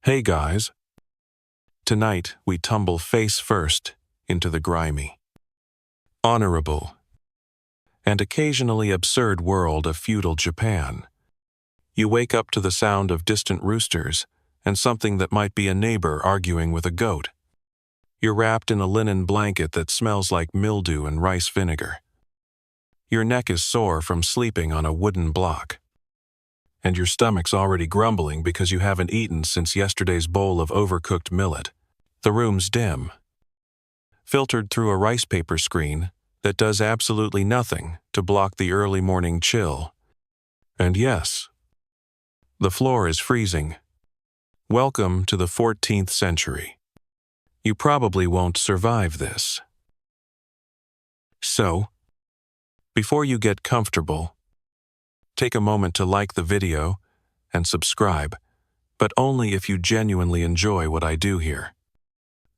Hey guys, tonight we tumble face first into the grimy, honorable, and occasionally absurd world of feudal Japan. You wake up to the sound of distant roosters and something that might be a neighbor arguing with a goat. You're wrapped in a linen blanket that smells like mildew and rice vinegar. Your neck is sore from sleeping on a wooden block. And your stomach's already grumbling because you haven't eaten since yesterday's bowl of overcooked millet. The room's dim, filtered through a rice paper screen that does absolutely nothing to block the early morning chill. And yes, the floor is freezing. Welcome to the 14th century. You probably won't survive this. So, before you get comfortable, take a moment to like the video and subscribe, but only if you genuinely enjoy what I do here.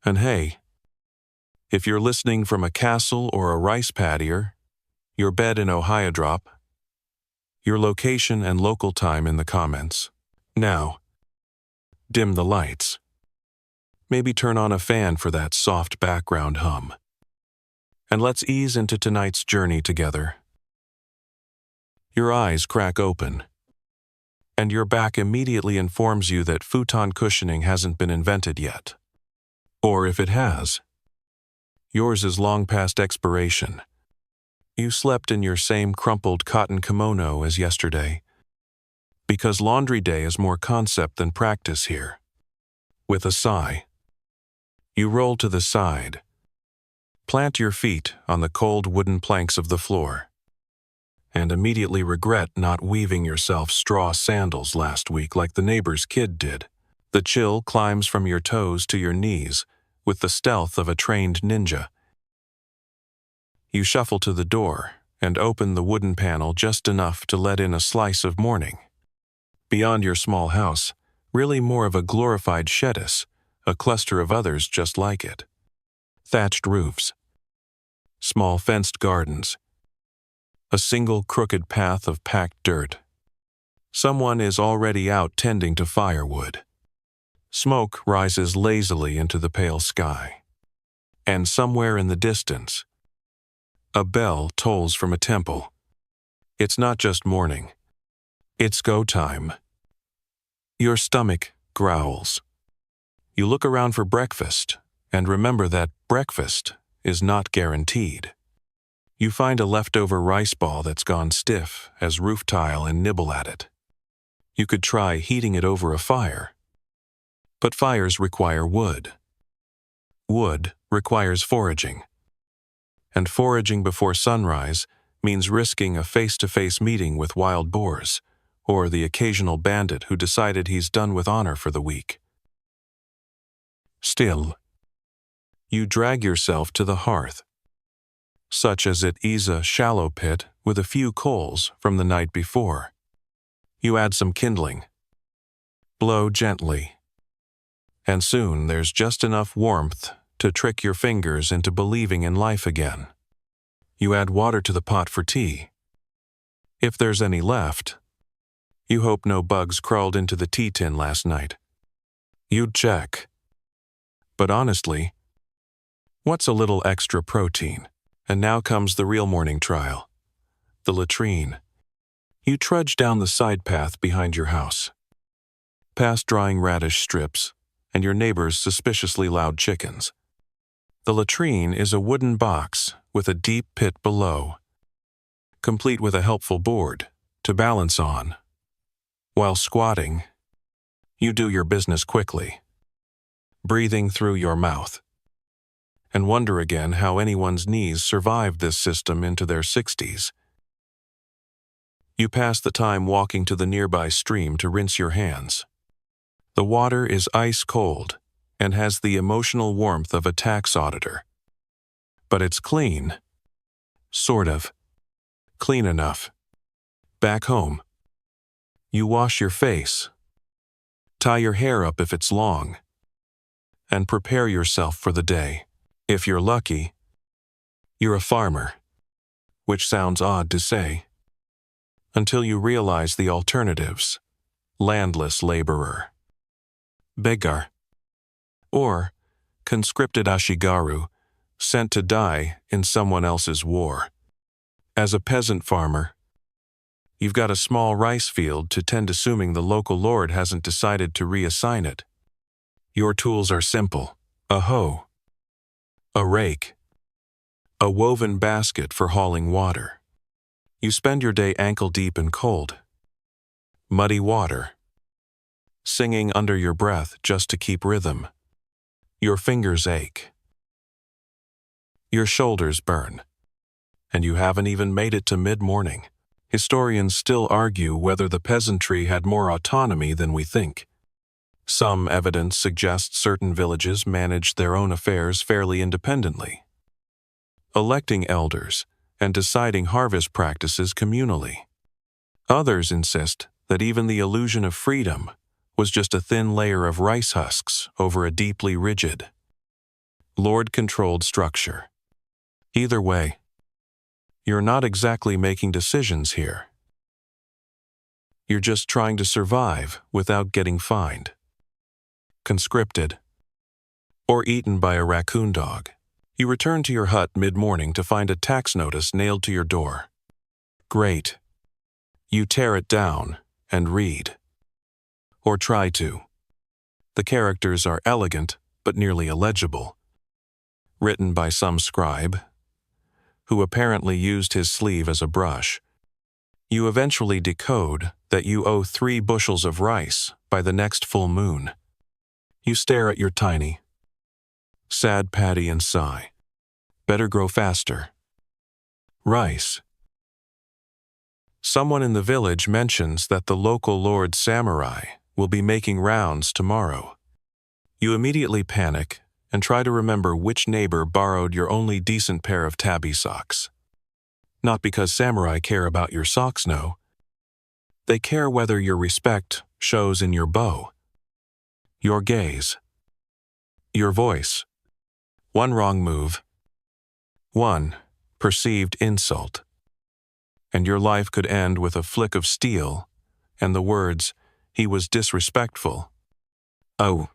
And hey, if you're listening from a castle or a rice paddier, your bed in Ohio drop, your location and local time in the comments. Now, dim the lights. Maybe turn on a fan for that soft background hum. And let's ease into tonight's journey together. Your eyes crack open, and your back immediately informs you that futon cushioning hasn't been invented yet. Or if it has, yours is long past expiration. You slept in your same crumpled cotton kimono as yesterday, because laundry day is more concept than practice here. With a sigh, you roll to the side, plant your feet on the cold wooden planks of the floor, and immediately regret not weaving yourself straw sandals last week like the neighbor's kid did. The chill climbs from your toes to your knees with the stealth of a trained ninja. You shuffle to the door and open the wooden panel just enough to let in a slice of morning. Beyond your small house, really more of a glorified shedis, a cluster of others just like it. Thatched roofs, small fenced gardens, a single crooked path of packed dirt. Someone is already out tending to firewood. Smoke rises lazily into the pale sky. And somewhere in the distance, a bell tolls from a temple. It's not just morning. It's go time. Your stomach growls. You look around for breakfast, and remember that breakfast is not guaranteed. You find a leftover rice ball that's gone stiff as roof tile and nibble at it. You could try heating it over a fire. But fires require wood. Wood requires foraging. And foraging before sunrise means risking a face-to-face meeting with wild boars, or the occasional bandit who decided he's done with honor for the week. Still, you drag yourself to the hearth, such as it is a shallow pit with a few coals from the night before. You add some kindling, blow gently, and soon there's just enough warmth to trick your fingers into believing in life again. You add water to the pot for tea. If there's any left, you hope no bugs crawled into the tea tin last night. You'd check. But honestly, what's a little extra protein? And now comes the real morning trial. The latrine. You trudge down the side path behind your house, past drying radish strips and your neighbor's suspiciously loud chickens. The latrine is a wooden box with a deep pit below, complete with a helpful board to balance on. While squatting, you do your business quickly, breathing through your mouth, and wonder again how anyone's knees survived this system into their 60s. You pass the time walking to the nearby stream to rinse your hands. The water is ice cold and has the emotional warmth of a tax auditor. But it's clean. Sort of. Clean enough. Back home, you wash your face, tie your hair up if it's long, and prepare yourself for the day. If you're lucky, you're a farmer, which sounds odd to say, until you realize the alternatives. Landless laborer. Begar, or conscripted Ashigaru, sent to die in someone else's war. As a peasant farmer, you've got a small rice field to tend, assuming the local lord hasn't decided to reassign it. Your tools are simple: a hoe, a rake, a woven basket for hauling water. You spend your day ankle-deep in cold, muddy water, singing under your breath just to keep rhythm. Your fingers ache. Your shoulders burn. And you haven't even made it to mid-morning. Historians still argue whether the peasantry had more autonomy than we think. Some evidence suggests certain villages managed their own affairs fairly independently, electing elders and deciding harvest practices communally. Others insist that even the illusion of freedom was just a thin layer of rice husks over a deeply rigid, lord-controlled structure. Either way, you're not exactly making decisions here. You're just trying to survive without getting fined, conscripted, or eaten by a raccoon dog. You return to your hut mid-morning to find a tax notice nailed to your door. Great. You tear it down and read. Or try to. The characters are elegant but nearly illegible, written by some scribe who apparently used his sleeve as a brush. You eventually decode that you owe 3 bushels of rice by the next full moon. You stare at your tiny, sad paddy and sigh. Better grow faster. Rice. Someone in the village mentions that the local lord samurai will be making rounds tomorrow. You immediately panic and try to remember which neighbor borrowed your only decent pair of tabby socks. Not because samurai care about your socks, no. They care whether your respect shows in your bow, your gaze, your voice. One wrong move, one perceived insult, and your life could end with a flick of steel and the words, "He was disrespectful." Oh,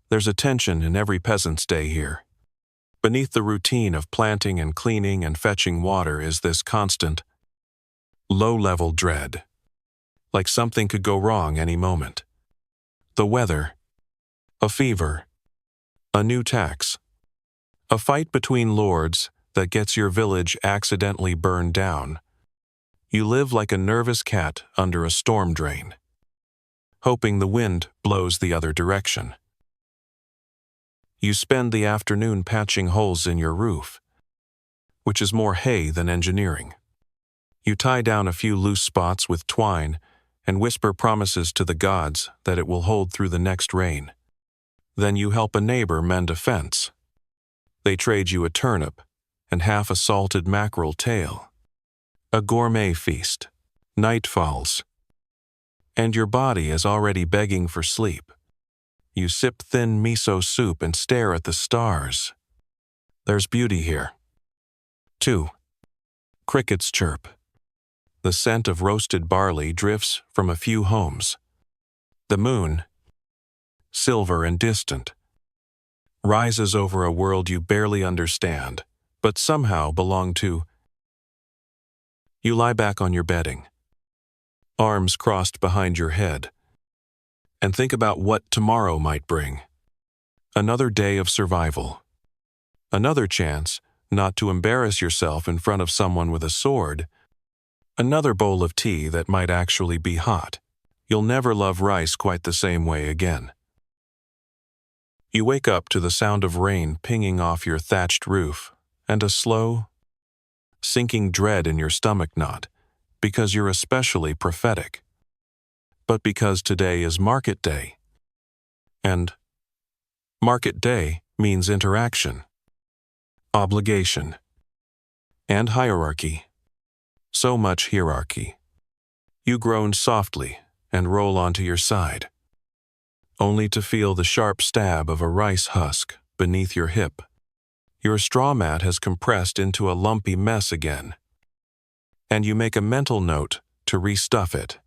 there's a tension in every peasant's day here. Beneath the routine of planting and cleaning and fetching water is this constant, low-level dread, like something could go wrong any moment. The weather, a fever, a new tax, a fight between lords that gets your village accidentally burned down. You live like a nervous cat under a storm drain, hoping the wind blows the other direction. You spend the afternoon patching holes in your roof, which is more hay than engineering. You tie down a few loose spots with twine and whisper promises to the gods that it will hold through the next rain. Then you help a neighbor mend a fence. They trade you a turnip and half a salted mackerel tail. A gourmet feast. Night falls, and your body is already begging for sleep. You sip thin miso soup and stare at the stars. There's beauty here. 2. Crickets chirp. The scent of roasted barley drifts from a few homes. The moon, silver and distant, rises over a world you barely understand, but somehow belong to. You lie back on your bedding, arms crossed behind your head, and think about what tomorrow might bring. Another day of survival. Another chance not to embarrass yourself in front of someone with a sword. Another bowl of tea that might actually be hot. You'll never love rice quite the same way again. You wake up to the sound of rain pinging off your thatched roof and a slow, sinking dread in your stomach, not because you're especially prophetic, but because today is market day. And market day means interaction, obligation, and hierarchy. So much hierarchy. You groan softly and roll onto your side, only to feel the sharp stab of a rice husk beneath your hip. Your straw mat has compressed into a lumpy mess again, and you make a mental note to restuff it.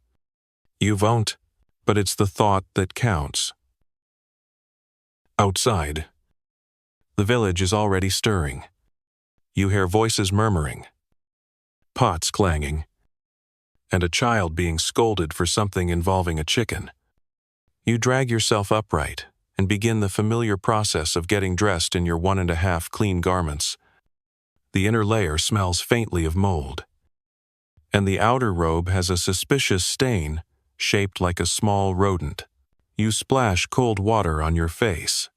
You won't, but it's the thought that counts. Outside, the village is already stirring. You hear voices murmuring, pots clanging, and a child being scolded for something involving a chicken. You drag yourself upright and begin the familiar process of getting dressed in your 1.5 clean garments. The inner layer smells faintly of mold, and the outer robe has a suspicious stain shaped like a small rodent. You splash cold water on your face,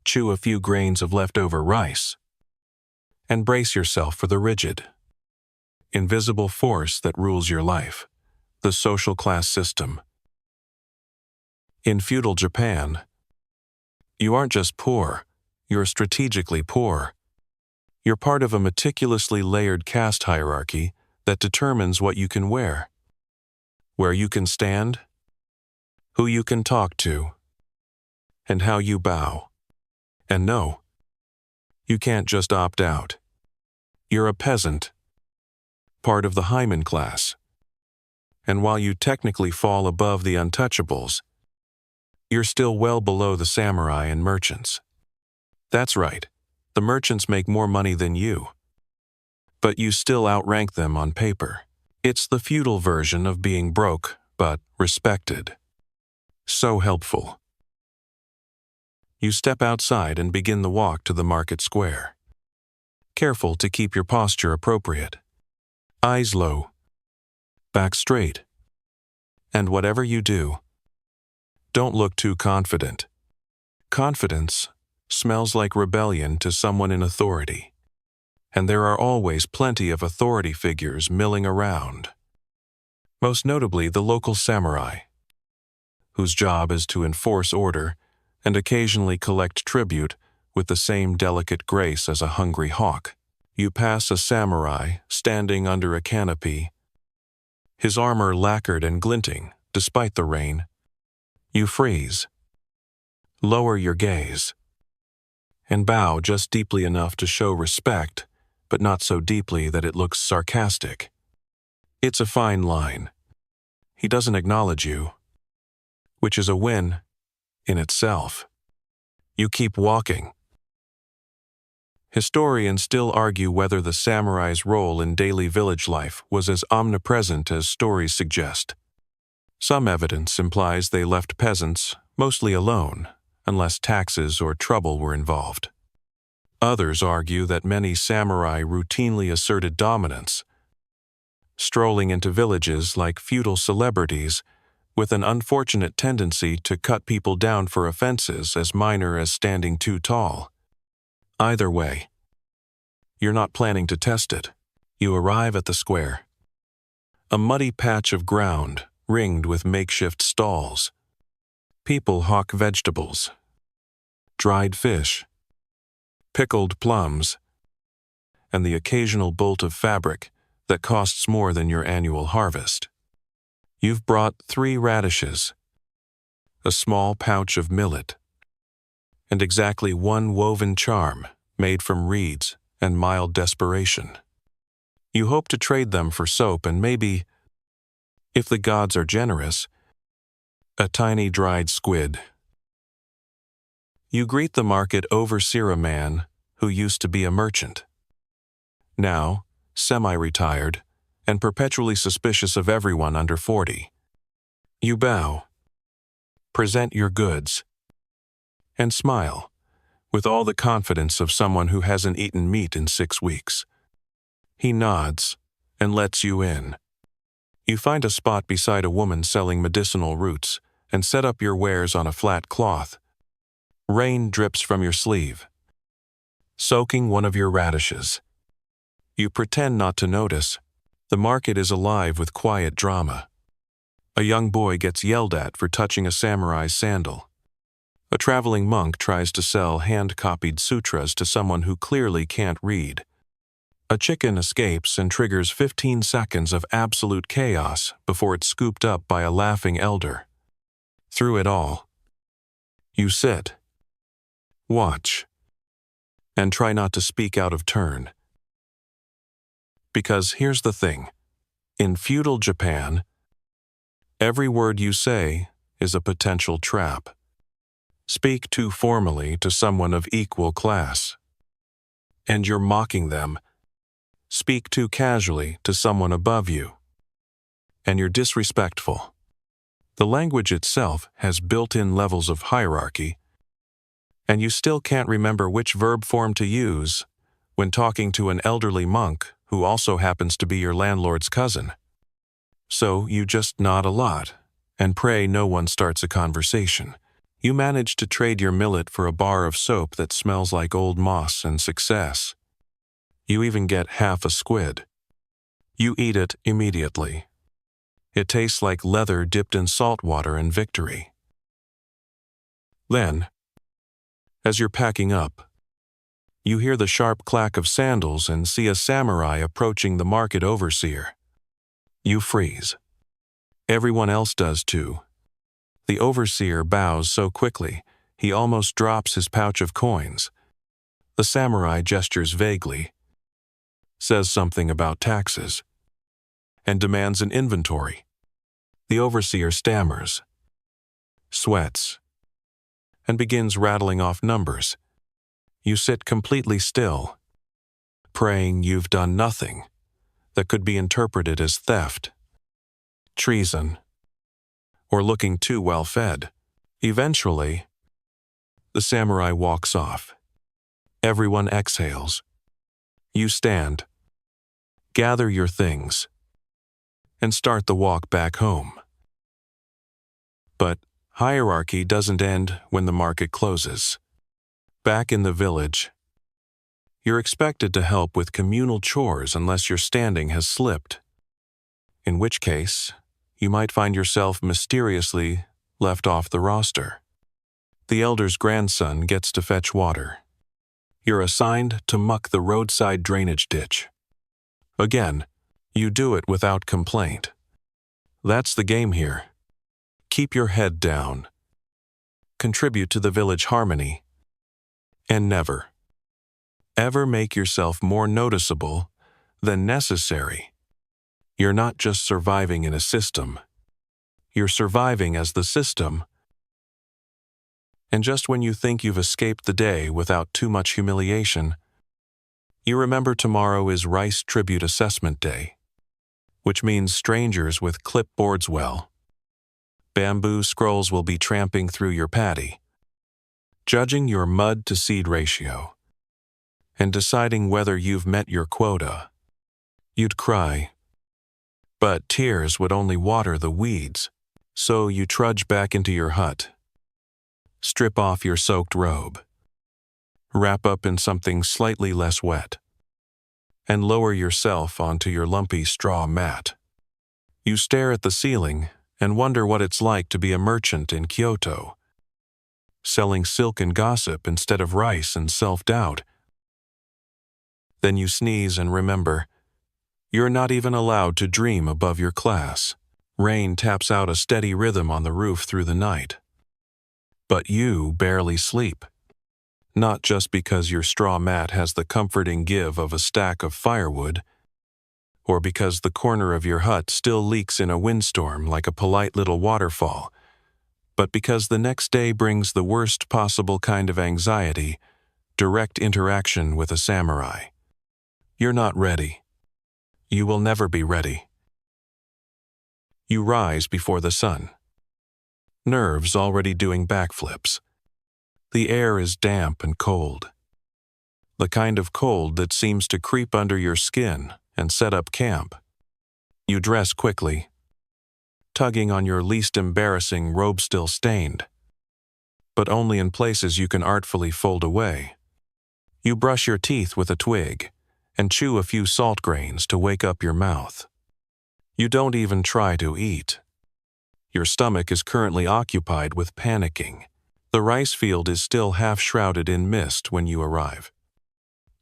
chew a few grains of leftover rice, and brace yourself for the rigid, invisible force that rules your life, the social class system. In feudal Japan, you aren't just poor, you're strategically poor. You're part of a meticulously layered caste hierarchy that determines what you can wear, where you can stand, who you can talk to, and how you bow. And no, you can't just opt out. You're a peasant, part of the Hyman class. And while you technically fall above the untouchables, you're still well below the samurai and merchants. That's right, the merchants make more money than you, but you still outrank them on paper. It's the feudal version of being broke, but respected. So helpful. You step outside and begin the walk to the market square. Careful to keep your posture appropriate. Eyes low, back straight. And whatever you do, don't look too confident. Confidence smells like rebellion to someone in authority. And there are always plenty of authority figures milling around. Most notably the local samurai, whose job is to enforce order and occasionally collect tribute with the same delicate grace as a hungry hawk. You pass a samurai standing under a canopy, his armor lacquered and glinting despite the rain. You freeze, lower your gaze, and bow just deeply enough to show respect, but not so deeply that it looks sarcastic. It's a fine line. He doesn't acknowledge you, which is a win in itself. You keep walking. Historians still argue whether the samurai's role in daily village life was as omnipresent as stories suggest. Some evidence implies they left peasants mostly alone, unless taxes or trouble were involved. Others argue that many samurai routinely asserted dominance, strolling into villages like feudal celebrities, with an unfortunate tendency to cut people down for offenses as minor as standing too tall. Either way, you're not planning to test it. You arrive at the square. A muddy patch of ground ringed with makeshift stalls. People hawk vegetables, dried fish, pickled plums, and the occasional bolt of fabric that costs more than your annual harvest. You've brought 3 radishes, a small pouch of millet, and exactly 1 woven charm made from reeds and mild desperation. You hope to trade them for soap and maybe, if the gods are generous, a tiny dried squid. You greet the market overseer, a man who used to be a merchant. Now, semi-retired and perpetually suspicious of everyone under 40. You bow, present your goods, and smile, with all the confidence of someone who hasn't eaten meat in 6 weeks. He nods and lets you in. You find a spot beside a woman selling medicinal roots and set up your wares on a flat cloth. Rain drips from your sleeve, soaking one of your radishes. You pretend not to notice. The market is alive with quiet drama. A young boy gets yelled at for touching a samurai's sandal. A traveling monk tries to sell hand-copied sutras to someone who clearly can't read. A chicken escapes and triggers 15 seconds of absolute chaos before it's scooped up by a laughing elder. Through it all, you sit, watch, and try not to speak out of turn. Because here's the thing. In feudal Japan, every word you say is a potential trap. Speak too formally to someone of equal class, and you're mocking them. Speak too casually to someone above you, and you're disrespectful. The language itself has built-in levels of hierarchy, and you still can't remember which verb form to use when talking to an elderly monk who also happens to be your landlord's cousin. So you just nod a lot and pray no one starts a conversation. You manage to trade your millet for a bar of soap that smells like old moss and success. You even get half a squid. You eat it immediately. It tastes like leather dipped in salt water and victory. Then, as you're packing up, you hear the sharp clack of sandals and see a samurai approaching the market overseer. You freeze. Everyone else does too. The overseer bows so quickly, he almost drops his pouch of coins. The samurai gestures vaguely, says something about taxes, and demands an inventory. The overseer stammers, sweats, and begins rattling off numbers. You sit completely still, praying you've done nothing that could be interpreted as theft, treason, or looking too well fed. Eventually, the samurai walks off. Everyone exhales. You stand, gather your things, and start the walk back home. But hierarchy doesn't end when the market closes. Back in the village, you're expected to help with communal chores unless your standing has slipped, in which case, you might find yourself mysteriously left off the roster. The elder's grandson gets to fetch water. You're assigned to muck the roadside drainage ditch. Again, you do it without complaint. That's the game here. Keep your head down. Contribute to the village harmony. And never, ever make yourself more noticeable than necessary. You're not just surviving in a system. You're surviving as the system. And just when you think you've escaped the day without too much humiliation, you remember tomorrow is Rice Tribute Assessment Day, which means strangers with clipboards bamboo scrolls will be tramping through your paddy, judging your mud-to-seed ratio, and deciding whether you've met your quota. You'd cry, but tears would only water the weeds, so you trudge back into your hut, strip off your soaked robe, wrap up in something slightly less wet, and lower yourself onto your lumpy straw mat. You stare at the ceiling and wonder what it's like to be a merchant in Kyoto, selling silk and gossip instead of rice and self-doubt. Then you sneeze and remember, you're not even allowed to dream above your class. Rain taps out a steady rhythm on the roof through the night. But you barely sleep. Not just because your straw mat has the comforting give of a stack of firewood, or because the corner of your hut still leaks in a windstorm like a polite little waterfall, but because the next day brings the worst possible kind of anxiety, direct interaction with a samurai. You're not ready. You will never be ready. You rise before the sun. Nerves already doing backflips. The air is damp and cold. The kind of cold that seems to creep under your skin and set up camp. You dress quickly, tugging on your least embarrassing robe still stained, but only in places you can artfully fold away. You brush your teeth with a twig and chew a few salt grains to wake up your mouth. You don't even try to eat. Your stomach is currently occupied with panicking. The rice field is still half shrouded in mist when you arrive.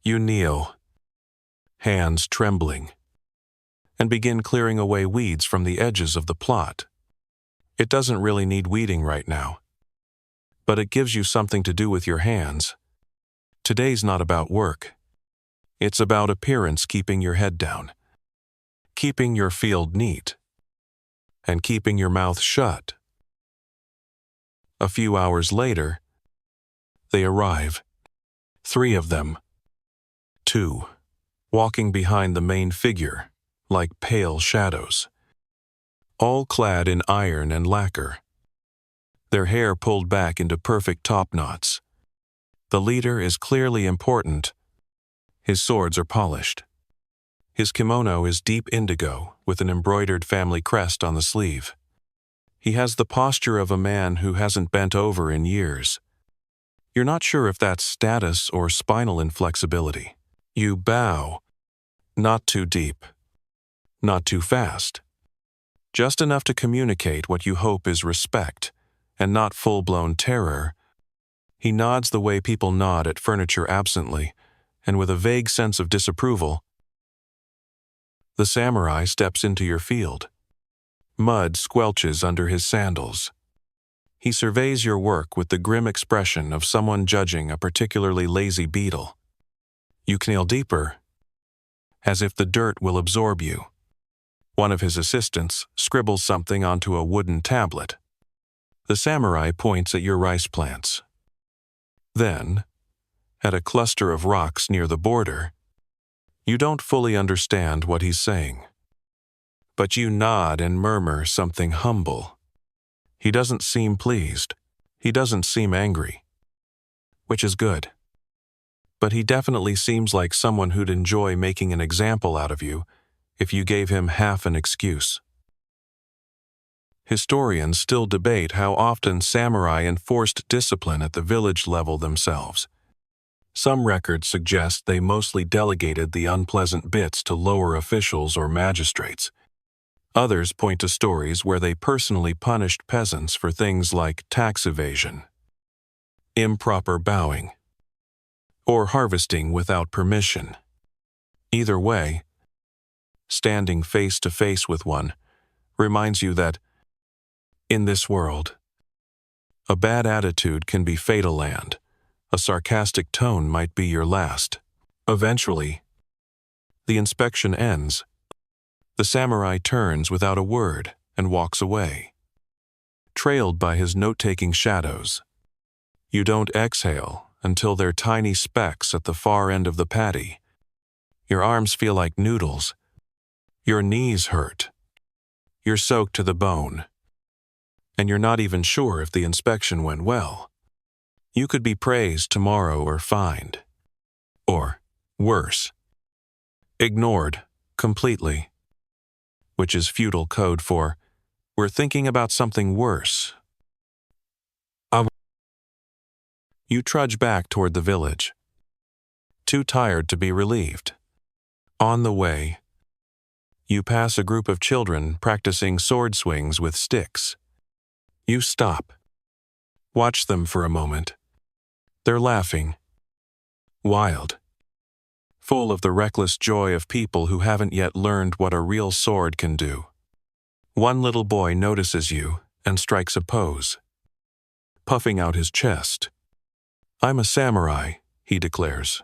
You kneel, hands trembling, and begin clearing away weeds from the edges of the plot. It doesn't really need weeding right now, but it gives you something to do with your hands. Today's not about work. It's about appearance, keeping your head down, keeping your field neat, and keeping your mouth shut. A few hours later, They arrive. 3 of them. 2. Walking behind the main figure, like pale shadows. All clad in iron and lacquer. Their hair pulled back into perfect top knots. The leader is clearly important. His swords are polished. His kimono is deep indigo with an embroidered family crest on the sleeve. He has the posture of a man who hasn't bent over in years. You're not sure if that's status or spinal inflexibility. You bow. Not too deep. Not too fast. Just enough to communicate what you hope is respect, and not full-blown terror. He nods the way people nod at furniture absently, and with a vague sense of disapproval. The samurai steps into your field. Mud squelches under his sandals. He surveys your work with the grim expression of someone judging a particularly lazy beetle. You kneel deeper, as if the dirt will absorb you. One of his assistants scribbles something onto a wooden tablet. The samurai points at your rice plants. Then, at a cluster of rocks near the border, you don't fully understand what he's saying. But you nod and murmur something humble. He doesn't seem pleased. He doesn't seem angry. Which is good. But he definitely seems like someone who'd enjoy making an example out of you if you gave him half an excuse. Historians still debate how often samurai enforced discipline at the village level themselves. Some records suggest they mostly delegated the unpleasant bits to lower officials or magistrates. Others point to stories where they personally punished peasants for things like tax evasion, improper bowing, or harvesting without permission. Either way, standing face to face with one reminds you that, in this world, a bad attitude can be fatal and a sarcastic tone might be your last. Eventually, the inspection ends. The samurai turns without a word and walks away, trailed by his note-taking shadows. You don't exhale until they're tiny specks at the far end of the paddy. Your arms feel like noodles. Your knees hurt. You're soaked to the bone. And you're not even sure if the inspection went well. You could be praised tomorrow or fined. Or, worse, ignored completely. Which is feudal code for, we're thinking about something worse. You trudge back toward the village, too tired to be relieved. On the way, you pass a group of children practicing sword swings with sticks. You stop. Watch them for a moment. They're laughing. Wild. Full of the reckless joy of people who haven't yet learned what a real sword can do. One little boy notices you and strikes a pose, puffing out his chest. "I'm a samurai," he declares.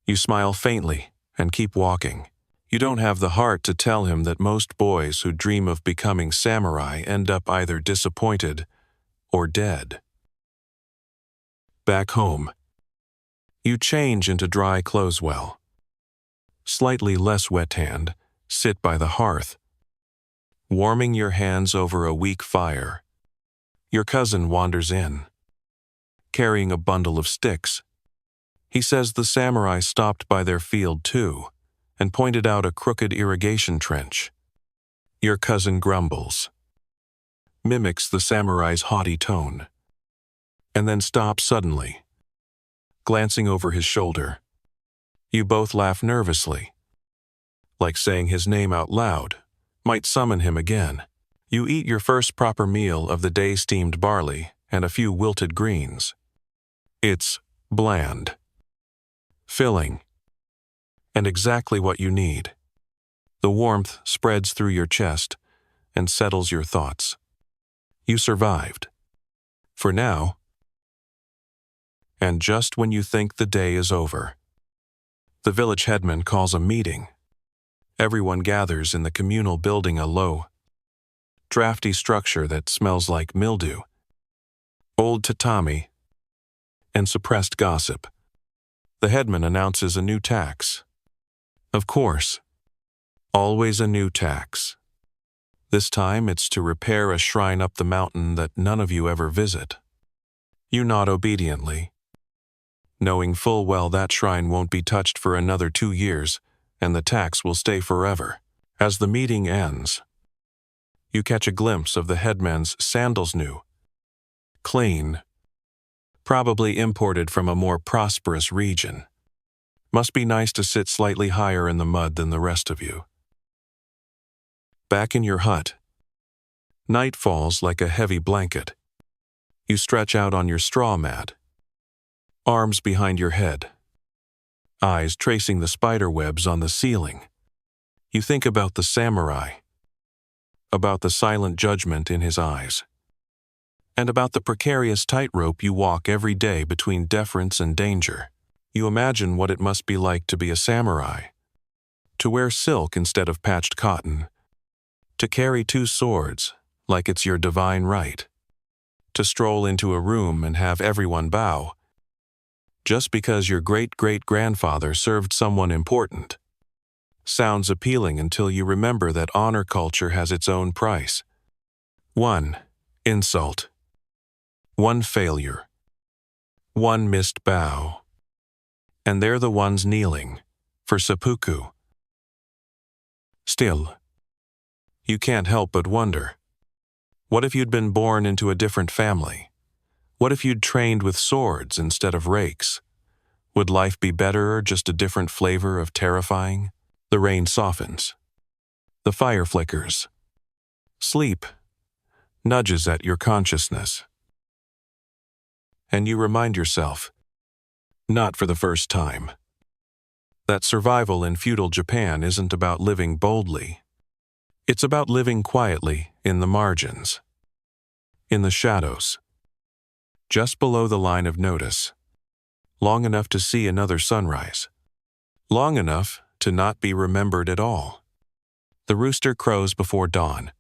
You smile faintly and keep walking. You don't have the heart to tell him that most boys who dream of becoming samurai end up either disappointed or dead. Back home, you change into dry clothes well. Slightly less wet-tanned, sit by the hearth, warming your hands over a weak fire. Your cousin wanders in, carrying a bundle of sticks. He says the samurai stopped by their field too, and pointed out a crooked irrigation trench. Your cousin grumbles, mimics the samurai's haughty tone, and then stops suddenly, glancing over his shoulder. You both laugh nervously, like saying his name out loud might summon him again. You eat your first proper meal of the day, steamed barley and a few wilted greens. It's bland, filling, and exactly what you need. The warmth spreads through your chest and settles your thoughts. You survived. For now. And just when you think the day is over, the village headman calls a meeting. Everyone gathers in the communal building, a low, drafty structure that smells like mildew. Old tatami, and suppressed gossip. The headman announces a new tax. Of course, always a new tax. This time it's to repair a shrine up the mountain that none of you ever visit. You nod obediently, knowing full well that shrine won't be touched for another 2 years, and the tax will stay forever. As the meeting ends, you catch a glimpse of the headman's sandals, new, clean, probably imported from a more prosperous region. Must be nice to sit slightly higher in the mud than the rest of you. Back in your hut, night falls like a heavy blanket. You stretch out on your straw mat, arms behind your head, eyes tracing the spider webs on the ceiling. You think about the samurai, about the silent judgment in his eyes, and about the precarious tightrope you walk every day between deference and danger. You imagine what it must be like to be a samurai, to wear silk instead of patched cotton, to carry 2 swords like it's your divine right, to stroll into a room and have everyone bow, just because your great-great-grandfather served someone important. Sounds appealing until you remember that honor culture has its own price. 1 insult, 1 failure, 1 missed bow. And they're the ones kneeling for seppuku. Still, you can't help but wonder, what if you'd been born into a different family? What if you'd trained with swords instead of rakes? Would life be better or just a different flavor of terrifying? The rain softens. The fire flickers. Sleep nudges at your consciousness. And you remind yourself, not for the first time, that survival in feudal Japan isn't about living boldly. It's about living quietly in the margins, in the shadows, just below the line of notice, long enough to see another sunrise, long enough to not be remembered at all. The rooster crows before dawn,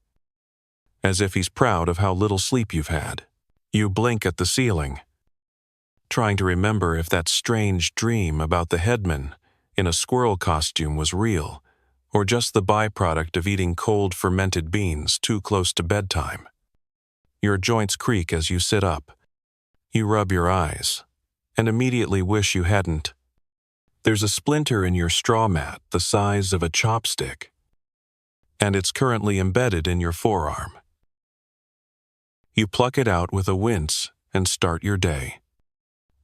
as if he's proud of how little sleep you've had. You blink at the ceiling, trying to remember if that strange dream about the headman in a squirrel costume was real, or just the byproduct of eating cold fermented beans too close to bedtime. Your joints creak as you sit up. You rub your eyes, and immediately wish you hadn't. There's a splinter in your straw mat the size of a chopstick, and it's currently embedded in your forearm. You pluck it out with a wince and start your day.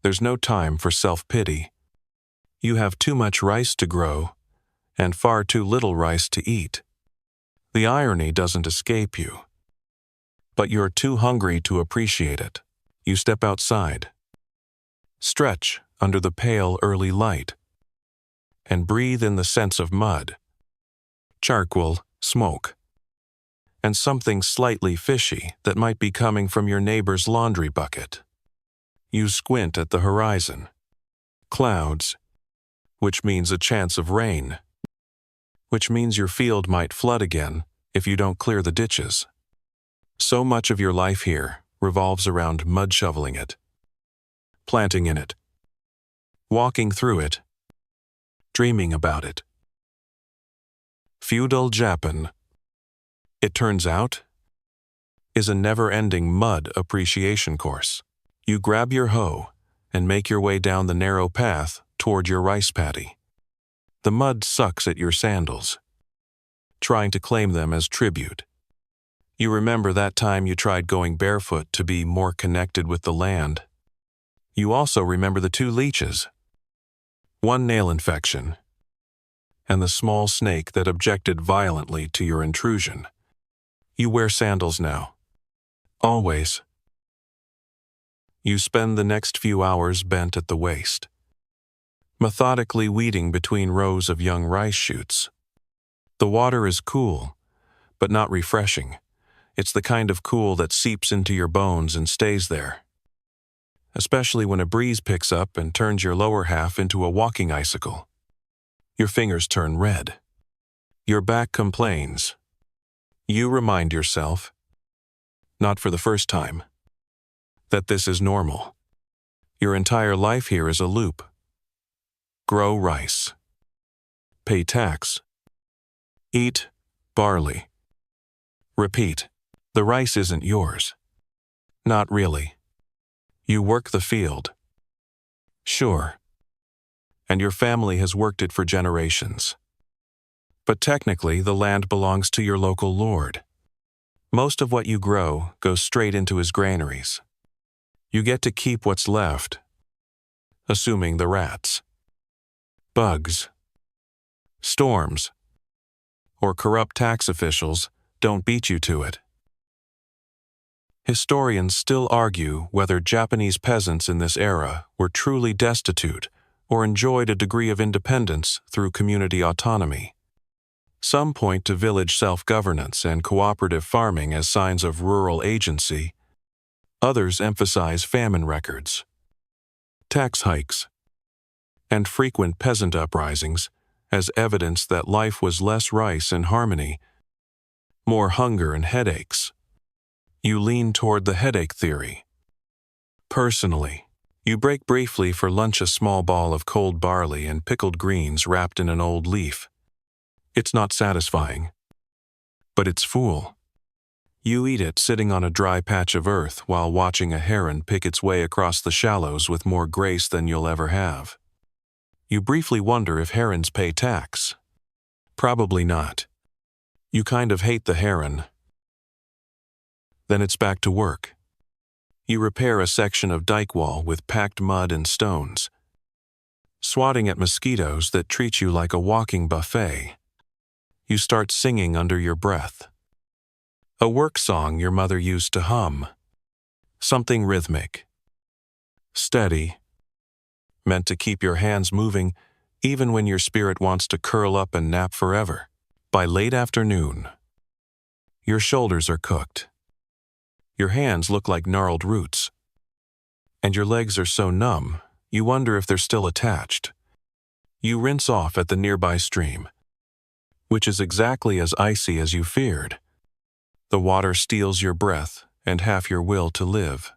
There's no time for self-pity. You have too much rice to grow, and far too little rice to eat. The irony doesn't escape you, but you're too hungry to appreciate it. You step outside, stretch under the pale early light, and breathe in the scents of mud, charcoal, smoke, and something slightly fishy that might be coming from your neighbor's laundry bucket. You squint at the horizon. Clouds, which means a chance of rain, which means your field might flood again if you don't clear the ditches. So much of your life here revolves around mud shoveling it, planting in it, walking through it, dreaming about it. Feudal Japan, it turns out, is a never-ending mud appreciation course. You grab your hoe and make your way down the narrow path toward your rice paddy. The mud sucks at your sandals, trying to claim them as tribute. You remember that time you tried going barefoot to be more connected with the land. You also remember the 2 leeches, 1 nail infection, and the small snake that objected violently to your intrusion. You wear sandals now. Always. You spend the next few hours bent at the waist, methodically weeding between rows of young rice shoots. The water is cool, but not refreshing. It's the kind of cool that seeps into your bones and stays there, especially when a breeze picks up and turns your lower half into a walking icicle. Your fingers turn red. Your back complains. You remind yourself, not for the first time, that this is normal. Your entire life here is a loop. Grow rice. Pay tax. Eat barley. Repeat. The rice isn't yours. Not really. You work the field. Sure. And your family has worked it for generations. But technically, the land belongs to your local lord. Most of what you grow goes straight into his granaries. You get to keep what's left, assuming the rats, bugs, storms, or corrupt tax officials don't beat you to it. Historians still argue whether Japanese peasants in this era were truly destitute or enjoyed a degree of independence through community autonomy. Some point to village self-governance and cooperative farming as signs of rural agency. Others emphasize famine records, tax hikes, and frequent peasant uprisings as evidence that life was less rice and harmony, more hunger and headaches. You lean toward the headache theory. Personally, you break briefly for lunch a small ball of cold barley and pickled greens wrapped in an old leaf. It's not satisfying, but it's full. You eat it sitting on a dry patch of earth while watching a heron pick its way across the shallows with more grace than you'll ever have. You briefly wonder if herons pay tax. Probably not. You kind of hate the heron. Then it's back to work. You repair a section of dike wall with packed mud and stones, swatting at mosquitoes that treat you like a walking buffet. You start singing under your breath. A work song your mother used to hum. Something rhythmic, steady, meant to keep your hands moving even when your spirit wants to curl up and nap forever. By late afternoon, your shoulders are cooked. Your hands look like gnarled roots. And your legs are so numb, you wonder if they're still attached. You rinse off at the nearby stream, which is exactly as icy as you feared. The water steals your breath and half your will to live.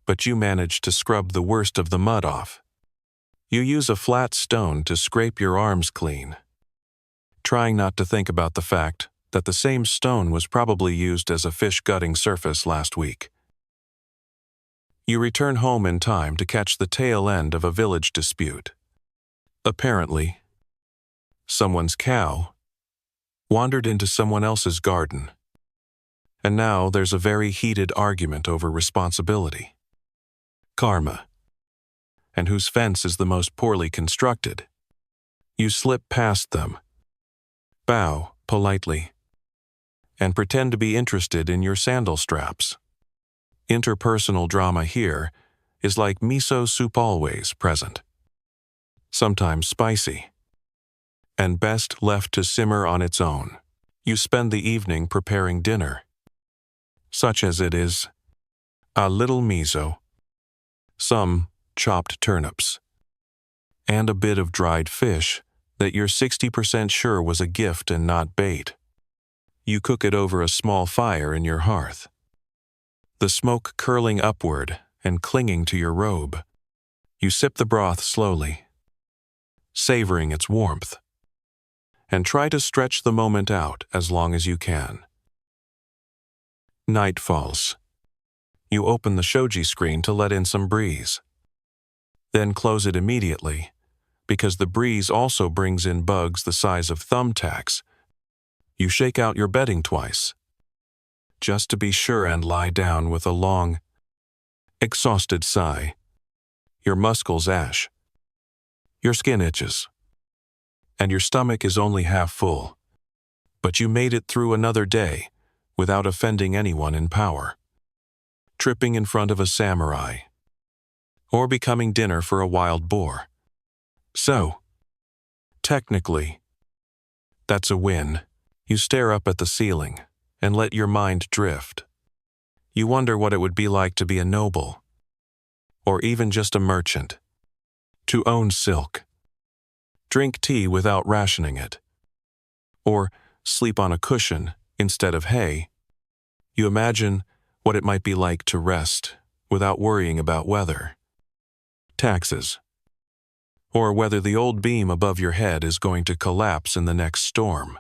But you manage to scrub the worst of the mud off. You use a flat stone to scrape your arms clean, trying not to think about the fact that the same stone was probably used as a fish gutting surface last week. You return home in time to catch the tail end of a village dispute. Apparently, someone's cow wandered into someone else's garden. And now there's a very heated argument over responsibility. Karma. And whose fence is the most poorly constructed. You slip past them, bow politely, and pretend to be interested in your sandal straps. Interpersonal drama here is like miso soup, always present, sometimes spicy, and best left to simmer on its own. You spend the evening preparing dinner, such as it is: a little miso, some chopped turnips, and a bit of dried fish that you're 60% sure was a gift and not bait. You cook it over a small fire in your hearth, the smoke curling upward and clinging to your robe. You sip the broth slowly, savoring its warmth, and try to stretch the moment out as long as you can. Night falls. You open the shoji screen to let in some breeze. Then close it immediately, because the breeze also brings in bugs the size of thumbtacks. You shake out your bedding twice, just to be sure, and lie down with a long, exhausted sigh. Your muscles ache. Your skin itches. And your stomach is only half full. But you made it through another day without offending anyone in power, tripping in front of a samurai, or becoming dinner for a wild boar. So, technically, that's a win. You stare up at the ceiling and let your mind drift. You wonder what it would be like to be a noble, or even just a merchant, to own silk, drink tea without rationing it, or sleep on a cushion instead of hay. You imagine what it might be like to rest without worrying about weather. taxes, or whether the old beam above your head is going to collapse in the next storm.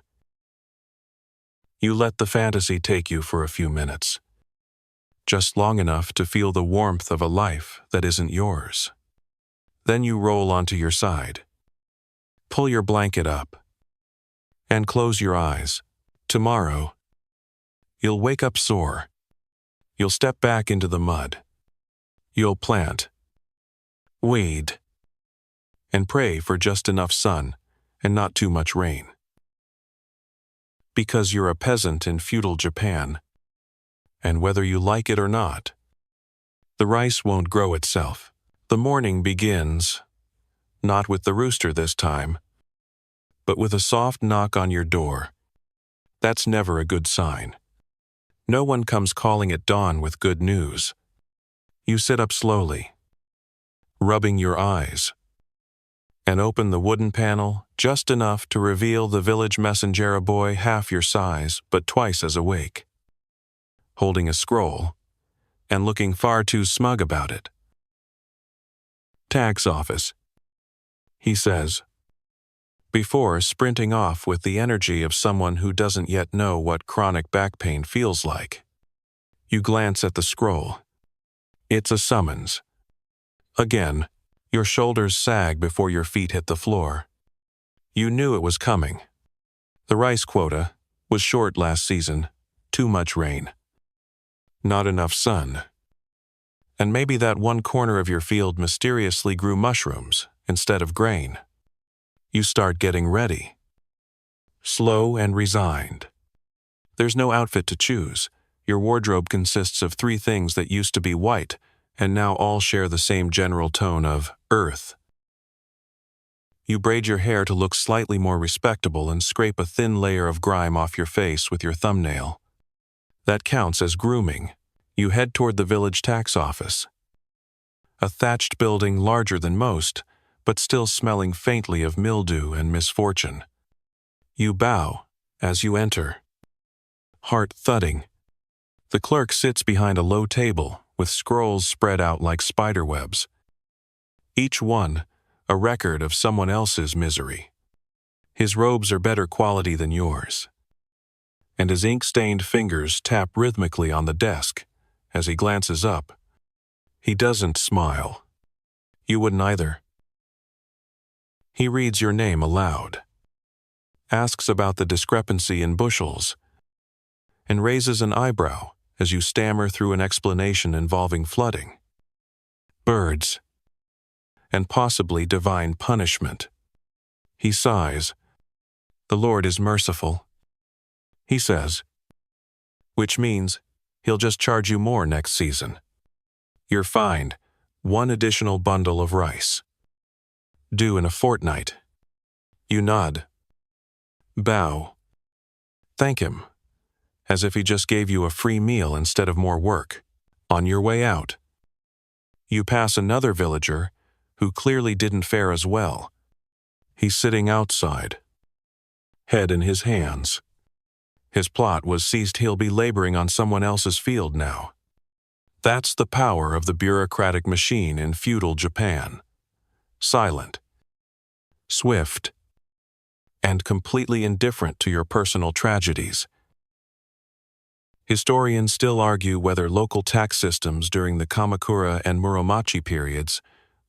You let the fantasy take you for a few minutes, just long enough to feel the warmth of a life that isn't yours. Then you roll onto your side, pull your blanket up, and close your eyes. Tomorrow, you'll wake up sore. You'll step back into the mud. You'll plant, weed, and pray for just enough sun and not too much rain. Because you're a peasant in feudal Japan, and whether you like it or not, the rice won't grow itself. The morning begins, not with the rooster this time, but with a soft knock on your door. That's never a good sign. No one comes calling at dawn with good news. You sit up slowly, rubbing your eyes, and open the wooden panel just enough to reveal the village messenger boy half your size but twice as awake, holding a scroll and looking far too smug about it. "Tax office," he says, before sprinting off with the energy of someone who doesn't yet know what chronic back pain feels like. You glance at the scroll. It's a summons. Again, your shoulders sag before your feet hit the floor. You knew it was coming. The rice quota was short last season, too much rain, not enough sun. And maybe that one corner of your field mysteriously grew mushrooms instead of grain. You start getting ready, slow and resigned. There's no outfit to choose. Your wardrobe consists of 3 things that used to be white and now all share the same general tone of earth. You braid your hair to look slightly more respectable and scrape a thin layer of grime off your face with your thumbnail. That counts as grooming. You head toward the village tax office, a thatched building larger than most, but still smelling faintly of mildew and misfortune. You bow as you enter, heart thudding. The clerk sits behind a low table with scrolls spread out like spider webs, each one a record of someone else's misery. His robes are better quality than yours, and his ink-stained fingers tap rhythmically on the desk as he glances up. He doesn't smile. You wouldn't either. He reads your name aloud, asks about the discrepancy in bushels, and raises an eyebrow as you stammer through an explanation involving flooding, birds, and possibly divine punishment. He sighs. "The Lord is merciful," he says, which means he'll just charge you more next season. You're fined 1 additional bundle of rice, due in a fortnight. You nod, bow, thank him, as if he just gave you a free meal instead of more work. On your way out, you pass another villager who clearly didn't fare as well. He's sitting outside, head in his hands. His plot was ceased. He'll be laboring on someone else's field now. That's the power of the bureaucratic machine in feudal Japan. Silent, swift, and completely indifferent to your personal tragedies. Historians still argue whether local tax systems during the Kamakura and Muromachi periods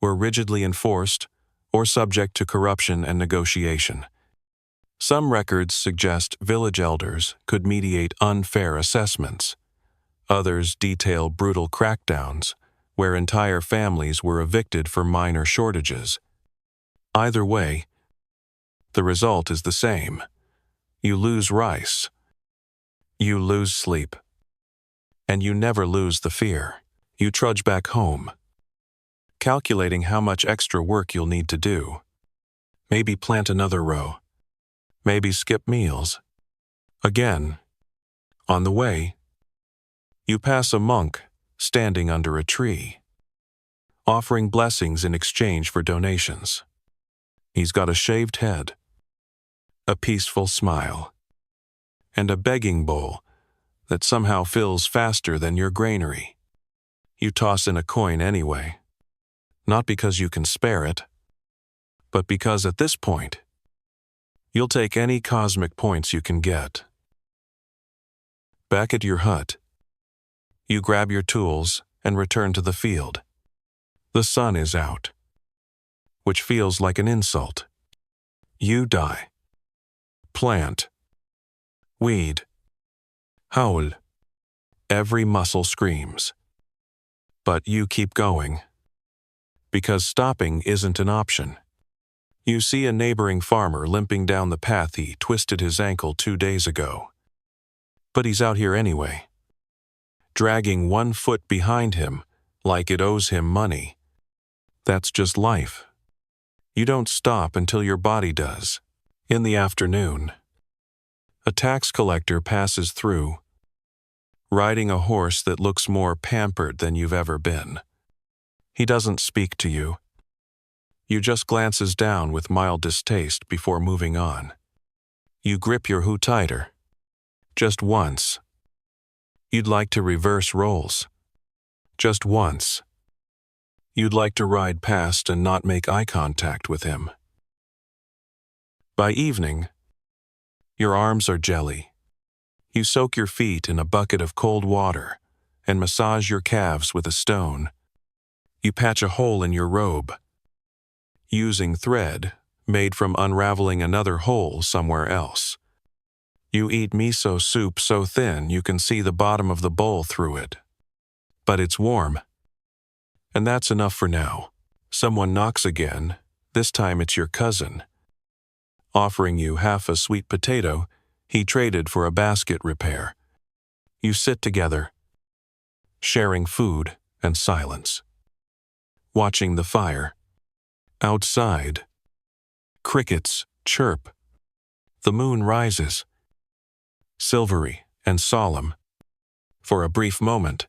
were rigidly enforced or subject to corruption and negotiation. Some records suggest village elders could mediate unfair assessments. Others detail brutal crackdowns, where entire families were evicted for minor shortages. Either way, the result is the same. You lose rice. You lose sleep. And you never lose the fear. You trudge back home, calculating how much extra work you'll need to do. Maybe plant another row. Maybe skip meals. Again, on the way, you pass a monk standing under a tree, offering blessings in exchange for donations. He's got a shaved head, a peaceful smile, and a begging bowl that somehow fills faster than your granary. You toss in a coin anyway. not because you can spare it, but because at this point, you'll take any cosmic points you can get. Back at your hut, you grab your tools and return to the field. The sun is out, which feels like an insult. You die. Plant. Weed. Howl. Every muscle screams. But you keep going. Because stopping isn't an option. You see a neighboring farmer limping down the path he twisted his ankle 2 days ago. But he's out here anyway, dragging 1 foot behind him like it owes him money. That's just life. You don't stop until your body does. In the afternoon, a tax collector passes through, riding a horse that looks more pampered than you've ever been. He doesn't speak to you. You just glances down with mild distaste before moving on. You grip your hoe tighter. Just once. You'd like to reverse roles. Just once. You'd like to ride past and not make eye contact with him. By evening, your arms are jelly. You soak your feet in a bucket of cold water and massage your calves with a stone. You patch a hole in your robe, using thread made from unraveling another hole somewhere else. You eat miso soup so thin you can see the bottom of the bowl through it. But it's warm. And that's enough for now. Someone knocks again. This time it's your cousin, offering you half a sweet potato he traded for a basket repair. You sit together, sharing food and silence, watching the fire. Outside, crickets chirp. The moon rises, silvery and solemn. For a brief moment,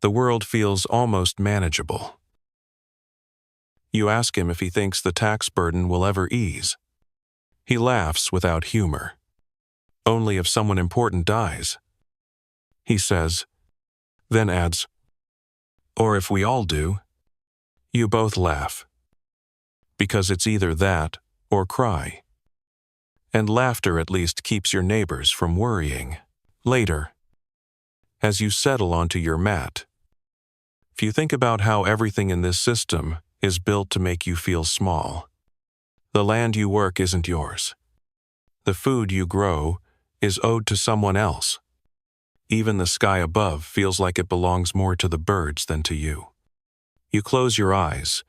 the world feels almost manageable. You ask him if he thinks the tax burden will ever ease. He laughs without humor. Only if someone important dies, he says, then adds, or if we all do. You both laugh, because it's either that or cry. And laughter at least keeps your neighbors from worrying. Later, as you settle onto your mat, if you think about how everything in this system is built to make you feel small, the land you work isn't yours. The food you grow is owed to someone else. Even the sky above feels like it belongs more to the birds than to you. You close your eyes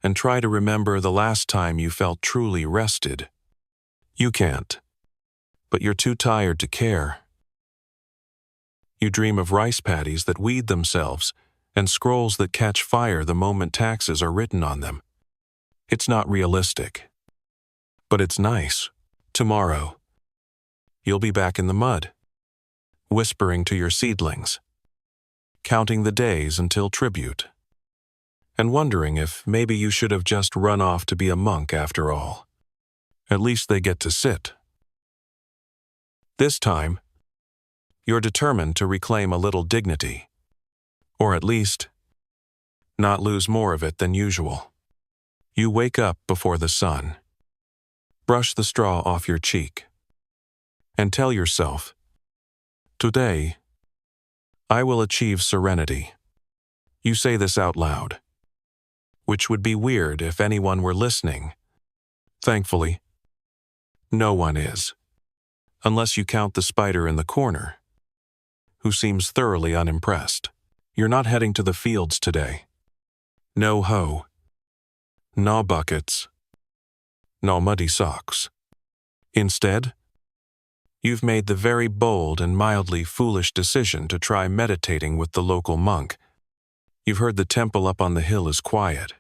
and try to remember the last time you felt truly rested. You can't, but you're too tired to care. You dream of rice paddies that weed themselves and scrolls that catch fire the moment taxes are written on them. It's not realistic, but it's nice. Tomorrow, you'll be back in the mud, whispering to your seedlings, counting the days until tribute, and wondering if maybe you should have just run off to be a monk after all. At least they get to sit. This time, you're determined to reclaim a little dignity, or at least, not lose more of it than usual. You wake up before the sun, brush the straw off your cheek, and tell yourself, today, I will achieve serenity. You say this out loud, which would be weird if anyone were listening. Thankfully, no one is, unless you count the spider in the corner, who seems thoroughly unimpressed. You're not heading to the fields today. No hoe, no buckets, no muddy socks. Instead, you've made the very bold and mildly foolish decision to try meditating with the local monk. You've heard the temple up on the hill is quiet,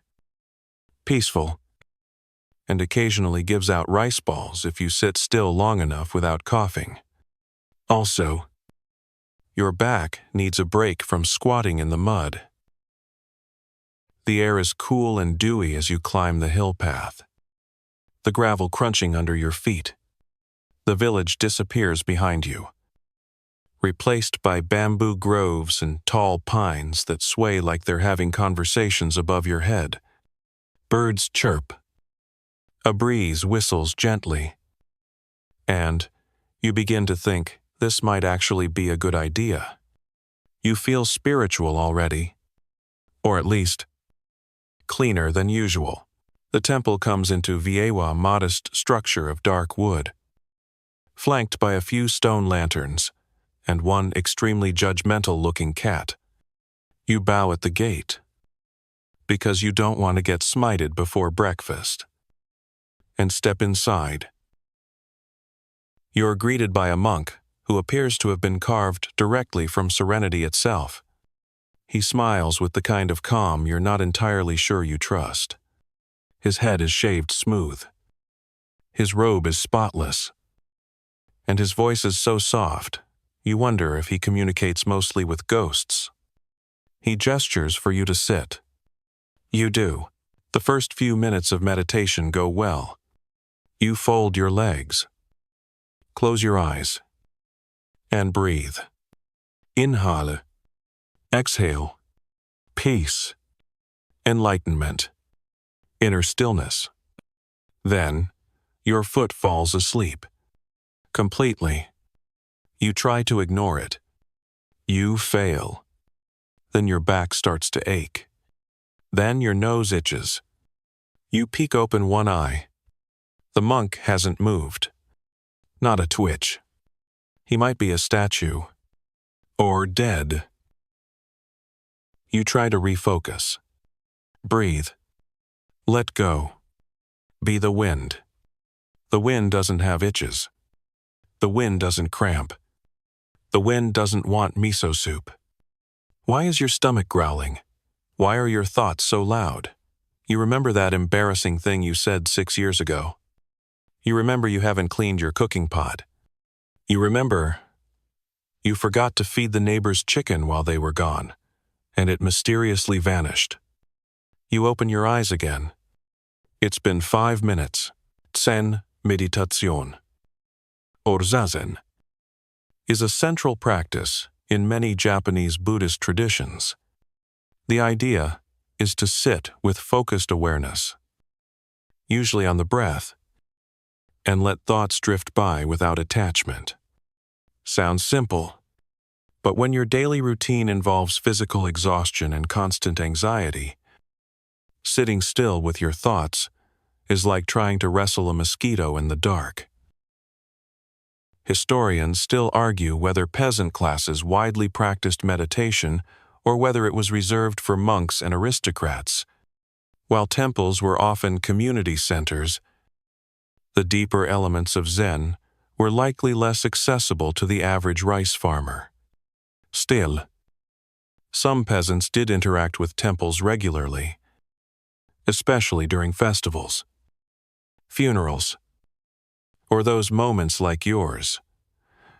peaceful, and occasionally gives out rice balls if you sit still long enough without coughing. Also, your back needs a break from squatting in the mud. The air is cool and dewy as you climb the hill path, the gravel crunching under your feet. The village disappears behind you. replaced by bamboo groves and tall pines that sway like they're having conversations above your head. Birds chirp. A breeze whistles gently. And you begin to think this might actually be a good idea. You feel spiritual already, or at least cleaner than usual. The temple comes into Viewa modest structure of dark wood, flanked by a few stone lanterns and one extremely judgmental-looking cat. You bow at the gate, because you don't want to get smited before breakfast, and step inside. You're greeted by a monk who appears to have been carved directly from serenity itself. He smiles with the kind of calm you're not entirely sure you trust. His head is shaved smooth. His robe is spotless. And his voice is so soft, you wonder if he communicates mostly with ghosts. He gestures for you to sit. You do. The first few minutes of meditation go well. You fold your legs, close your eyes, and breathe. Inhale. Exhale. Peace. Enlightenment. Inner stillness. Then, your foot falls asleep. Completely. You try to ignore it. You fail. Then your back starts to ache. Then your nose itches. You peek open one eye. The monk hasn't moved. Not a twitch. He might be a statue. Or dead. You try to refocus. Breathe. Let go. Be the wind. The wind doesn't have itches. The wind doesn't cramp. The wind doesn't want miso soup. Why is your stomach growling? Why are your thoughts so loud? You remember that embarrassing thing you said 6 years ago. You remember you haven't cleaned your cooking pot. You remember you forgot to feed the neighbor's chicken while they were gone, and it mysteriously vanished. You open your eyes again. It's been 5 minutes. Zen meditation, or zazen, is a central practice in many Japanese Buddhist traditions. The idea is to sit with focused awareness, usually on the breath, and let thoughts drift by without attachment. Sounds simple, but when your daily routine involves physical exhaustion and constant anxiety, sitting still with your thoughts is like trying to wrestle a mosquito in the dark. Historians still argue whether peasant classes widely practiced meditation or whether it was reserved for monks and aristocrats. While temples were often community centers, the deeper elements of Zen were likely less accessible to the average rice farmer. Still, some peasants did interact with temples regularly, especially during festivals, funerals, or those moments like yours.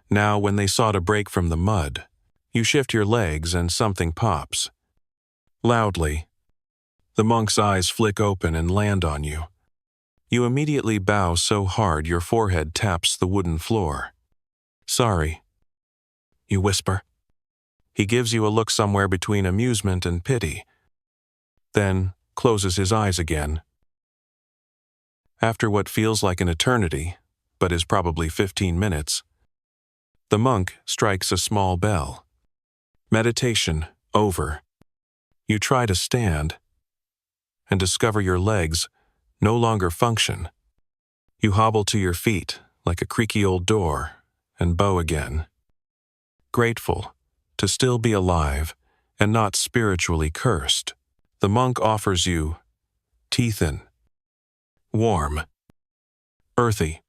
Now, when they sought a break from the mud, you shift your legs and something pops. Loudly, the monk's eyes flick open and land on you. You immediately bow so hard your forehead taps the wooden floor. Sorry, you whisper. He gives you a look somewhere between amusement and pity, then closes his eyes again. After what feels like an eternity, but is probably 15 minutes, the monk strikes a small bell. Meditation over. You try to stand and discover your legs no longer function. You hobble to your feet like a creaky old door and bow again. Grateful to still be alive and not spiritually cursed, the monk offers you teethin, warm, earthy.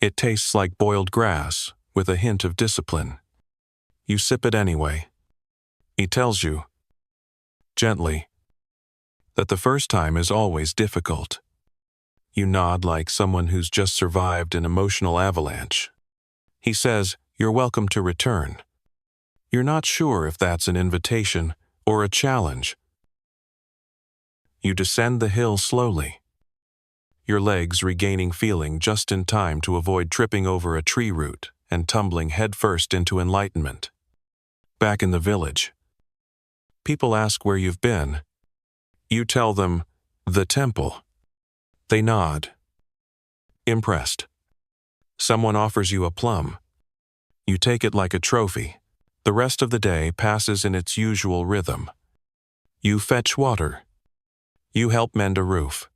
It tastes like boiled grass with a hint of discipline. You sip it anyway. He tells you, gently, that the first time is always difficult. You nod like someone who's just survived an emotional avalanche. He says you're welcome to return. You're not sure if that's an invitation or a challenge. You descend the hill slowly, your legs regaining feeling just in time to avoid tripping over a tree root and tumbling headfirst into enlightenment. Back in the village, people ask where you've been. You tell them, the temple. They nod, impressed. Someone offers you a plum. You take it like a trophy. The rest of the day passes in its usual rhythm. You fetch water. You help mend a roof.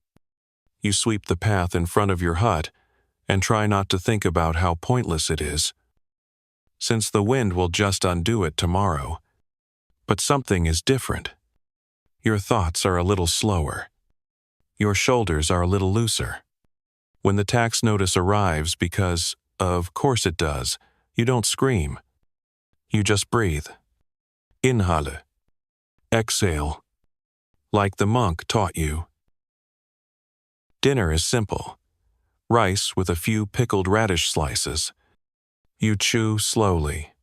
You sweep the path in front of your hut and try not to think about how pointless it is, since the wind will just undo it tomorrow. But something is different. Your thoughts are a little slower. Your shoulders are a little looser. When the tax notice arrives, because, of course it does, you don't scream. You just breathe. Inhale. Exhale. Like the monk taught you. Dinner is simple. Rice with a few pickled radish slices. You chew slowly,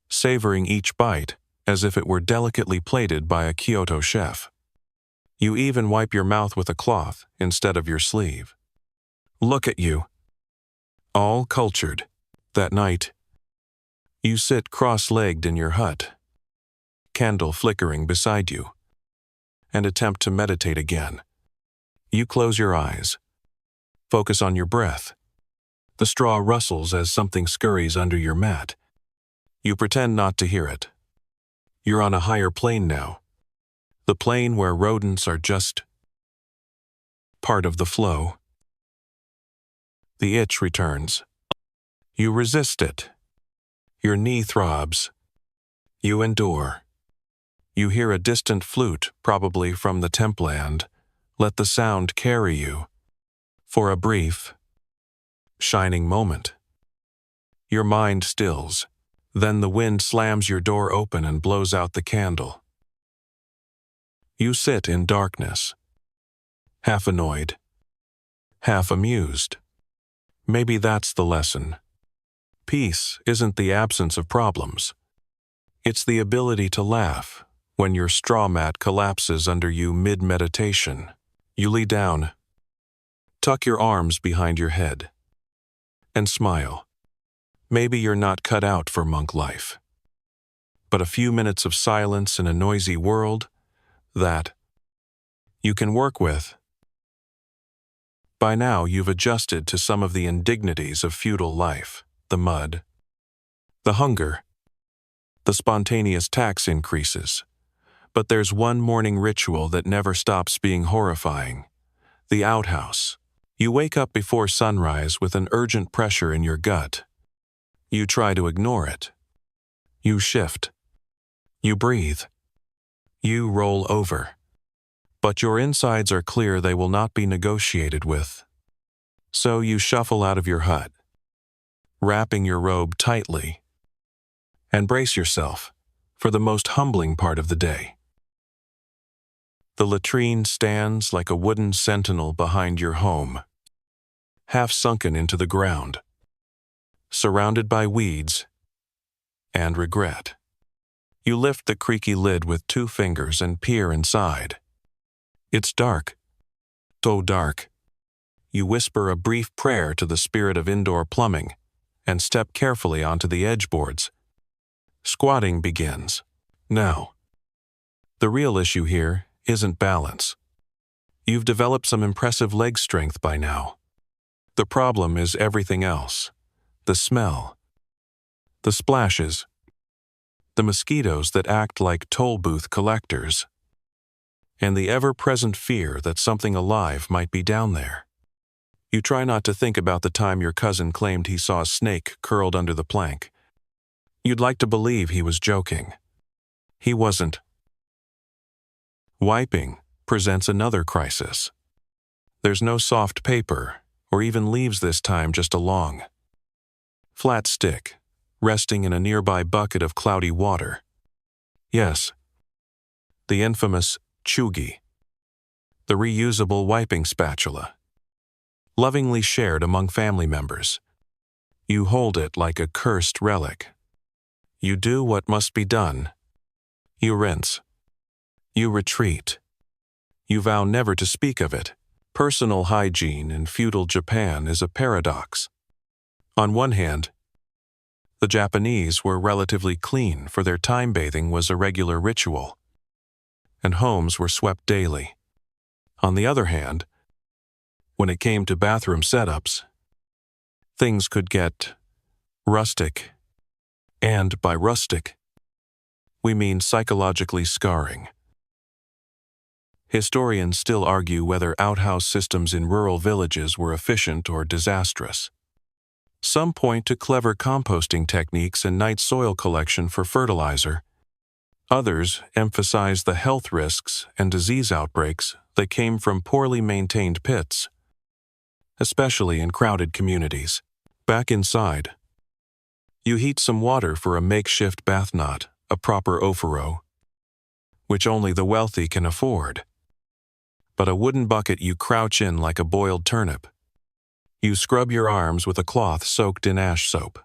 savoring each bite as if it were delicately plated by a Kyoto chef. You even wipe your mouth with a cloth instead of your sleeve. Look at you. All cultured. That night, you sit cross-legged in your hut, candle flickering beside you, and attempt to meditate again. You close your eyes. Focus on your breath. The straw rustles as something scurries under your mat. You pretend not to hear it. You're on a higher plane now. The plane where rodents are just part of the flow. The itch returns. You resist it. Your knee throbs. You endure. You hear a distant flute, probably from the Templand. Let the sound carry you. For a brief, shining moment. Your mind stills. Then the wind slams your door open and blows out the candle. You sit in darkness, half annoyed, half amused. Maybe that's the lesson. Peace isn't the absence of problems. It's the ability to laugh when your straw mat collapses under you mid-meditation. You lie down, tuck your arms behind your head, and smile. Maybe you're not cut out for monk life. But a few minutes of silence in a noisy world, that you can work with. By now, you've adjusted to some of the indignities of feudal life, the mud, the hunger, the spontaneous tax increases. But there's one morning ritual that never stops being horrifying. The outhouse. You wake up before sunrise with an urgent pressure in your gut. You try to ignore it. You shift. You breathe. You roll over. But your insides are clear they will not be negotiated with. So you shuffle out of your hut, wrapping your robe tightly, and brace yourself for the most humbling part of the day. The latrine stands like a wooden sentinel behind your home, half sunken into the ground, surrounded by weeds and regret. You lift the creaky lid with 2 fingers and peer inside. It's dark, so dark. You whisper a brief prayer to the spirit of indoor plumbing and step carefully onto the edge boards. Squatting begins. Now, the real issue here isn't balance. You've developed some impressive leg strength by now. The problem is everything else. The smell, the splashes, the mosquitoes that act like toll booth collectors, and the ever-present fear that something alive might be down there. You try not to think about the time your cousin claimed he saw a snake curled under the plank. You'd like to believe he was joking. He wasn't. Wiping presents another crisis. There's no soft paper, or even leaves this time, just a long, flat stick, resting in a nearby bucket of cloudy water. Yes, the infamous chugi, the reusable wiping spatula, lovingly shared among family members. You hold it like a cursed relic. You do what must be done. You rinse. You retreat. You vow never to speak of it. Personal hygiene in feudal Japan is a paradox. On one hand, The Japanese were relatively clean, for their time bathing was a regular ritual, and homes were swept daily. On the other hand, when it came to bathroom setups, things could get rustic. And by rustic, we mean psychologically scarring. Historians still argue whether outhouse systems in rural villages were efficient or disastrous. Some point to clever composting techniques and night soil collection for fertilizer. Others emphasize the health risks and disease outbreaks that came from poorly maintained pits, especially in crowded communities. Back inside, you heat some water for a makeshift bath knot, a proper ofuro, which only the wealthy can afford. But a wooden bucket you crouch in like a boiled turnip. You scrub your arms with a cloth soaked in ash soap.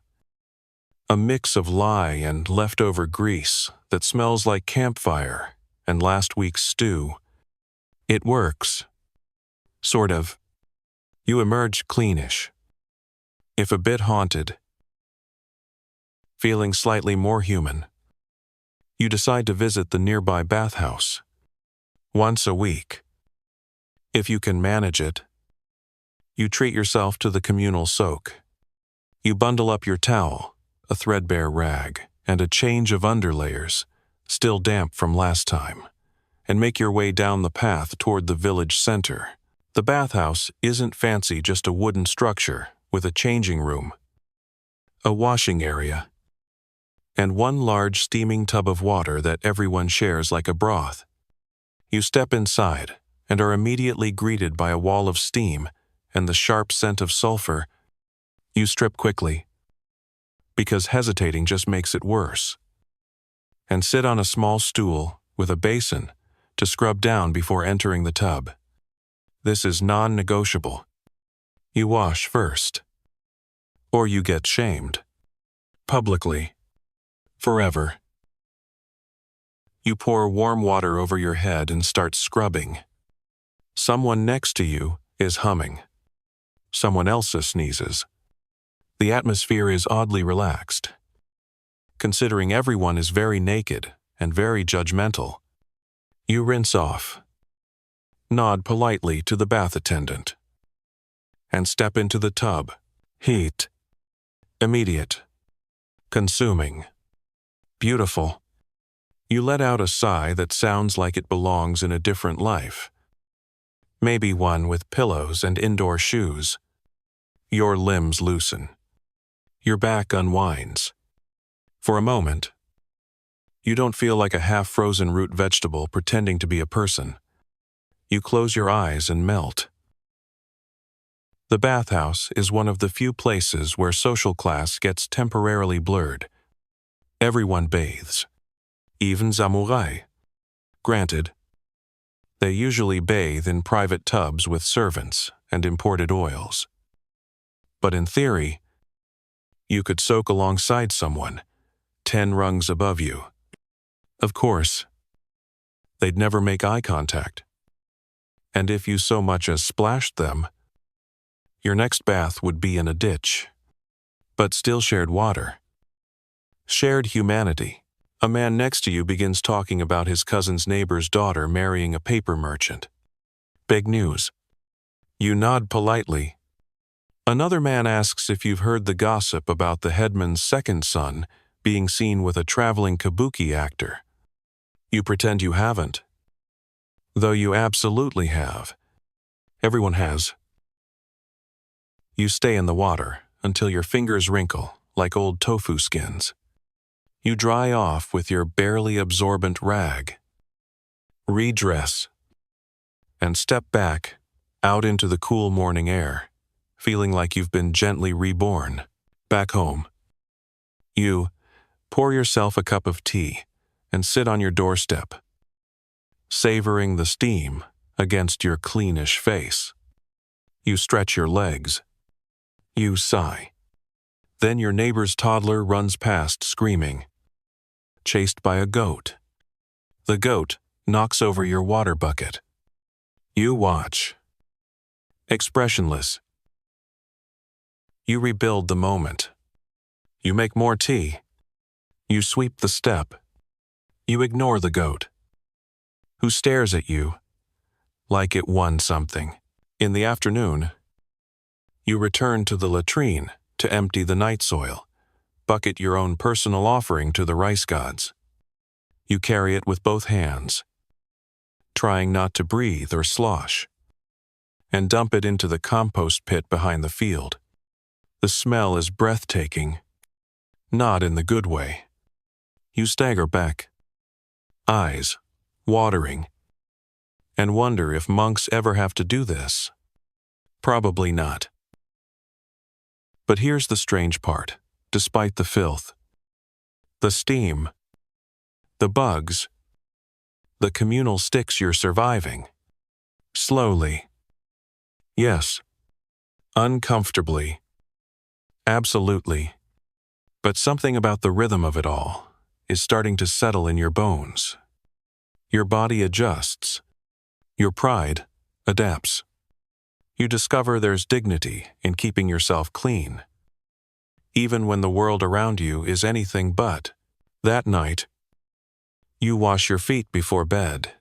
A mix of lye and leftover grease that smells like campfire and last week's stew. It works. Sort of. You emerge cleanish, if a bit haunted, feeling slightly more human. You decide to visit the nearby bathhouse once a week. If you can manage it, you treat yourself to the communal soak. You bundle up your towel, a threadbare rag, and a change of underlayers, still damp from last time, and make your way down the path toward the village center. The bathhouse isn't fancy, just a wooden structure with a changing room, a washing area, and one large steaming tub of water that everyone shares like a broth. You step inside and are immediately greeted by a wall of steam and the sharp scent of sulfur. You strip quickly, because hesitating just makes it worse, and sit on a small stool with a basin to scrub down before entering the tub. This is non-negotiable. You wash first, or you get shamed. Publicly. Forever. You pour warm water over your head and start scrubbing. Someone next to you is humming. Someone else sneezes. The atmosphere is oddly relaxed, considering everyone is very naked and very judgmental. You rinse off, nod politely to the bath attendant, and step into the tub. Heat. Immediate. Consuming. Beautiful. You let out a sigh that sounds like it belongs in a different life. Maybe one with pillows and indoor shoes. Your limbs loosen. Your back unwinds. For a moment, you don't feel like a half-frozen root vegetable pretending to be a person. You close your eyes and melt. The bathhouse is one of the few places where social class gets temporarily blurred. Everyone bathes, even samurai. Granted, they usually bathe in private tubs with servants and imported oils. But in theory, you could soak alongside someone, 10 rungs above you. Of course, they'd never make eye contact. And if you so much as splashed them, your next bath would be in a ditch. But still shared water. Shared humanity. A man next to you begins talking about his cousin's neighbor's daughter marrying a paper merchant. Big news. You nod politely. Another man asks if you've heard the gossip about the headman's second son being seen with a traveling kabuki actor. You pretend you haven't, though you absolutely have. Everyone has. You stay in the water until your fingers wrinkle like old tofu skins. You dry off with your barely absorbent rag, redress, and step back out into the cool morning air, feeling like you've been gently reborn. Back home, you pour yourself a cup of tea and sit on your doorstep, savoring the steam against your cleanish face. You stretch your legs. You sigh. Then your neighbor's toddler runs past screaming, chased by a goat. The goat knocks over your water bucket. You watch, expressionless. You rebuild the moment. You make more tea. You sweep the step. You ignore the goat, who stares at you like it won something. In the afternoon, you return to the latrine to empty the night soil, bucket your own personal offering to the rice gods. You carry it with both hands, trying not to breathe or slosh, and dump it into the compost pit behind the field. The smell is breathtaking, not in the good way. You stagger back, eyes watering, and wonder if monks ever have to do this. Probably not. But here's the strange part. Despite the filth, the steam, the bugs, the communal sticks, you're surviving. Slowly. Yes. Uncomfortably. Absolutely. But something about the rhythm of it all is starting to settle in your bones. Your body adjusts. Your pride adapts. You discover there's dignity in keeping yourself clean, even when the world around you is anything but. That night, you wash your feet before bed,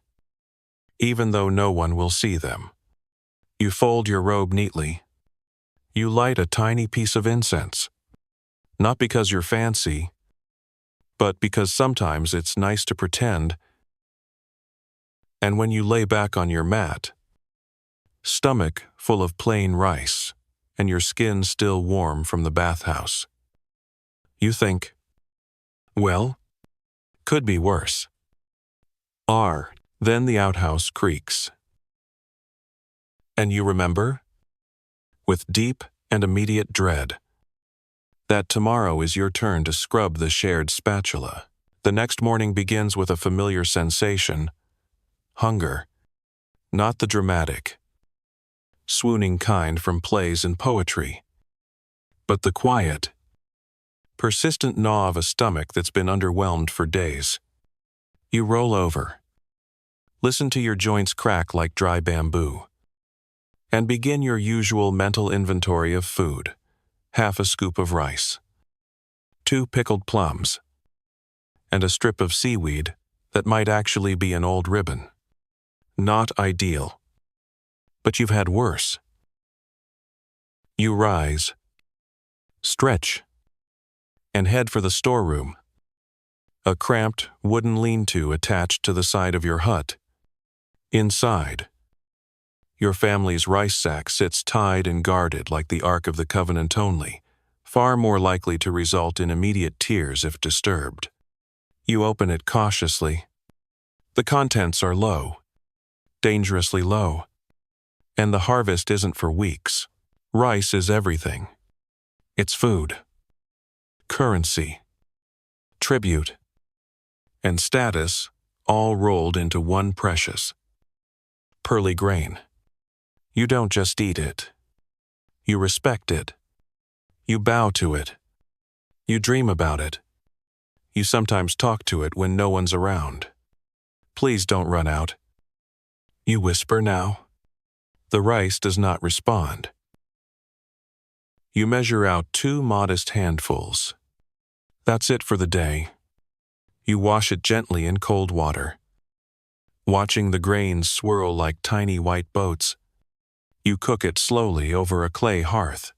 even though no one will see them. You fold your robe neatly. You light a tiny piece of incense, not because you're fancy, but because sometimes it's nice to pretend. And when you lay back on your mat, stomach full of plain rice, and your skin still warm from the bathhouse, you think, well, could be worse. Then the outhouse creaks. And you remember, with deep and immediate dread, that tomorrow is your turn to scrub the shared spatula. The next morning begins with a familiar sensation: hunger. Not the dramatic, swooning kind from plays and poetry, but the quiet, persistent gnaw of a stomach that's been underwhelmed for days. You roll over, listen to your joints crack like dry bamboo, and begin your usual mental inventory of food: half a scoop of rice, 2 pickled plums, and a strip of seaweed that might actually be an old ribbon. Not ideal, but you've had worse. You rise, stretch, and head for the storeroom, a cramped wooden lean-to attached to the side of your hut. Inside, your family's rice sack sits tied and guarded like the Ark of the Covenant, only far more likely to result in immediate tears if disturbed. You open it cautiously. The contents are low, dangerously low, and the harvest isn't for weeks. Rice is everything. It's food, currency, tribute, and status, all rolled into one precious, pearly grain. You don't just eat it. You respect it. You bow to it. You dream about it. You sometimes talk to it when no one's around. Please don't run out. You whisper now. The rice does not respond. You measure out 2 modest handfuls. That's it for the day. You wash it gently in cold water, watching the grains swirl like tiny white boats. You cook it slowly over a clay hearth,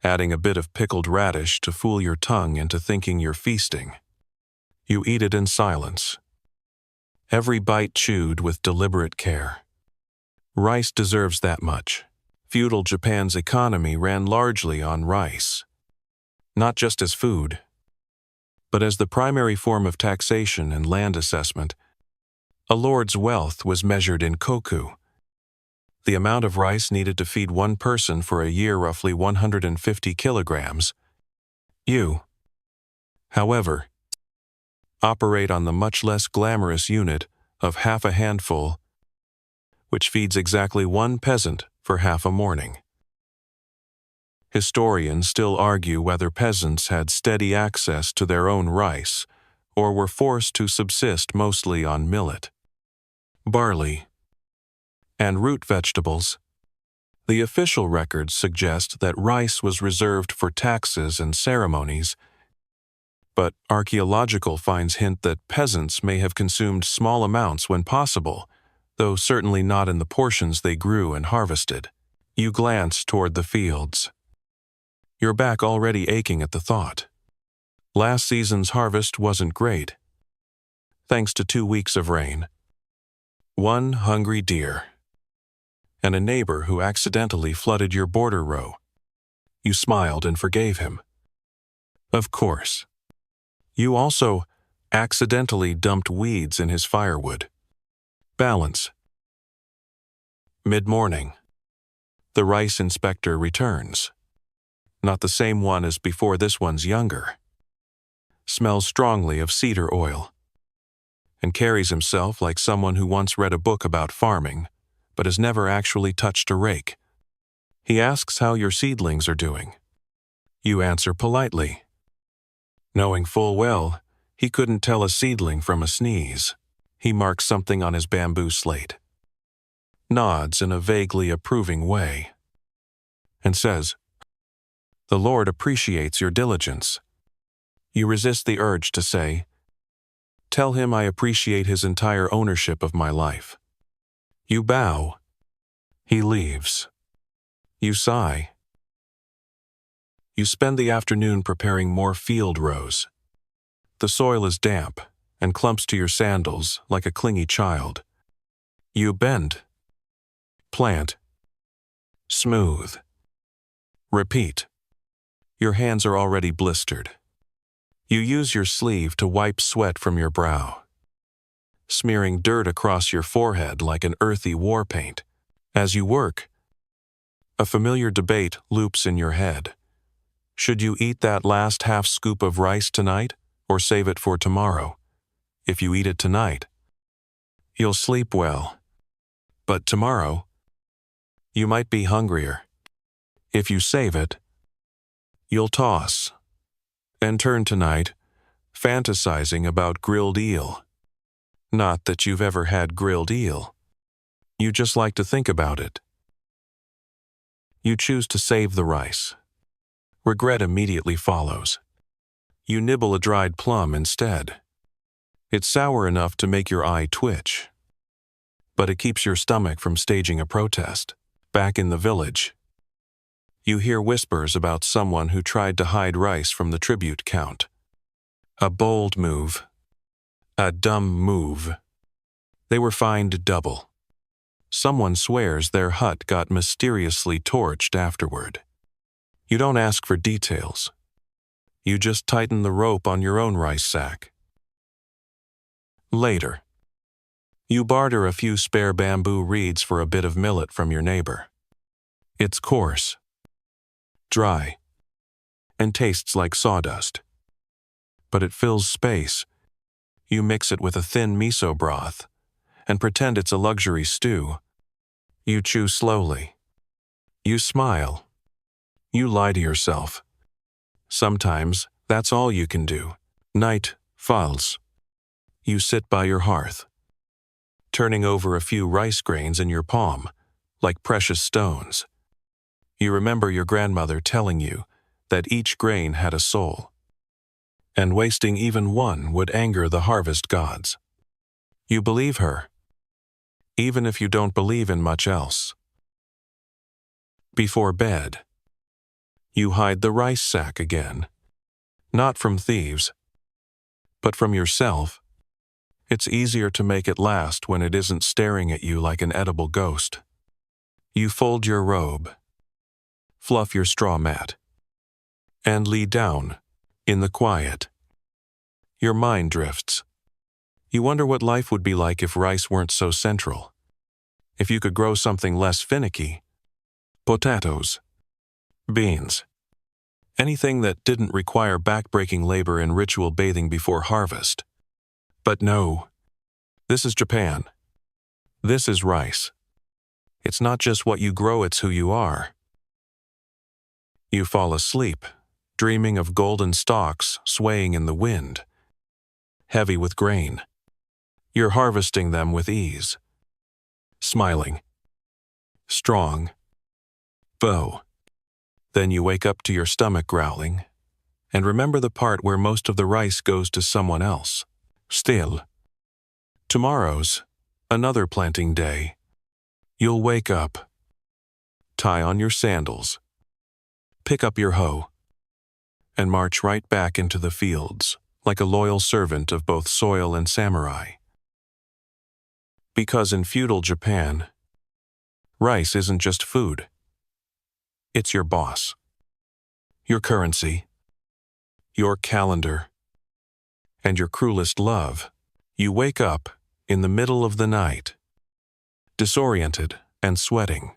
adding a bit of pickled radish to fool your tongue into thinking you're feasting. You eat it in silence, every bite chewed with deliberate care. Rice deserves that much. Feudal Japan's economy ran largely on rice, not just as food, but as the primary form of taxation and land assessment. A lord's wealth was measured in koku, the amount of rice needed to feed one person for a year, roughly 150 kilograms. You, however, operate on the much less glamorous unit of half a handful, which feeds exactly 1 peasant for half a morning. Historians still argue whether peasants had steady access to their own rice or were forced to subsist mostly on millet, barley, and root vegetables. The official records suggest that rice was reserved for taxes and ceremonies, but archaeological finds hint that peasants may have consumed small amounts when possible, though certainly not in the portions they grew and harvested. You glance toward the fields, your back already aching at the thought. Last season's harvest wasn't great, thanks to 2 weeks of rain, one hungry deer, and a neighbor who accidentally flooded your border row. You smiled and forgave him. Of course. You also accidentally dumped weeds in his firewood. Balance. Mid-morning. The rice inspector returns. Not the same one as before, this one's younger. Smells strongly of cedar oil. And carries himself like someone who once read a book about farming, but has never actually touched a rake. He asks how your seedlings are doing. You answer politely, knowing full well he couldn't tell a seedling from a sneeze. He marks something on his bamboo slate, nods in a vaguely approving way, and says, "The Lord appreciates your diligence." You resist the urge to say, "Tell him I appreciate his entire ownership of my life." You bow. He leaves. You sigh. You spend the afternoon preparing more field rows. The soil is damp and clumps to your sandals like a clingy child. You bend. Plant. Smooth. Repeat. Your hands are already blistered. You use your sleeve to wipe sweat from your brow, smearing dirt across your forehead like an earthy war paint. As you work, a familiar debate loops in your head. Should you eat that last half scoop of rice tonight or save it for tomorrow? If you eat it tonight, you'll sleep well. But tomorrow, you might be hungrier. If you save it, you'll toss and turn tonight, fantasizing about grilled eel. Not that you've ever had grilled eel. You just like to think about it. You choose to save the rice. Regret immediately follows. You nibble a dried plum instead. It's sour enough to make your eye twitch, but it keeps your stomach from staging a protest. Back in the village, you hear whispers about someone who tried to hide rice from the tribute count. A bold move. A dumb move. They were fined double. Someone swears their hut got mysteriously torched afterward. You don't ask for details. You just tighten the rope on your own rice sack. Later, you barter a few spare bamboo reeds for a bit of millet from your neighbor. It's coarse, dry, and tastes like sawdust. But it fills space. You mix it with a thin miso broth and pretend it's a luxury stew. You chew slowly. You smile. You lie to yourself. Sometimes that's all you can do. Night falls. You sit by your hearth, turning over a few rice grains in your palm, like precious stones. You remember your grandmother telling you that each grain had a soul, and wasting even one would anger the harvest gods. You believe her, even if you don't believe in much else. Before bed, you hide the rice sack again, not from thieves, but from yourself. It's easier to make it last when it isn't staring at you like an edible ghost. You fold your robe, fluff your straw mat, and lie down in the quiet. Your mind drifts. You wonder what life would be like if rice weren't so central. If you could grow something less finicky. Potatoes, beans, anything that didn't require backbreaking labor and ritual bathing before harvest. But no, this is Japan. This is rice. It's not just what you grow, it's who you are. You fall asleep, dreaming of golden stalks swaying in the wind, heavy with grain. You're harvesting them with ease, smiling, strong, bow. Then you wake up to your stomach growling, and remember the part where most of the rice goes to someone else. Still, tomorrow's another planting day. You'll wake up, tie on your sandals, pick up your hoe, and march right back into the fields, like a loyal servant of both soil and samurai. Because in feudal Japan, rice isn't just food. It's your boss, your currency, your calendar, and your cruelest love. You wake up in the middle of the night, disoriented and sweating.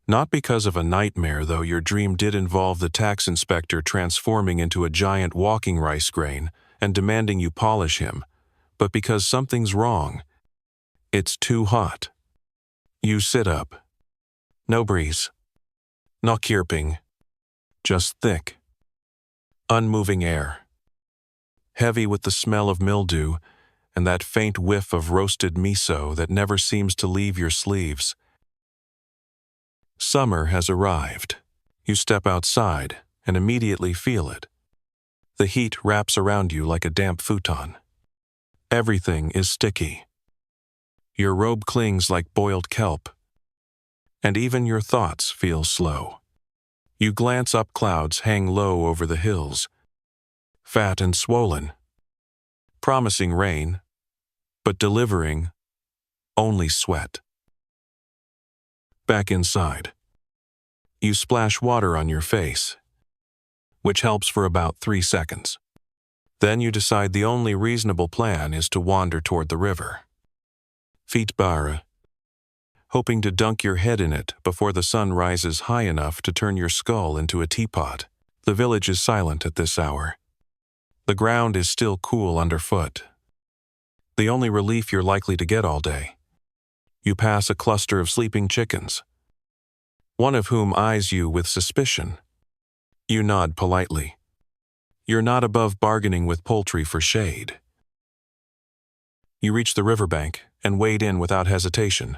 Not because of a nightmare, though your dream did involve the tax inspector transforming into a giant walking rice grain and demanding you polish him, but because something's wrong. It's too hot. You sit up. No breeze. No chirping. Just thick, unmoving air. Heavy with the smell of mildew and that faint whiff of roasted miso that never seems to leave your sleeves. Summer has arrived. You step outside and immediately feel it. The heat wraps around you like a damp futon. Everything is sticky. Your robe clings like boiled kelp. And even your thoughts feel slow. You glance up, clouds hang low over the hills, fat and swollen, promising rain, but delivering only sweat. Back inside, you splash water on your face, which helps for about 3 seconds. Then you decide the only reasonable plan is to wander toward the river. Feet bare, hoping to dunk your head in it before the sun rises high enough to turn your skull into a teapot. The village is silent at this hour. The ground is still cool underfoot. The only relief you're likely to get all day. You pass a cluster of sleeping chickens, one of whom eyes you with suspicion. You nod politely. You're not above bargaining with poultry for shade. You reach the riverbank and wade in without hesitation.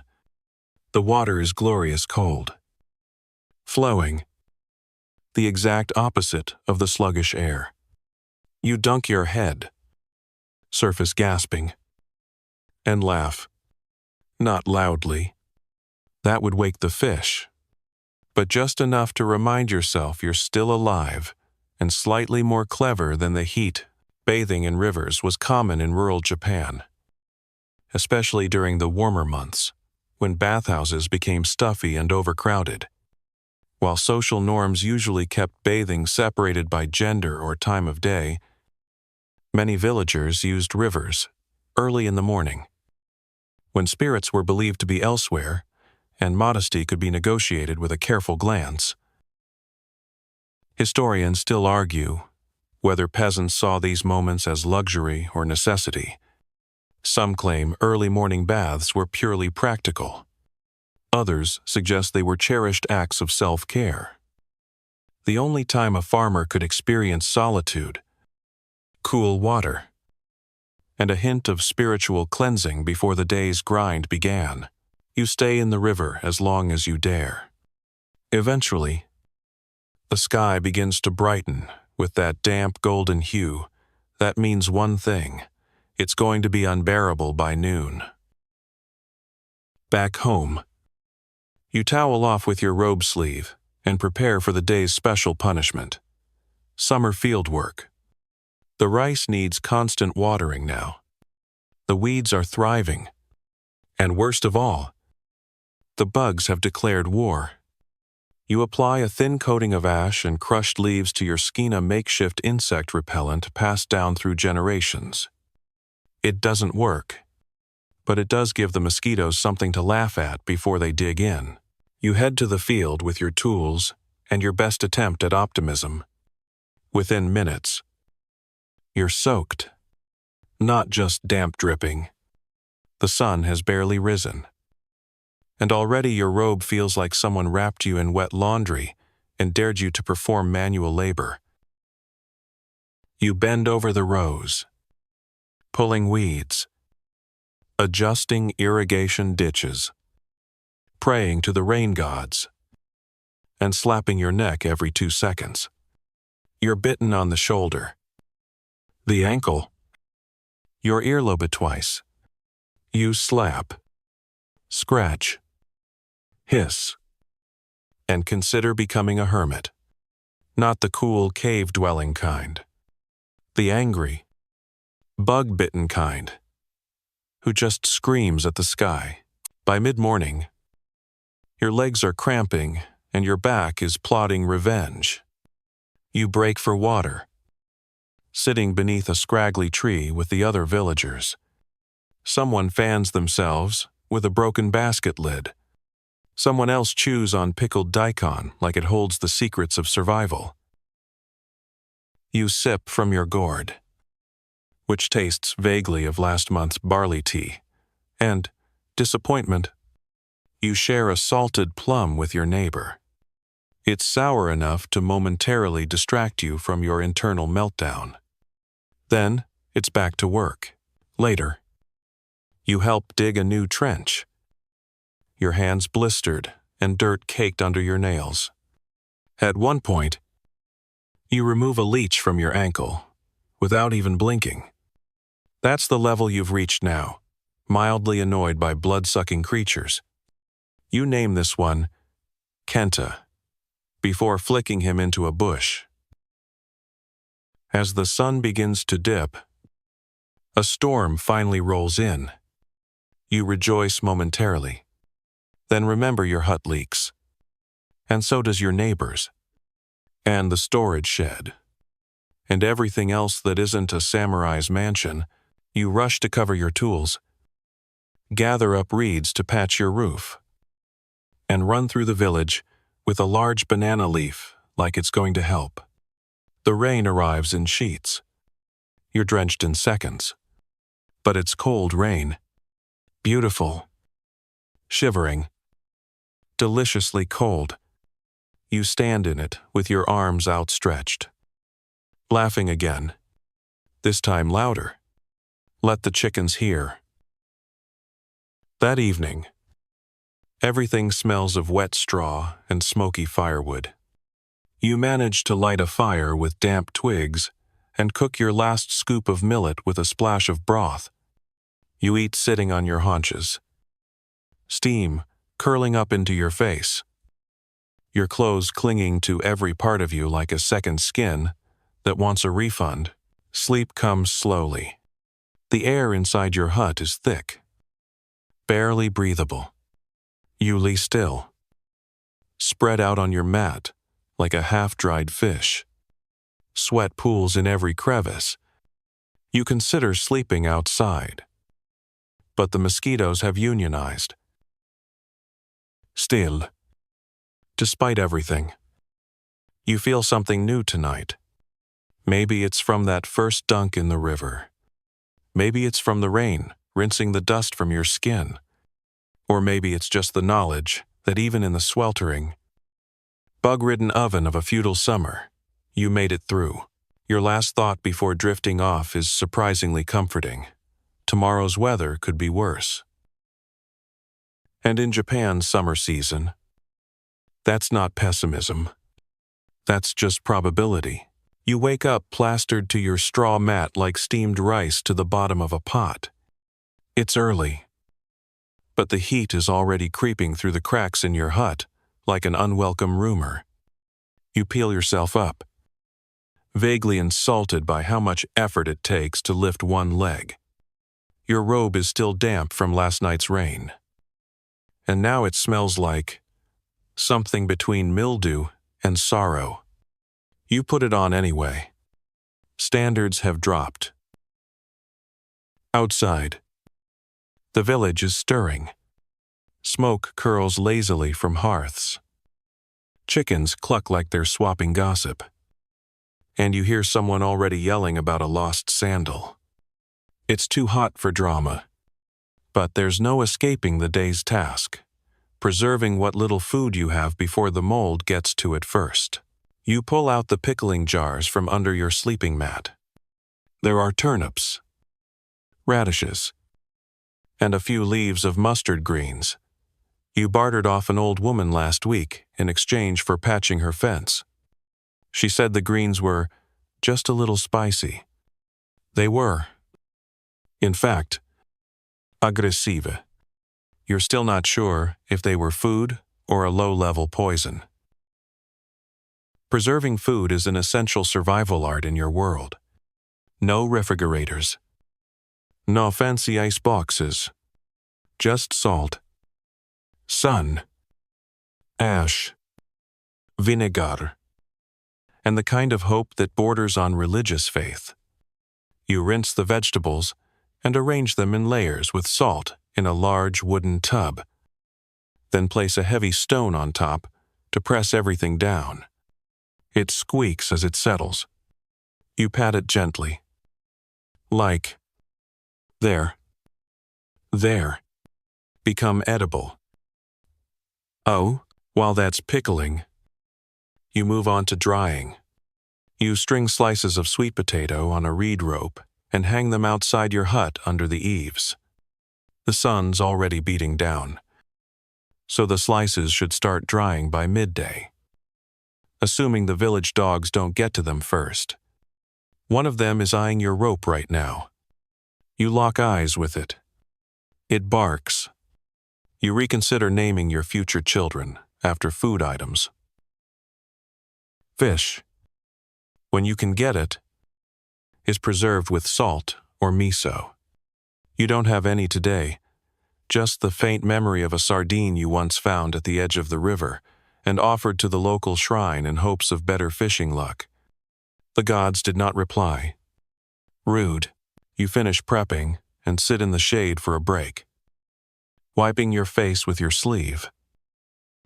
The water is glorious cold, flowing, the exact opposite of the sluggish air. You dunk your head, surface gasping, and laugh. Not loudly. That would wake the fish, but just enough to remind yourself you're still alive and slightly more clever than the heat. Bathing in rivers was common in rural Japan, especially during the warmer months, when bathhouses became stuffy and overcrowded. While social norms usually kept bathing separated by gender or time of day, many villagers used rivers early in the morning, when spirits were believed to be elsewhere and modesty could be negotiated with a careful glance. Historians still argue whether peasants saw these moments as luxury or necessity. Some claim early morning baths were purely practical. Others suggest they were cherished acts of self-care. The only time a farmer could experience solitude, cool water, and a hint of spiritual cleansing before the day's grind began. You stay in the river as long as you dare. Eventually, the sky begins to brighten with that damp golden hue. That means one thing: it's going to be unbearable by noon. Back home, you towel off with your robe sleeve and prepare for the day's special punishment: summer field work. The rice needs constant watering now. The weeds are thriving. And worst of all, the bugs have declared war. You apply a thin coating of ash and crushed leaves to your skin, a makeshift insect repellent passed down through generations. It doesn't work, but it does give the mosquitoes something to laugh at before they dig in. You head to the field with your tools and your best attempt at optimism. Within minutes, you're soaked. Not just damp dripping. The sun has barely risen. And already your robe feels like someone wrapped you in wet laundry and dared you to perform manual labor. You bend over the rows, pulling weeds, adjusting irrigation ditches, praying to the rain gods. and slapping your neck every 2 seconds. You're bitten on the shoulder, the ankle, your earlobe twice. You slap, scratch, hiss, and consider becoming a hermit. Not the cool cave-dwelling kind. The angry, bug-bitten kind, who just screams at the sky. By mid-morning, your legs are cramping and your back is plotting revenge. You break for water, sitting beneath a scraggly tree with the other villagers. Someone fans themselves with a broken basket lid. Someone else chews on pickled daikon like it holds the secrets of survival. You sip from your gourd, which tastes vaguely of last month's barley tea, and, disappointment, you share a salted plum with your neighbor. It's sour enough to momentarily distract you from your internal meltdown. Then, it's back to work. Later, you help dig a new trench. Your hands blistered and dirt caked under your nails. At one point, you remove a leech from your ankle, without even blinking. That's the level you've reached now, mildly annoyed by blood-sucking creatures. You name this one Kenta, before flicking him into a bush. As the sun begins to dip, a storm finally rolls in. You rejoice momentarily. Then remember your hut leaks. And so does your neighbor's. And the storage shed. And everything else that isn't a samurai's mansion. You rush to cover your tools, gather up reeds to patch your roof, and run through the village with a large banana leaf like it's going to help. The rain arrives in sheets. You're drenched in seconds. But it's cold rain. Beautiful. Shivering. Deliciously cold. You stand in it with your arms outstretched. Laughing again. This time louder. Let the chickens hear. That evening, everything smells of wet straw and smoky firewood. You manage to light a fire with damp twigs and cook your last scoop of millet with a splash of broth. You eat sitting on your haunches. Steam curling up into your face. Your clothes clinging to every part of you like a second skin that wants a refund. Sleep comes slowly. The air inside your hut is thick, barely breathable. You lie still, spread out on your mat like a half-dried fish. Sweat pools in every crevice. You consider sleeping outside, but the mosquitoes have unionized. Still, despite everything, you feel something new tonight. Maybe it's from that first dunk in the river. Maybe it's from the rain, rinsing the dust from your skin. Or maybe it's just the knowledge that even in the sweltering, bug-ridden oven of a feudal summer, you made it through. Your last thought before drifting off is surprisingly comforting. Tomorrow's weather could be worse. And in Japan's summer season, that's not pessimism. That's just probability. You wake up plastered to your straw mat like steamed rice to the bottom of a pot. It's early, but the heat is already creeping through the cracks in your hut like an unwelcome rumor. You peel yourself up, vaguely insulted by how much effort it takes to lift one leg. Your robe is still damp from last night's rain. And now it smells like something between mildew and sorrow. You put it on anyway. Standards have dropped. Outside, the village is stirring. Smoke curls lazily from hearths. Chickens cluck like they're swapping gossip. And you hear someone already yelling about a lost sandal. It's too hot for drama. But there's no escaping the day's task, preserving what little food you have before the mold gets to it first. You pull out the pickling jars from under your sleeping mat. There are turnips, radishes, and a few leaves of mustard greens. You bartered off an old woman last week in exchange for patching her fence. She said the greens were just a little spicy. They were. In fact, aggressive. You're still not sure if they were food or a low-level poison. Preserving food is an essential survival art in your world. No refrigerators. No fancy ice boxes. Just salt, sun, ash, vinegar, and the kind of hope that borders on religious faith. You rinse the vegetables and arrange them in layers with salt in a large wooden tub. Then place a heavy stone on top to press everything down. It squeaks as it settles. You pat it gently. Like, there. Become edible. Oh, while that's pickling, you move on to drying. You string slices of sweet potato on a reed rope and hang them outside your hut under the eaves. The sun's already beating down, so the slices should start drying by midday, assuming the village dogs don't get to them first. One of them is eyeing your rope right now. You lock eyes with it. It barks. You reconsider naming your future children after food items. Fish, when you can get it, is preserved with salt or miso. You don't have any today, just the faint memory of a sardine you once found at the edge of the river and offered to the local shrine in hopes of better fishing luck. The gods did not reply. Rude, you finish prepping and sit in the shade for a break, wiping your face with your sleeve,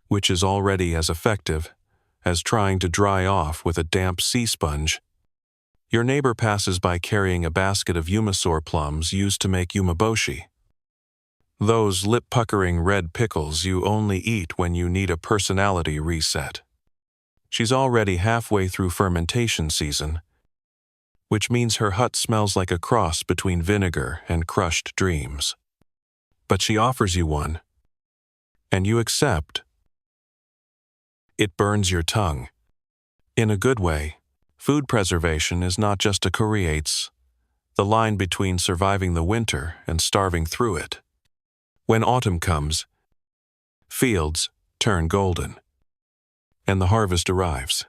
which is already as effective as trying to dry off with a damp sea sponge. Your neighbor passes by carrying a basket of umasaur plums used to make umeboshi. Those lip-puckering red pickles you only eat when you need a personality reset. She's already halfway through fermentation season, which means her hut smells like a cross between vinegar and crushed dreams. But she offers you one, and you accept. It burns your tongue. In a good way, food preservation is not just a career, it's the line between surviving the winter and starving through it. When autumn comes, fields turn golden, and the harvest arrives.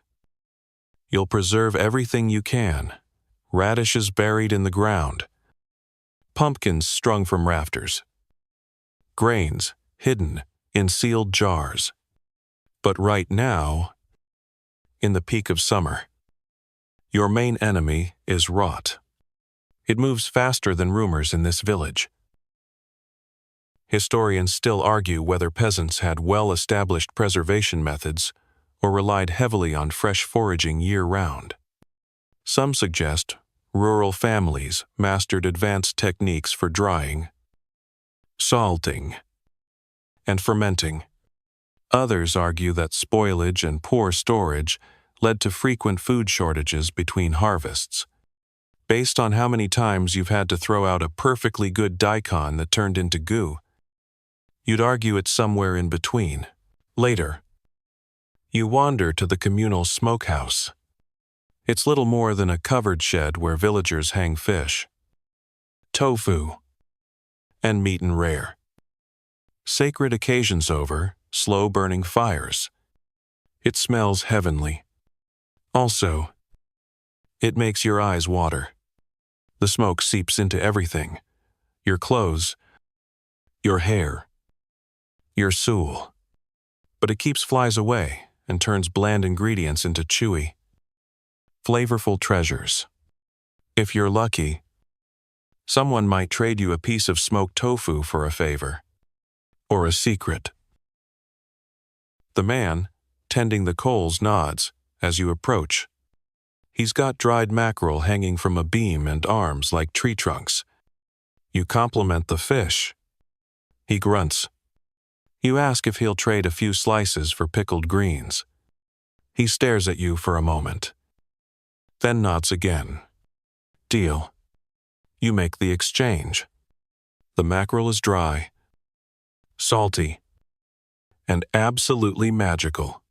You'll preserve everything you can, radishes buried in the ground, pumpkins strung from rafters, grains hidden in sealed jars. But right now, in the peak of summer, your main enemy is rot. It moves faster than rumors in this village. Historians still argue whether peasants had well-established preservation methods or relied heavily on fresh foraging year-round. Some suggest rural families mastered advanced techniques for drying, salting, and fermenting. Others argue that spoilage and poor storage led to frequent food shortages between harvests. Based on how many times you've had to throw out a perfectly good daikon that turned into goo, you'd argue it's somewhere in between. Later, you wander to the communal smokehouse. It's little more than a covered shed where villagers hang fish, tofu, and meat and rare. Sacred occasions over, slow-burning fires. It smells heavenly. Also, it makes your eyes water. The smoke seeps into everything. Your clothes, your hair, your soul. But it keeps flies away and turns bland ingredients into chewy, flavorful treasures. If you're lucky, someone might trade you a piece of smoked tofu for a favor, or a secret. The man, tending the coals, nods as you approach. He's got dried mackerel hanging from a beam and arms like tree trunks. You compliment the fish. He grunts. You ask if he'll trade a few slices for pickled greens. He stares at you for a moment, then nods again. Deal. You make the exchange. The mackerel is dry, salty, and absolutely magical.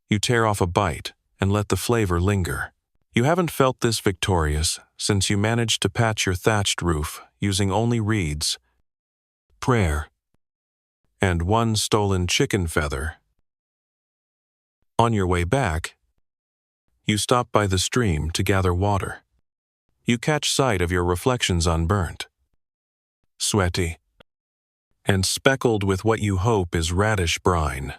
You tear off a bite and let the flavor linger. You haven't felt this victorious since you managed to patch your thatched roof using only reeds, prayer, and one stolen chicken feather. On your way back, you stop by the stream to gather water. You catch sight of your reflections unburnt, sweaty, and speckled with what you hope is radish brine.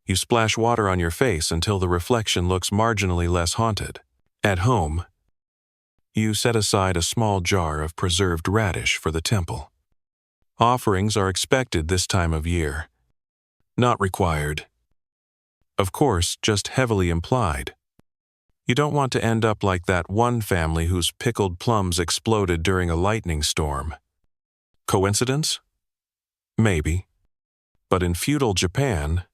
You splash water on your face until the reflection looks marginally less haunted. At home, you set aside a small jar of preserved radish for the temple. Offerings are expected this time of year. Not required. Of course, just heavily implied. You don't want to end up like that one family whose pickled plums exploded during a lightning storm. Coincidence? Maybe. But in feudal Japan,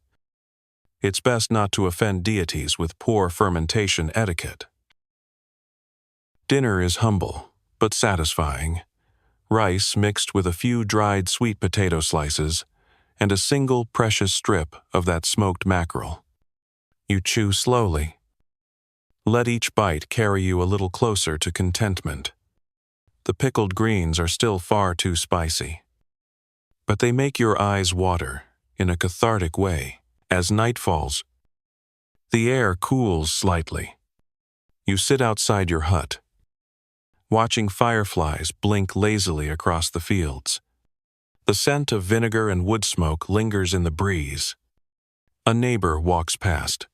it's best not to offend deities with poor fermentation etiquette. Dinner is humble, but satisfying. Rice mixed with a few dried sweet potato slices and a single precious strip of that smoked mackerel. You chew slowly. Let each bite carry you a little closer to contentment. The pickled greens are still far too spicy, but they make your eyes water in a cathartic way. As night falls, the air cools slightly. You sit outside your hut, watching fireflies blink lazily across the fields. The scent of vinegar and wood smoke lingers in the breeze. A neighbor walks past,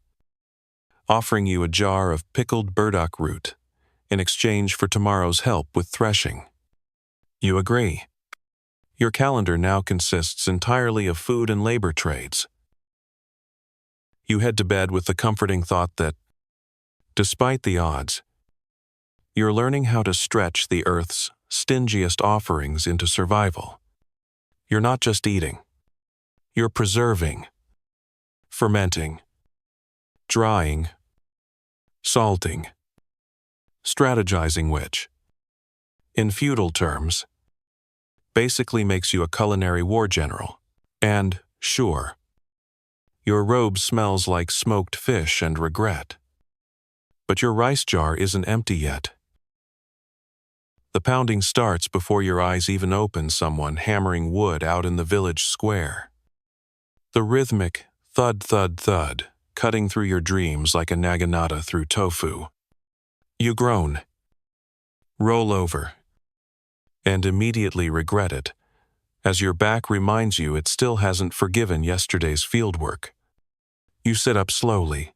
offering you a jar of pickled burdock root in exchange for tomorrow's help with threshing. You agree. Your calendar now consists entirely of food and labor trades. You head to bed with the comforting thought that, despite the odds, you're learning how to stretch the earth's stingiest offerings into survival. You're not just eating. You're preserving, fermenting, drying, salting, strategizing, which, in feudal terms, basically makes you a culinary war general. And, sure, your robe smells like smoked fish and regret. But your rice jar isn't empty yet. The pounding starts before your eyes even open. Someone hammering wood out in the village square. The rhythmic thud, thud, thud, cutting through your dreams like a naginata through tofu. You groan, roll over, and immediately regret it, as your back reminds you it still hasn't forgiven yesterday's fieldwork. You sit up slowly,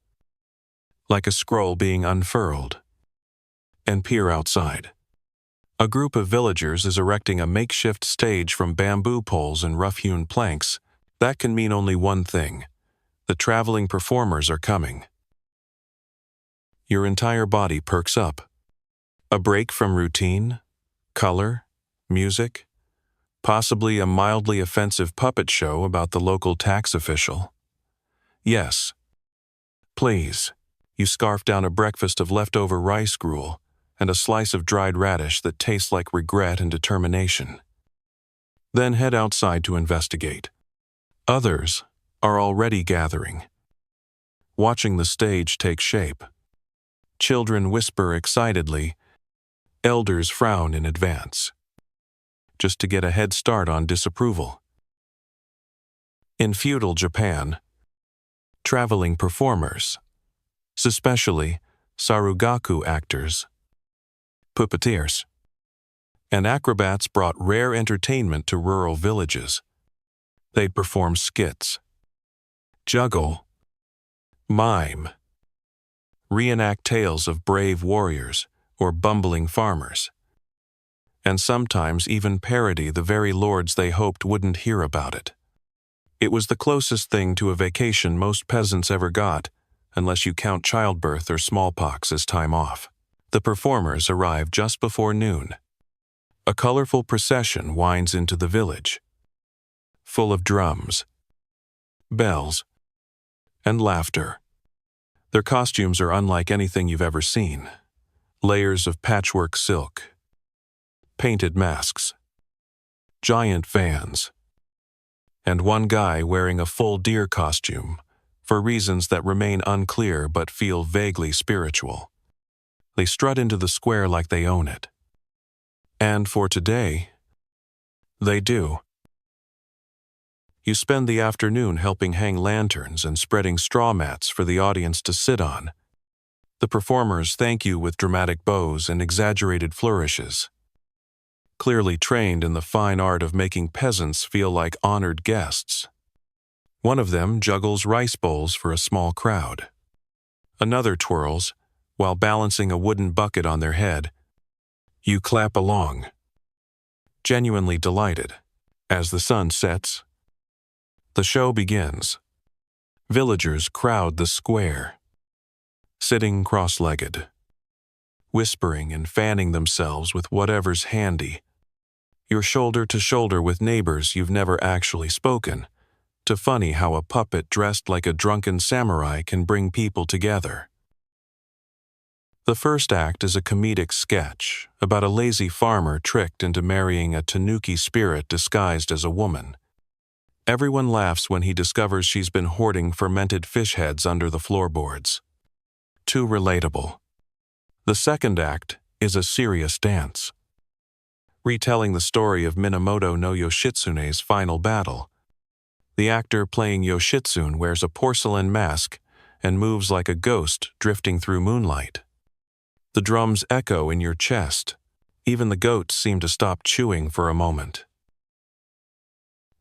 like a scroll being unfurled, and peer outside. A group of villagers is erecting a makeshift stage from bamboo poles and rough-hewn planks. That can mean only one thing. The traveling performers are coming. Your entire body perks up. A break from routine, color, music, possibly a mildly offensive puppet show about the local tax official. Yes. Please. You scarf down a breakfast of leftover rice gruel and a slice of dried radish that tastes like regret and determination. Then head outside to investigate. Others are already gathering, watching the stage take shape. Children whisper excitedly, elders frown in advance, just to get a head start on disapproval. In feudal Japan, traveling performers, especially sarugaku actors, puppeteers, and acrobats brought rare entertainment to rural villages. They'd perform skits, juggle, mime, reenact tales of brave warriors or bumbling farmers, and sometimes even parody the very lords they hoped wouldn't hear about it. It was the closest thing to a vacation most peasants ever got, unless you count childbirth or smallpox as time off. The performers arrive just before noon. A colorful procession winds into the village, full of drums, bells, and laughter. Their costumes are unlike anything you've ever seen. Layers of patchwork silk, painted masks, giant fans, and one guy wearing a full deer costume, for reasons that remain unclear but feel vaguely spiritual. They strut into the square like they own it. And for today, they do. You spend the afternoon helping hang lanterns and spreading straw mats for the audience to sit on. The performers thank you with dramatic bows and exaggerated flourishes. Clearly trained in the fine art of making peasants feel like honored guests. One of them juggles rice bowls for a small crowd. Another twirls, while balancing a wooden bucket on their head. You clap along, genuinely delighted. As the sun sets, the show begins. Villagers crowd the square, sitting cross-legged, whispering and fanning themselves with whatever's handy. You're shoulder to shoulder with neighbors you've never actually spoken. To funny how a puppet dressed like a drunken samurai can bring people together. The first act is a comedic sketch about a lazy farmer tricked into marrying a tanuki spirit disguised as a woman. Everyone laughs when he discovers she's been hoarding fermented fish heads under the floorboards. Too relatable. The second act is a serious dance, retelling the story of Minamoto no Yoshitsune's final battle. The actor playing Yoshitsune wears a porcelain mask and moves like a ghost drifting through moonlight. The drums echo in your chest. Even the goats seem to stop chewing for a moment.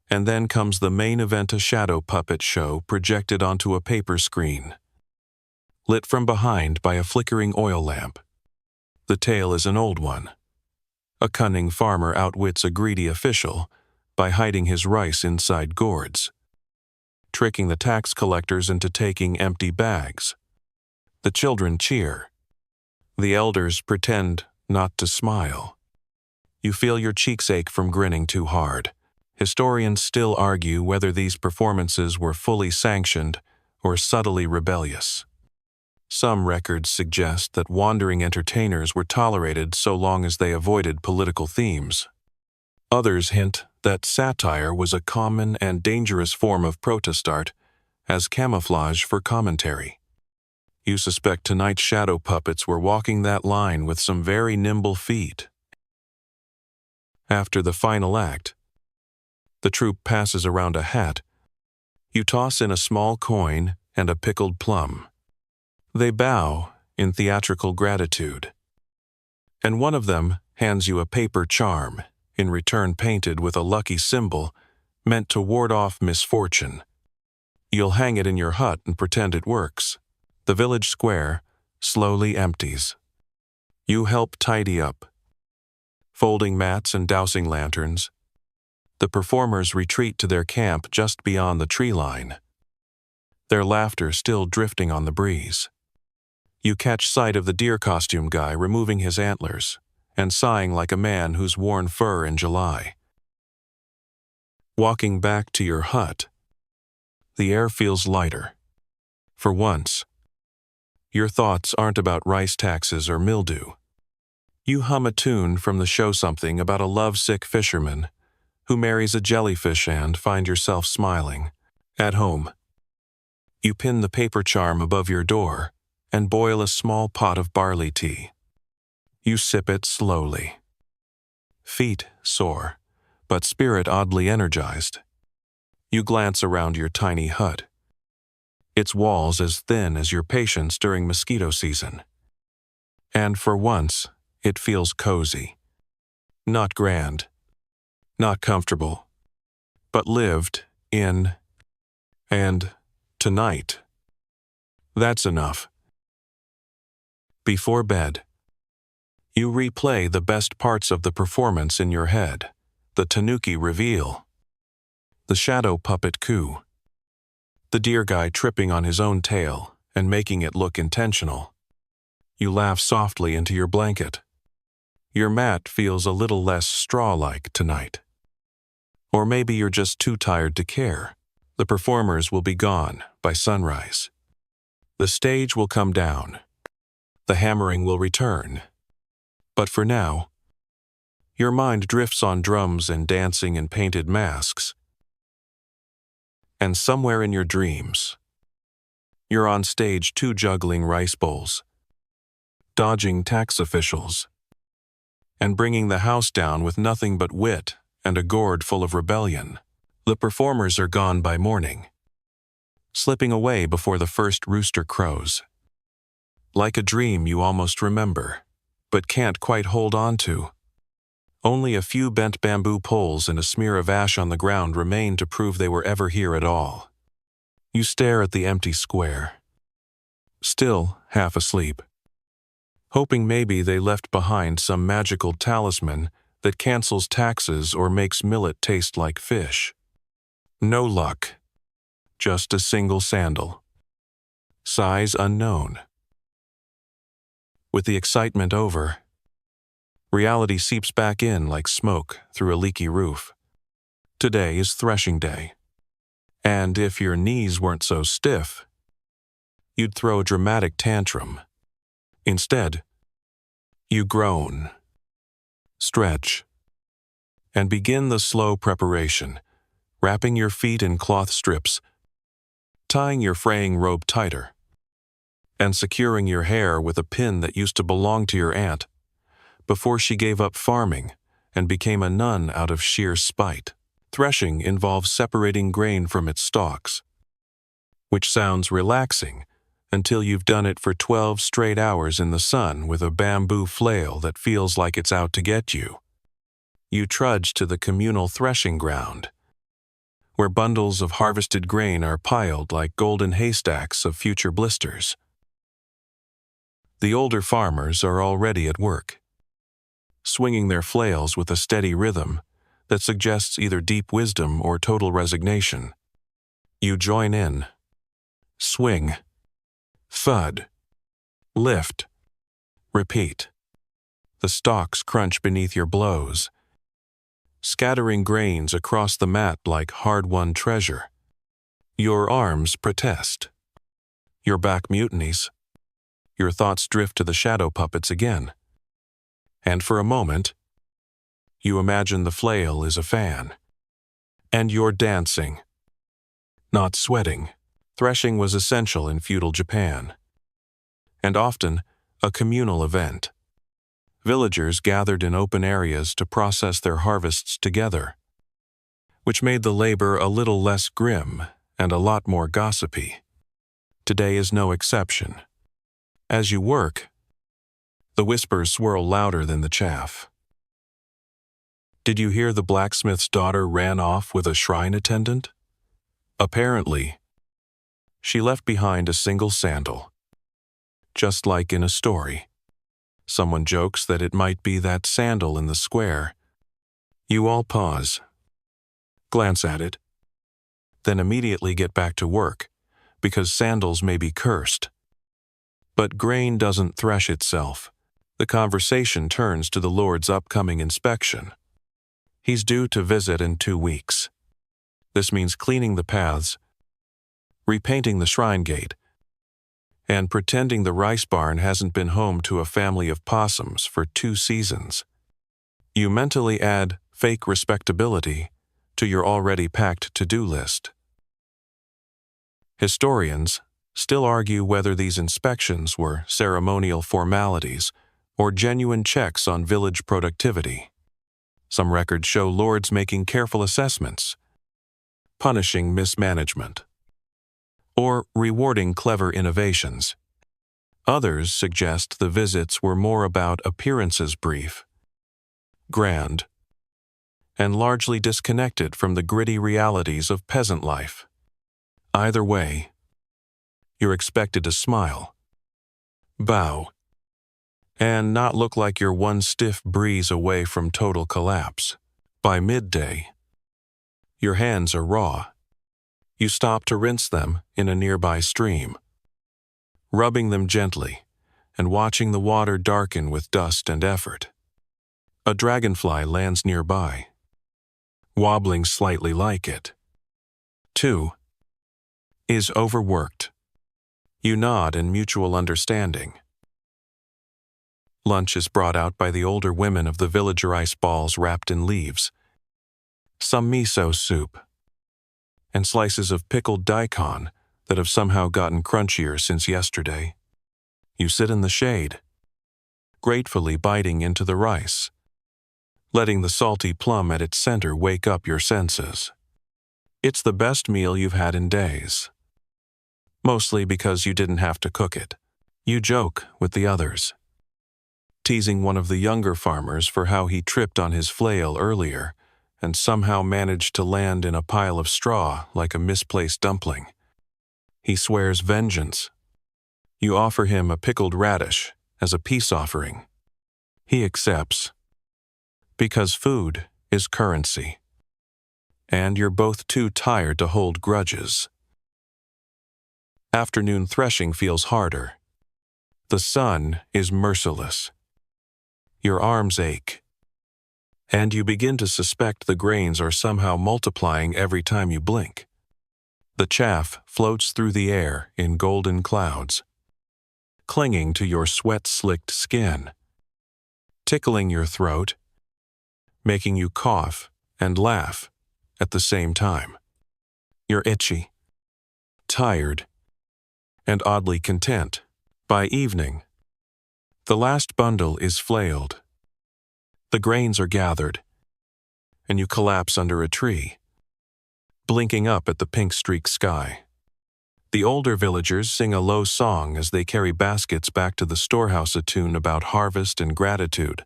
And then comes the main event, a shadow puppet show projected onto a paper screen, lit from behind by a flickering oil lamp. The tale is an old one. A cunning farmer outwits a greedy official by hiding his rice inside gourds, tricking the tax collectors into taking empty bags. The children cheer. The elders pretend not to smile. You feel your cheeks ache from grinning too hard. Historians still argue whether these performances were fully sanctioned or subtly rebellious. Some records suggest that wandering entertainers were tolerated so long as they avoided political themes. Others hint that satire was a common and dangerous form of protest art, as camouflage for commentary. You suspect tonight's shadow puppets were walking that line with some very nimble feet. After the final act, the troupe passes around a hat. You toss in a small coin and a pickled plum. They bow in theatrical gratitude, and one of them hands you a paper charm, in return painted with a lucky symbol meant to ward off misfortune. You'll hang it in your hut and pretend it works. The village square slowly empties. You help tidy up, folding mats and dousing lanterns. The performers retreat to their camp just beyond the tree line, their laughter still drifting on the breeze. You catch sight of the deer costume guy removing his antlers and sighing like a man who's worn fur in July. Walking back to your hut, the air feels lighter. For once, your thoughts aren't about rice taxes or mildew. You hum a tune from the show, something about a lovesick fisherman who marries a jellyfish, and find yourself smiling. At home, you pin the paper charm above your door and boil a small pot of barley tea. You sip it slowly. Feet sore, but spirit oddly energized. You glance around your tiny hut. Its walls as thin as your patience during mosquito season. And for once, it feels cozy. Not grand, not comfortable, but lived in. And tonight, that's enough. Before bed, you replay the best parts of the performance in your head. The tanuki reveal, the shadow puppet coup, the deer guy tripping on his own tail and making it look intentional. You laugh softly into your blanket. Your mat feels a little less straw-like tonight. Or maybe you're just too tired to care. The performers will be gone by sunrise. The stage will come down. The hammering will return. But for now, your mind drifts on drums and dancing and painted masks. And somewhere in your dreams, you're on stage 2 juggling rice bowls, dodging tax officials, and bringing the house down with nothing but wit and a gourd full of rebellion. The performers are gone by morning, slipping away before the first rooster crows. Like a dream you almost remember, but can't quite hold on to. Only a few bent bamboo poles and a smear of ash on the ground remain to prove they were ever here at all. You stare at the empty square, still half asleep, hoping maybe they left behind some magical talisman that cancels taxes or makes millet taste like fish. No luck. Just a single sandal. Size unknown. With the excitement over, reality seeps back in like smoke through a leaky roof. Today is threshing day. And if your knees weren't so stiff, you'd throw a dramatic tantrum. Instead, you groan, stretch, and begin the slow preparation, wrapping your feet in cloth strips, tying your fraying robe tighter, and securing your hair with a pin that used to belong to your aunt before she gave up farming and became a nun out of sheer spite. Threshing involves separating grain from its stalks, which sounds relaxing until you've done it for 12 straight hours in the sun with a bamboo flail that feels like it's out to get you. You trudge to the communal threshing ground, where bundles of harvested grain are piled like golden haystacks of future blisters. The older farmers are already at work, swinging their flails with a steady rhythm that suggests either deep wisdom or total resignation. You join in. Swing. Thud. Lift. Repeat. The stalks crunch beneath your blows, scattering grains across the mat like hard-won treasure. Your arms protest. Your back mutinies. Your thoughts drift to the shadow puppets again. And for a moment, you imagine the flail is a fan, and you're dancing, not sweating. Threshing was essential in feudal Japan, and often a communal event. Villagers gathered in open areas to process their harvests together, which made the labor a little less grim and a lot more gossipy. Today is no exception. As you work, the whispers swirl louder than the chaff. Did you hear the blacksmith's daughter ran off with a shrine attendant? Apparently, she left behind a single sandal. Just like in a story. Someone jokes that it might be that sandal in the square. You all pause, glance at it, then immediately get back to work, because sandals may be cursed. But grain doesn't thresh itself. The conversation turns to the Lord's upcoming inspection. He's due to visit in 2 weeks. This means cleaning the paths, repainting the shrine gate, and pretending the rice barn hasn't been home to a family of possums for 2 seasons. You mentally add fake respectability to your already packed to-do list. Historians still argue whether these inspections were ceremonial formalities or genuine checks on village productivity. Some records show lords making careful assessments, punishing mismanagement, or rewarding clever innovations. Others suggest the visits were more about appearances brief, grand, and largely disconnected from the gritty realities of peasant life. Either way, you're expected to smile, bow, and not look like you're one stiff breeze away from total collapse. By midday, your hands are raw. You stop to rinse them in a nearby stream, rubbing them gently and watching the water darken with dust and effort. A dragonfly lands nearby, wobbling slightly like it. 2 is overworked. You nod in mutual understanding. Lunch is brought out by the older women of the villager ice balls wrapped in leaves. Some miso soup, and slices of pickled daikon that have somehow gotten crunchier since yesterday. You sit in the shade, gratefully biting into the rice, letting the salty plum at its center wake up your senses. It's the best meal you've had in days. Mostly because you didn't have to cook it. You joke with the others, teasing one of the younger farmers for how he tripped on his flail earlier and somehow managed to land in a pile of straw like a misplaced dumpling. He swears vengeance. You offer him a pickled radish as a peace offering. He accepts, because food is currency, and you're both too tired to hold grudges. Afternoon threshing feels harder. The sun is merciless. Your arms ache, and you begin to suspect the grains are somehow multiplying every time you blink. The chaff floats through the air in golden clouds, clinging to your sweat-slicked skin, tickling your throat, making you cough and laugh at the same time. You're itchy, tired, and oddly content. By evening, the last bundle is flailed. The grains are gathered, and you collapse under a tree, blinking up at the pink-streaked sky. The older villagers sing a low song as they carry baskets back to the storehouse, a tune about harvest and gratitude,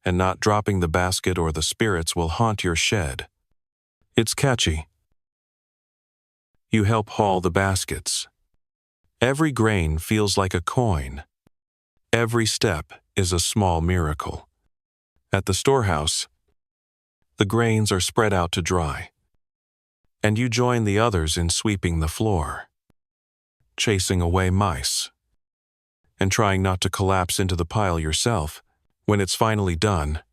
and not dropping the basket or the spirits will haunt your shed. It's catchy. You help haul the baskets. Every grain feels like a coin. Every step is a small miracle. At the storehouse, the grains are spread out to dry, and you join the others in sweeping the floor, chasing away mice, and trying not to collapse into the pile yourself. When it's finally done,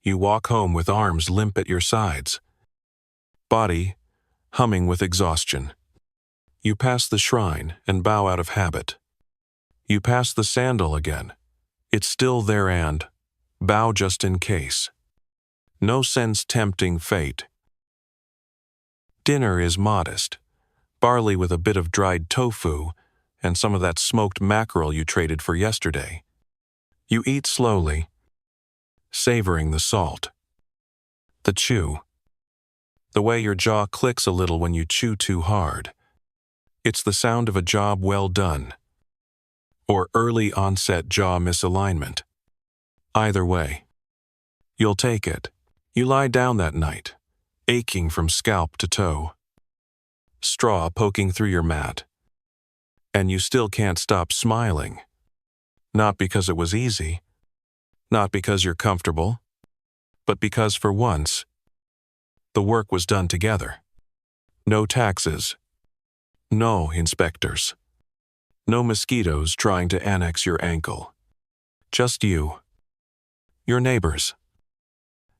you walk home with arms limp at your sides, body humming with exhaustion. You pass the shrine and bow out of habit. You pass the sandal again. It's still there and bow just in case. No sense tempting fate. Dinner is modest. Barley with a bit of dried tofu and some of that smoked mackerel you traded for yesterday. You eat slowly, savoring the salt, the chew, the way your jaw clicks a little when you chew too hard. It's the sound of a job well done, or early onset jaw misalignment. Either way, you'll take it. You lie down that night, aching from scalp to toe, straw poking through your mat, and you still can't stop smiling. Not because it was easy, not because you're comfortable, but because for once, the work was done together. No taxes. No inspectors. No mosquitoes trying to annex your ankle. Just you, your neighbors,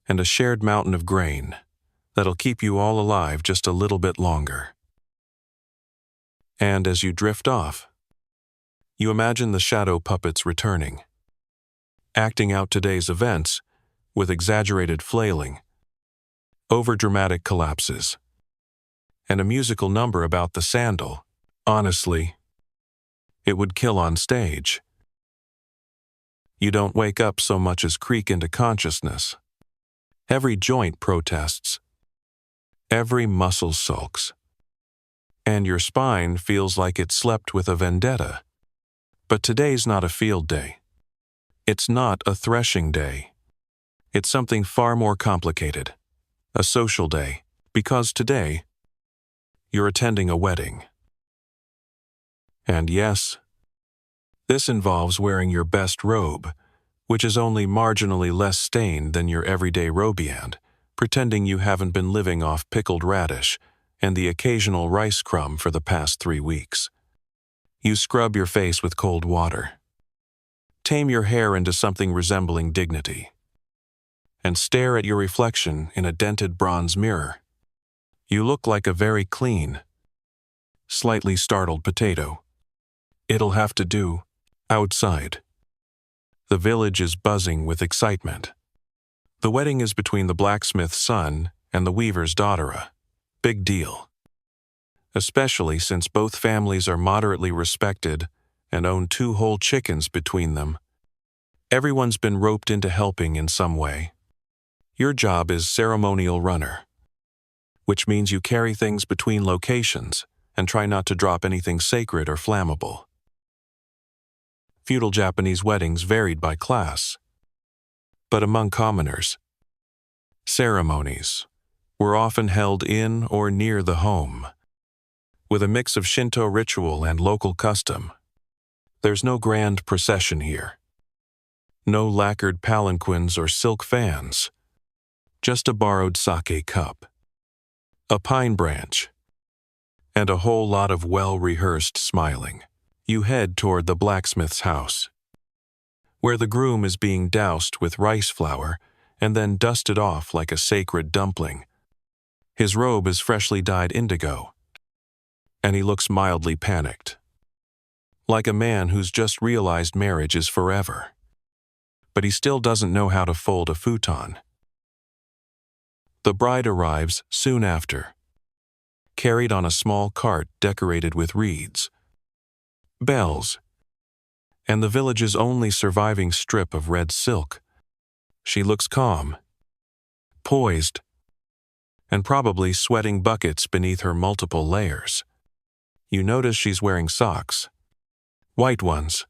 and a shared mountain of grain that'll keep you all alive just a little bit longer. And as you drift off, you imagine the shadow puppets returning, acting out today's events with exaggerated flailing, overdramatic collapses, and a musical number about the sandal. Honestly, it would kill on stage. You don't wake up so much as creak into consciousness. Every joint protests. Every muscle sulks. And your spine feels like it slept with a vendetta. But today's not a field day. It's not a threshing day. It's something far more complicated. A social day. Because today, you're attending a wedding. And yes, this involves wearing your best robe, which is only marginally less stained than your everyday robiand, pretending you haven't been living off pickled radish and the occasional rice crumb for the past 3 weeks. You scrub your face with cold water, tame your hair into something resembling dignity, and stare at your reflection in a dented bronze mirror. You look like a very clean, slightly startled potato. It'll have to do. Outside, the village is buzzing with excitement. The wedding is between the blacksmith's son and the weaver's daughter. Big deal. especially since both families are moderately respected and own 2 whole chickens between them. Everyone's been roped into helping in some way. Your job is ceremonial runner, which means you carry things between locations and try not to drop anything sacred or flammable. Feudal Japanese weddings varied by class, but among commoners, ceremonies were often held in or near the home, with a mix of Shinto ritual and local custom. There's no grand procession here. No lacquered palanquins or silk fans, just a borrowed sake cup, a pine branch, and a whole lot of well-rehearsed smiling. You head toward the blacksmith's house, where the groom is being doused with rice flour and then dusted off like a sacred dumpling. His robe is freshly dyed indigo, and he looks mildly panicked, like a man who's just realized marriage is forever. But he still doesn't know how to fold a futon. The bride arrives soon after, carried on a small cart decorated with reeds, bells, and the village's only surviving strip of red silk. She looks calm, poised, and probably sweating buckets beneath her multiple layers. You notice she's wearing socks, white ones,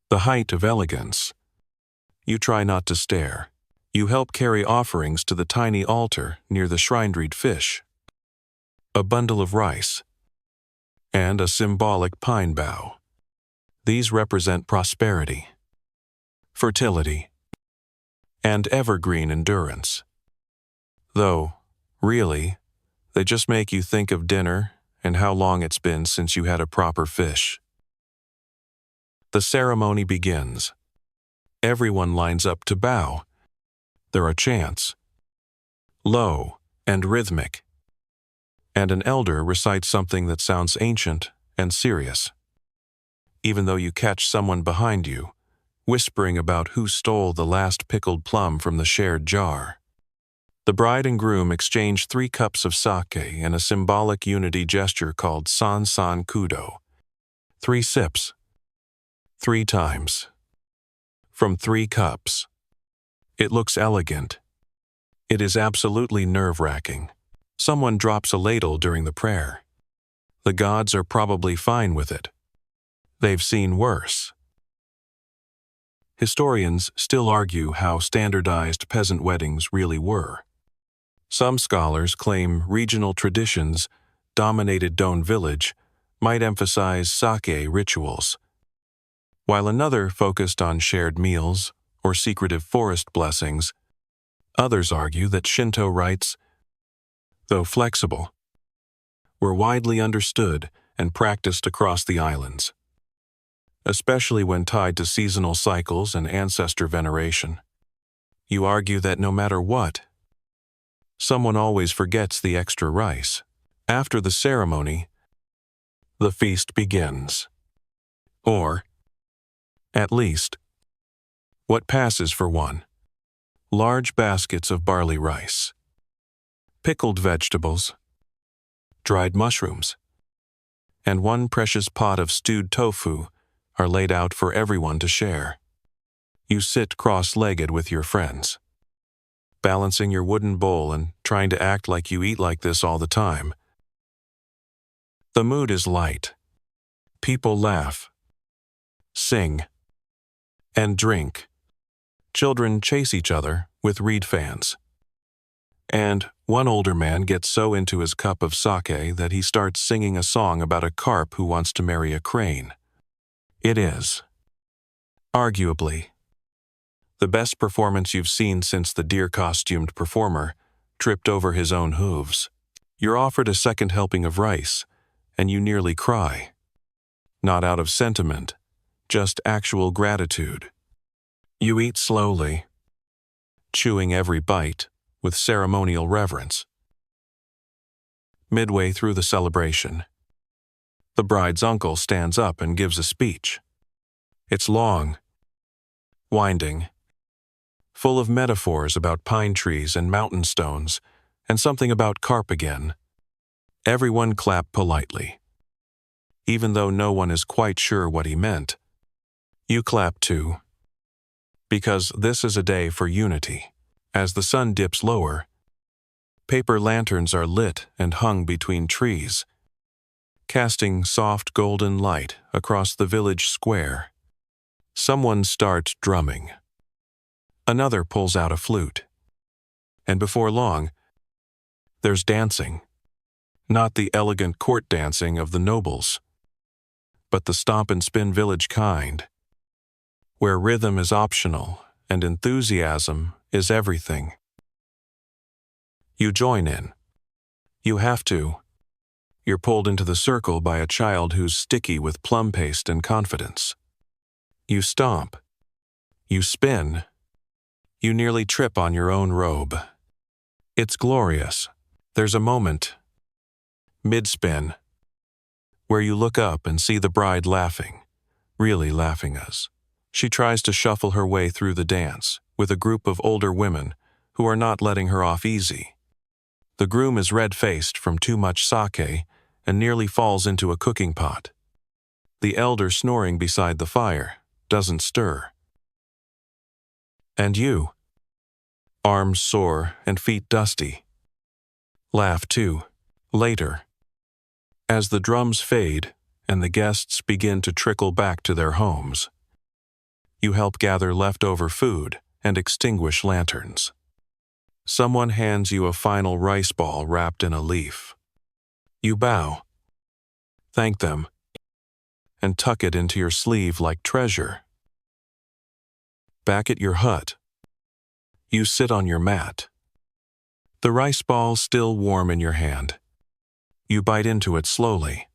the height of elegance. You try not to stare. You help carry offerings to the tiny altar near the shrined fish, a bundle of rice, and a symbolic pine bough. These represent prosperity, fertility, and evergreen endurance. Though, really, they just make you think of dinner and how long it's been since you had a proper fish. The ceremony begins. Everyone lines up to bow. There are chants, low and rhythmic, and an elder recites something that sounds ancient and serious, even though you catch someone behind you, whispering about who stole the last pickled plum from the shared jar. The bride and groom exchange 3 cups of sake in a symbolic unity gesture called san kudo. 3 sips, 3 times, from 3 cups. It looks elegant. It is absolutely nerve-wracking. Someone drops a ladle during the prayer. The gods are probably fine with it. They've seen worse. Historians still argue how standardized peasant weddings really were. Some scholars claim regional traditions dominated Don Village might emphasize sake rituals, while another focused on shared meals or secretive forest blessings. Others argue that Shinto rites, though flexible, were widely understood and practiced across the islands, especially when tied to seasonal cycles and ancestor veneration. You argue that no matter what, someone always forgets the extra rice. After the ceremony, the feast begins. Or, at least, what passes for one. Large baskets of barley rice, pickled vegetables, dried mushrooms, and 1 precious pot of stewed tofu are laid out for everyone to share. You sit cross-legged with your friends, balancing your wooden bowl and trying to act like you eat like this all the time. The mood is light. People laugh, sing, and drink. Children chase each other with reed fans. And one older man gets so into his cup of sake that he starts singing a song about a carp who wants to marry a crane. It is, arguably, the best performance you've seen since the deer-costumed performer tripped over his own hooves. You're offered a second helping of rice, and you nearly cry. Not out of sentiment, just actual gratitude. You eat slowly, chewing every bite with ceremonial reverence. Midway through the celebration, the bride's uncle stands up and gives a speech. It's long, winding, full of metaphors about pine trees and mountain stones, and something about carp again. Everyone clap politely. Even though no one is quite sure what he meant, you clap too. Because this is a day for unity. As the sun dips lower, paper lanterns are lit and hung between trees, casting soft golden light across the village square. Someone starts drumming. Another pulls out a flute. And before long, there's dancing. Not the elegant court dancing of the nobles, but the stomp and spin village kind, where rhythm is optional and enthusiasm is everything. You join in. You have to. You're pulled into the circle by a child who's sticky with plum paste and confidence. You stomp. You spin. You nearly trip on your own robe. It's glorious. There's a moment, mid-spin, where you look up and see the bride laughing, really laughing as she tries to shuffle her way through the dance with a group of older women who are not letting her off easy. The groom is red-faced from too much sake and nearly falls into a cooking pot. The elder snoring beside the fire doesn't stir. And you, arms sore and feet dusty, laugh too, later. As the drums fade and the guests begin to trickle back to their homes, you help gather leftover food and extinguish lanterns. Someone hands you a final rice ball wrapped in a leaf. You bow, thank them, and tuck it into your sleeve like treasure. Back at your hut, you sit on your mat. The rice ball still warm in your hand. You bite into it slowly,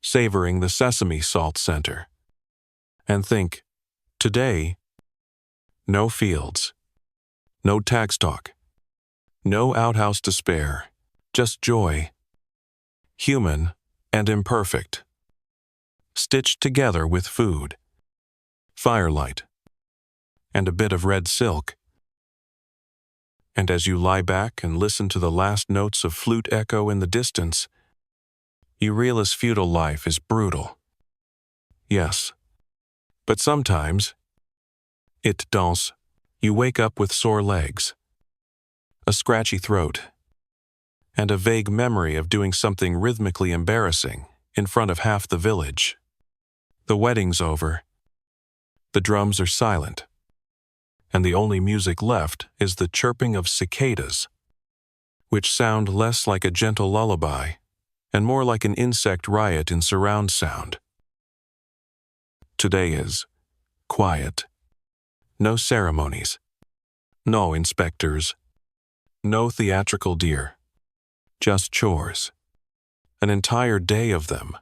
savoring the sesame salt center, and think, today, no fields, no tax talk, no outhouse despair, just joy, human and imperfect, stitched together with food, firelight, and a bit of red silk. And as you lie back and listen to the last notes of flute echo in the distance, you realize feudal life is brutal. Yes, but sometimes, it danse, you wake up with sore legs, a scratchy throat, and a vague memory of doing something rhythmically embarrassing in front of half the village. The wedding's over. The drums are silent, and the only music left is the chirping of cicadas, which sound less like a gentle lullaby and more like an insect riot in surround sound. Today is quiet. No ceremonies. No inspectors. No theatrical deer. Just chores. An entire day of them.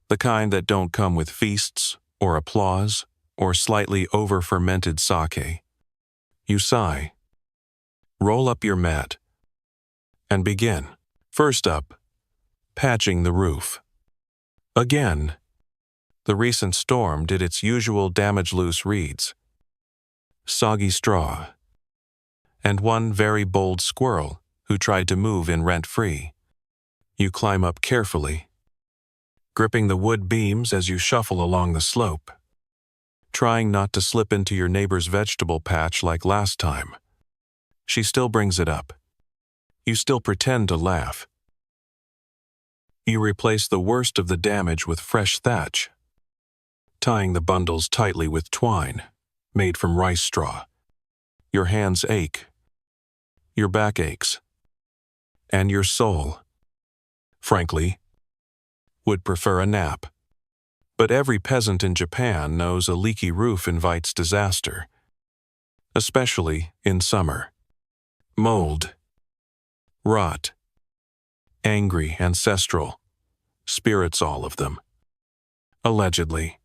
The kind that don't come with feasts or applause or slightly over-fermented sake. You sigh, roll up your mat, and begin. First up, patching the roof. Again, the recent storm did its usual damage loose reeds. Soggy straw, and one very bold squirrel who tried to move in rent-free. You climb up carefully, gripping the wood beams as you shuffle along the slope, trying not to slip into your neighbor's vegetable patch like last time. She still brings it up. You still pretend to laugh. You replace the worst of the damage with fresh thatch, tying the bundles tightly with twine, made from rice straw. Your hands ache. Your back aches. And your soul, frankly, would prefer a nap. But every peasant in Japan knows a leaky roof invites disaster, especially in summer. Mold, rot, angry, ancestral, spirits all of them. Allegedly.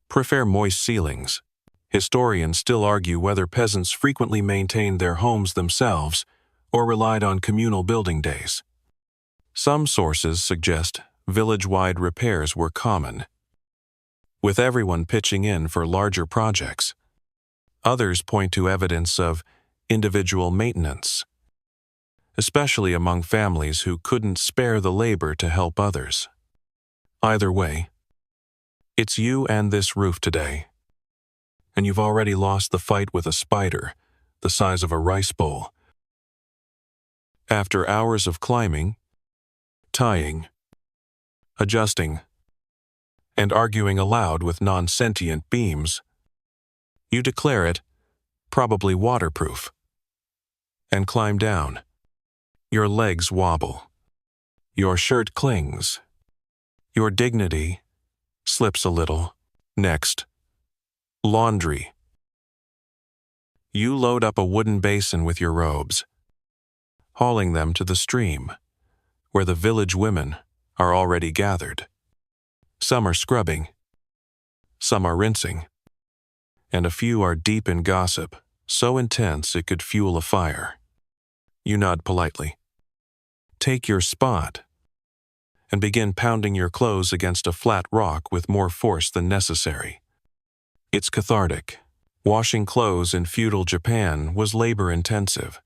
Prefer moist ceilings. Historians still argue whether peasants frequently maintained their homes themselves or relied on communal building days. Some sources suggest village-wide repairs were common, with everyone pitching in for larger projects. Others point to evidence of individual maintenance, especially among families who couldn't spare the labor to help others. Either way, it's you and this roof today, and you've already lost the fight with a spider the size of a rice bowl. After hours of climbing, tying, adjusting, and arguing aloud with non-sentient beams, you declare it probably waterproof and climb down. Your legs wobble. Your shirt clings. Your dignity slips a little. Next, laundry. You load up a wooden basin with your robes, hauling them to the stream, where the village women are already gathered. Some are scrubbing, some are rinsing, and a few are deep in gossip, so intense it could fuel a fire. You nod politely, take your spot, and begin pounding your clothes against a flat rock with more force than necessary. It's cathartic. Washing clothes in feudal Japan was labor-intensive.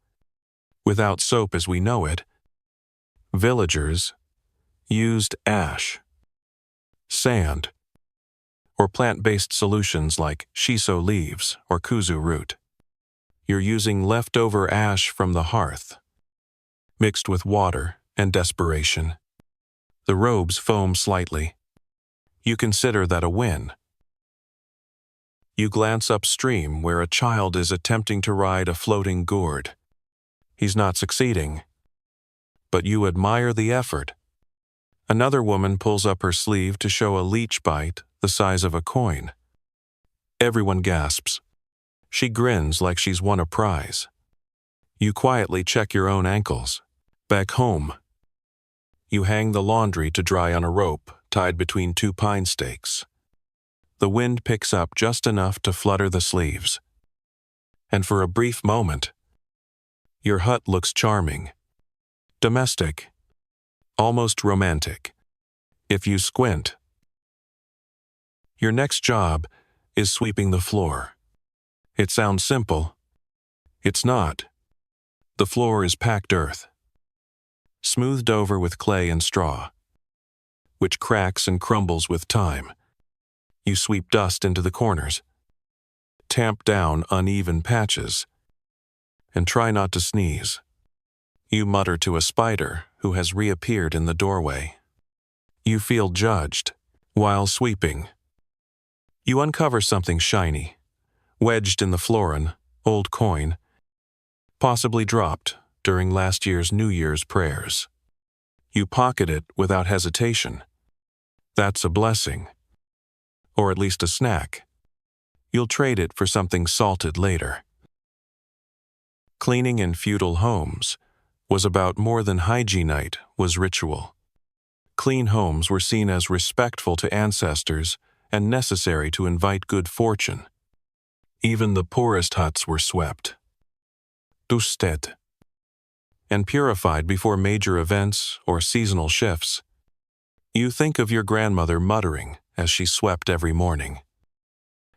Without soap as we know it, villagers used ash, sand, or plant-based solutions like shiso leaves or kuzu root. You're using leftover ash from the hearth, mixed with water and desperation. The robes foam slightly. You consider that a win. You glance upstream where a child is attempting to ride a floating gourd. He's not succeeding, but you admire the effort. Another woman pulls up her sleeve to show a leech bite the size of a coin. Everyone gasps. She grins like she's won a prize. You quietly check your own ankles. Back home, you hang the laundry to dry on a rope tied between two pine stakes. The wind picks up just enough to flutter the sleeves. And for a brief moment, your hut looks charming, domestic, almost romantic, if you squint. Your next job is sweeping the floor. It sounds simple. It's not. The floor is packed earth, smoothed over with clay and straw, which cracks and crumbles with time. You sweep dust into the corners, tamp down uneven patches, and try not to sneeze. You mutter to a spider who has reappeared in the doorway. You feel judged. While sweeping, you uncover something shiny, wedged in the floor, an old coin, possibly dropped during last year's New Year's prayers. You pocket it without hesitation. That's a blessing. Or at least a snack. You'll trade it for something salted later. Cleaning in feudal homes was about more than hygienite was ritual. Clean homes were seen as respectful to ancestors and necessary to invite good fortune. Even the poorest huts were swept, dusted, and purified before major events or seasonal shifts. You think of your grandmother muttering as she swept every morning,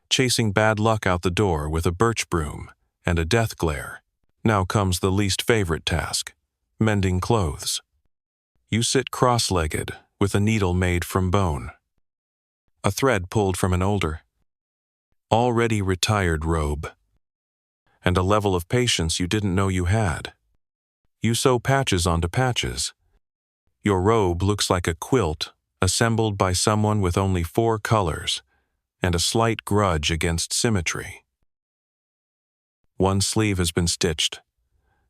chasing bad luck out the door with a birch broom and a death glare. Now comes the least favorite task, mending clothes. You sit cross-legged with a needle made from bone, a thread pulled from an older, already retired robe, and a level of patience you didn't know you had. You sew patches onto patches. Your robe looks like a quilt assembled by someone with only 4 colors and a slight grudge against symmetry. One sleeve has been stitched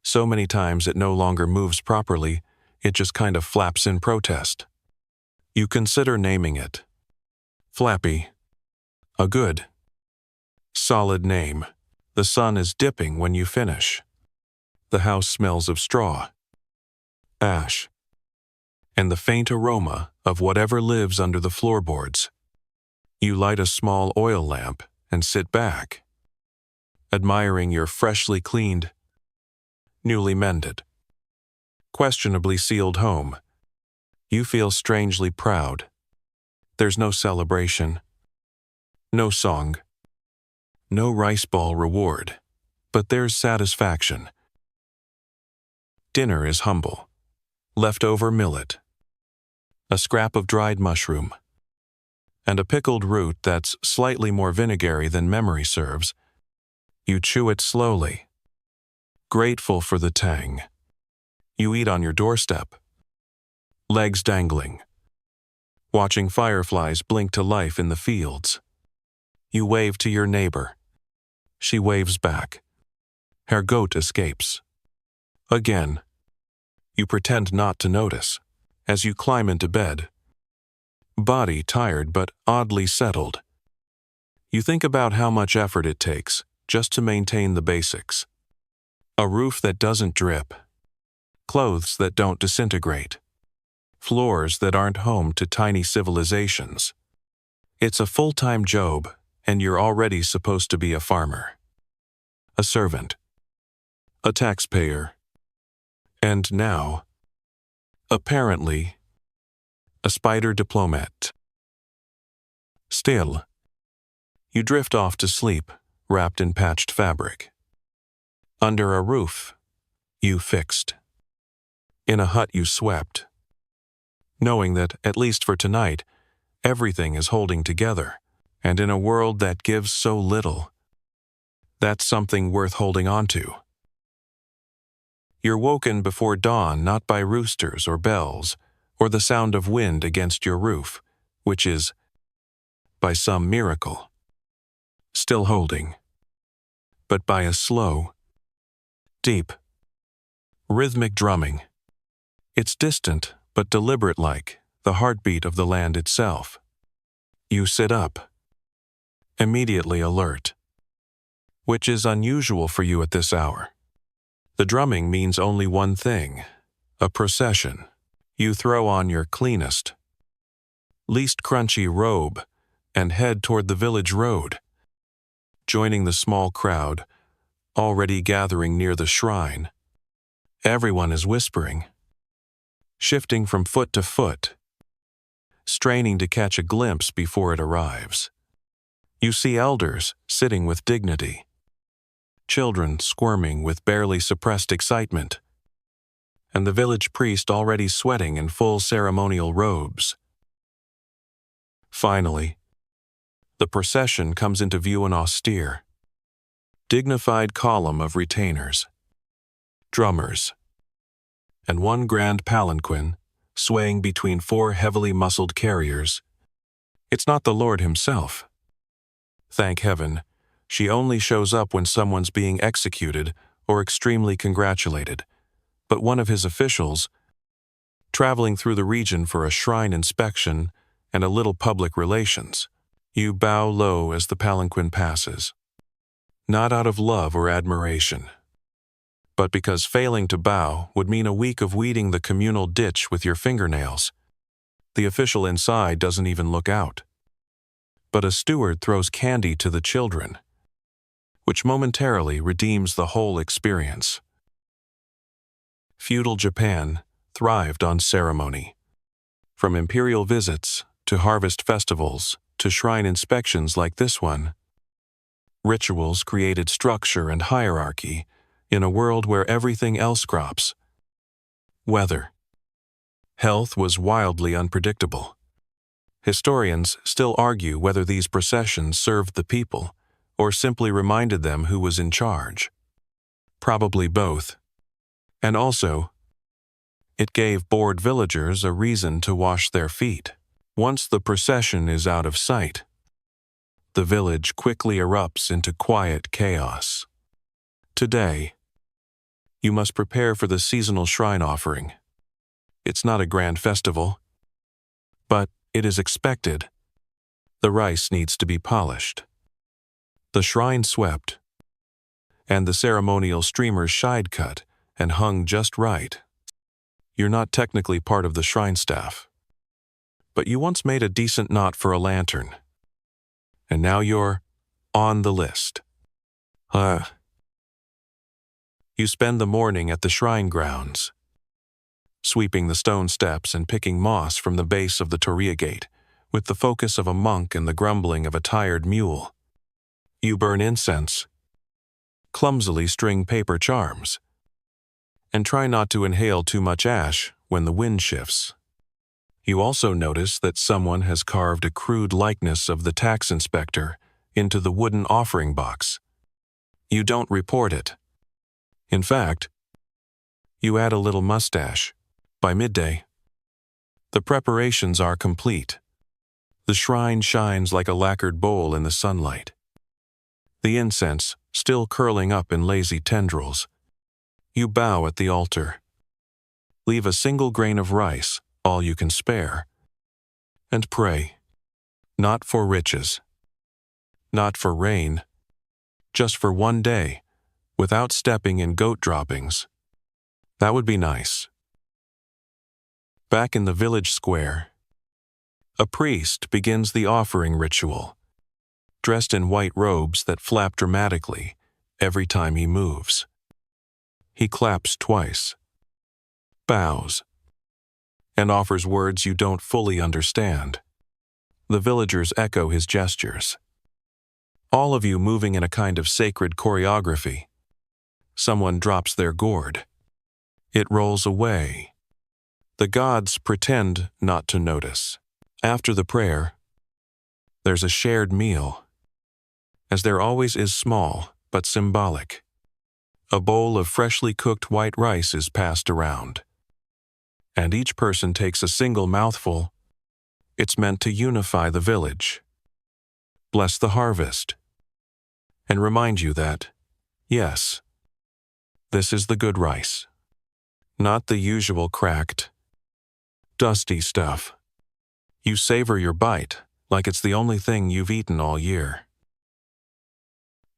so many times it no longer moves properly, it just kind of flaps in protest. You consider naming it Flappy. A good, solid name. The sun is dipping when you finish. The house smells of straw, ash, and the faint aroma of whatever lives under the floorboards. You light a small oil lamp and sit back, admiring your freshly cleaned, newly mended, questionably sealed home. You feel strangely proud. There's no celebration, no song, no rice ball reward, but there's satisfaction. Dinner is humble. Leftover millet, a scrap of dried mushroom, and a pickled root that's slightly more vinegary than memory serves. You chew it slowly, grateful for the tang. You eat on your doorstep, legs dangling, watching fireflies blink to life in the fields. You wave to your neighbor. She waves back. Her goat escapes. Again. You pretend not to notice as you climb into bed. Body tired but oddly settled. You think about how much effort it takes just to maintain the basics. A roof that doesn't drip. Clothes that don't disintegrate. Floors that aren't home to tiny civilizations. It's a full-time job, and you're already supposed to be a farmer. A servant. A taxpayer. And now, apparently, a spider diplomat. Still, you drift off to sleep, wrapped in patched fabric. Under a roof, you fixed. In a hut you swept. Knowing that, at least for tonight, everything is holding together, and in a world that gives so little, that's something worth holding on to. You're woken before dawn not by roosters or bells, or the sound of wind against your roof, which is, by some miracle, still holding, but by a slow, deep, rhythmic drumming. It's distant but deliberate, like the heartbeat of the land itself. You sit up, immediately alert, which is unusual for you at this hour. The drumming means only one thing, a procession. You throw on your cleanest, least crunchy robe and head toward the village road, joining the small crowd already gathering near the shrine. Everyone is whispering, shifting from foot to foot, straining to catch a glimpse before it arrives. You see elders sitting with dignity, children squirming with barely suppressed excitement, and the village priest already sweating in full ceremonial robes. Finally, the procession comes into view, an austere, dignified column of retainers, drummers, and one grand palanquin swaying between four heavily muscled carriers. It's not the Lord himself. Thank heaven, she only shows up when someone's being executed or extremely congratulated, but one of his officials, traveling through the region for a shrine inspection and a little public relations. You bow low as the palanquin passes, not out of love or admiration, but because failing to bow would mean a week of weeding the communal ditch with your fingernails. The official inside doesn't even look out, but a steward throws candy to the children, which momentarily redeems the whole experience. Feudal Japan thrived on ceremony. From imperial visits to harvest festivals to shrine inspections like this one, rituals created structure and hierarchy in a world where everything else crops. Weather. Health was wildly unpredictable. Historians still argue whether these processions served the people or simply reminded them who was in charge. Probably both. And also, it gave bored villagers a reason to wash their feet. Once the procession is out of sight, the village quickly erupts into quiet chaos. Today, you must prepare for the seasonal shrine offering. It's not a grand festival, but it is expected. The rice needs to be polished, the shrine swept, and the ceremonial streamers shide cut and hung just right. You're not technically part of the shrine staff, but you once made a decent knot for a lantern, and now you're on the list. You spend the morning at the shrine grounds, sweeping the stone steps and picking moss from the base of the Toria gate, with the focus of a monk and the grumbling of a tired mule. You burn incense, clumsily string paper charms, and try not to inhale too much ash when the wind shifts. You also notice that someone has carved a crude likeness of the tax inspector into the wooden offering box. You don't report it. In fact, you add a little mustache. By midday, the preparations are complete. The shrine shines like a lacquered bowl in the sunlight. The incense still curling up in lazy tendrils. You bow at the altar. Leave a single grain of rice, all you can spare, and pray. Not for riches. Not for rain. Just for one day, without stepping in goat droppings. That would be nice. Back in the village square, a priest begins the offering ritual, dressed in white robes that flap dramatically every time he moves. He claps twice, bows, and offers words you don't fully understand. The villagers echo his gestures, all of you moving in a kind of sacred choreography. Someone drops their gourd. It rolls away. The gods pretend not to notice. After the prayer, there's a shared meal, as there always is, small but symbolic. A bowl of freshly cooked white rice is passed around, and each person takes a single mouthful. It's meant to unify the village, bless the harvest, and remind you that, yes, this is the good rice, not the usual cracked, dusty stuff. You savor your bite like it's the only thing you've eaten all year.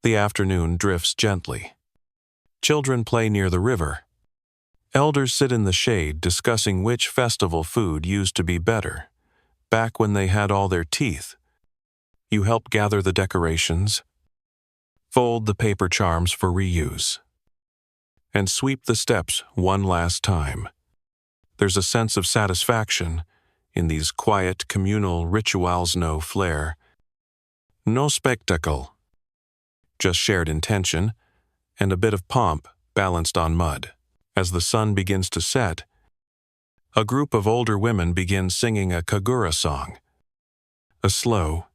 The afternoon drifts gently. Children play near the river. Elders sit in the shade discussing which festival food used to be better, back when they had all their teeth. You help gather the decorations, fold the paper charms for reuse, and sweep the steps one last time. There's a sense of satisfaction in these quiet communal rituals. No flair, no spectacle, just shared intention and a bit of pomp balanced on mud. As the sun begins to set, a group of older women begin singing a kagura song, a slow,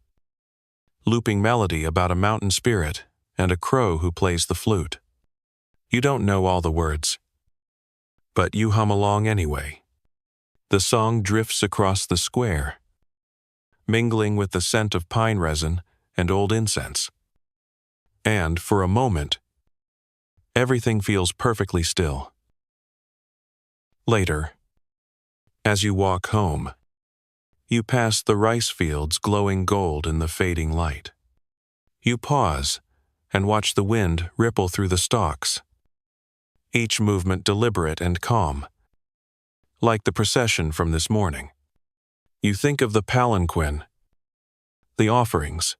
looping melody about a mountain spirit and a crow who plays the flute. You don't know all the words, but you hum along anyway. The song drifts across the square, mingling with the scent of pine resin and old incense. And, for a moment, everything feels perfectly still. Later, as you walk home, you pass the rice fields glowing gold in the fading light. You pause and watch the wind ripple through the stalks, each movement deliberate and calm, like the procession from this morning. You think of the palanquin, the offerings,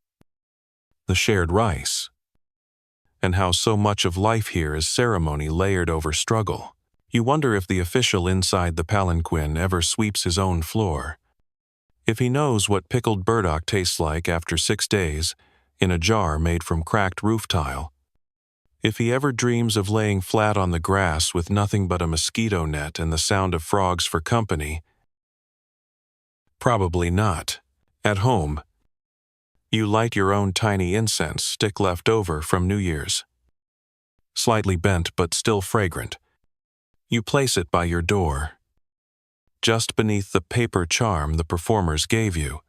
the shared rice, and how so much of life here is ceremony layered over struggle. You wonder if the official inside the palanquin ever sweeps his own floor, if he knows what pickled burdock tastes like after 6 days in a jar made from cracked roof tile, if he ever dreams of laying flat on the grass with nothing but a mosquito net and the sound of frogs for company. Probably not. At home, you light your own tiny incense stick left over from New Year's. Slightly bent but still fragrant. You place it by your door, just beneath the paper charm the performers gave you.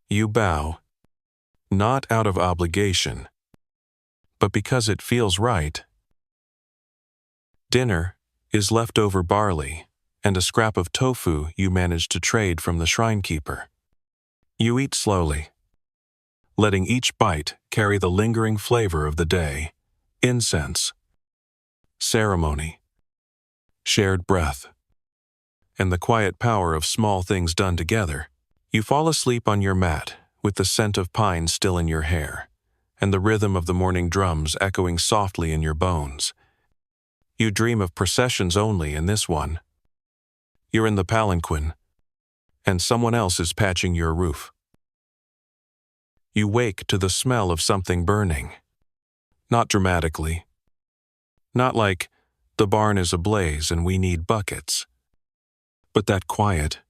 You bow, not out of obligation, but because it feels right. Dinner is leftover barley and a scrap of tofu you managed to trade from the shrine keeper. You eat slowly, letting each bite carry the lingering flavor of the day, incense, ceremony, shared breath, and the quiet power of small things done together. You fall asleep on your mat with the scent of pine still in your hair, and the rhythm of the morning drums echoing softly in your bones. You dream of processions only in this one. You're in the palanquin, and someone else is patching your roof. You wake to the smell of something burning. Not dramatically. Not like The barn is ablaze and we need buckets. But that quiet,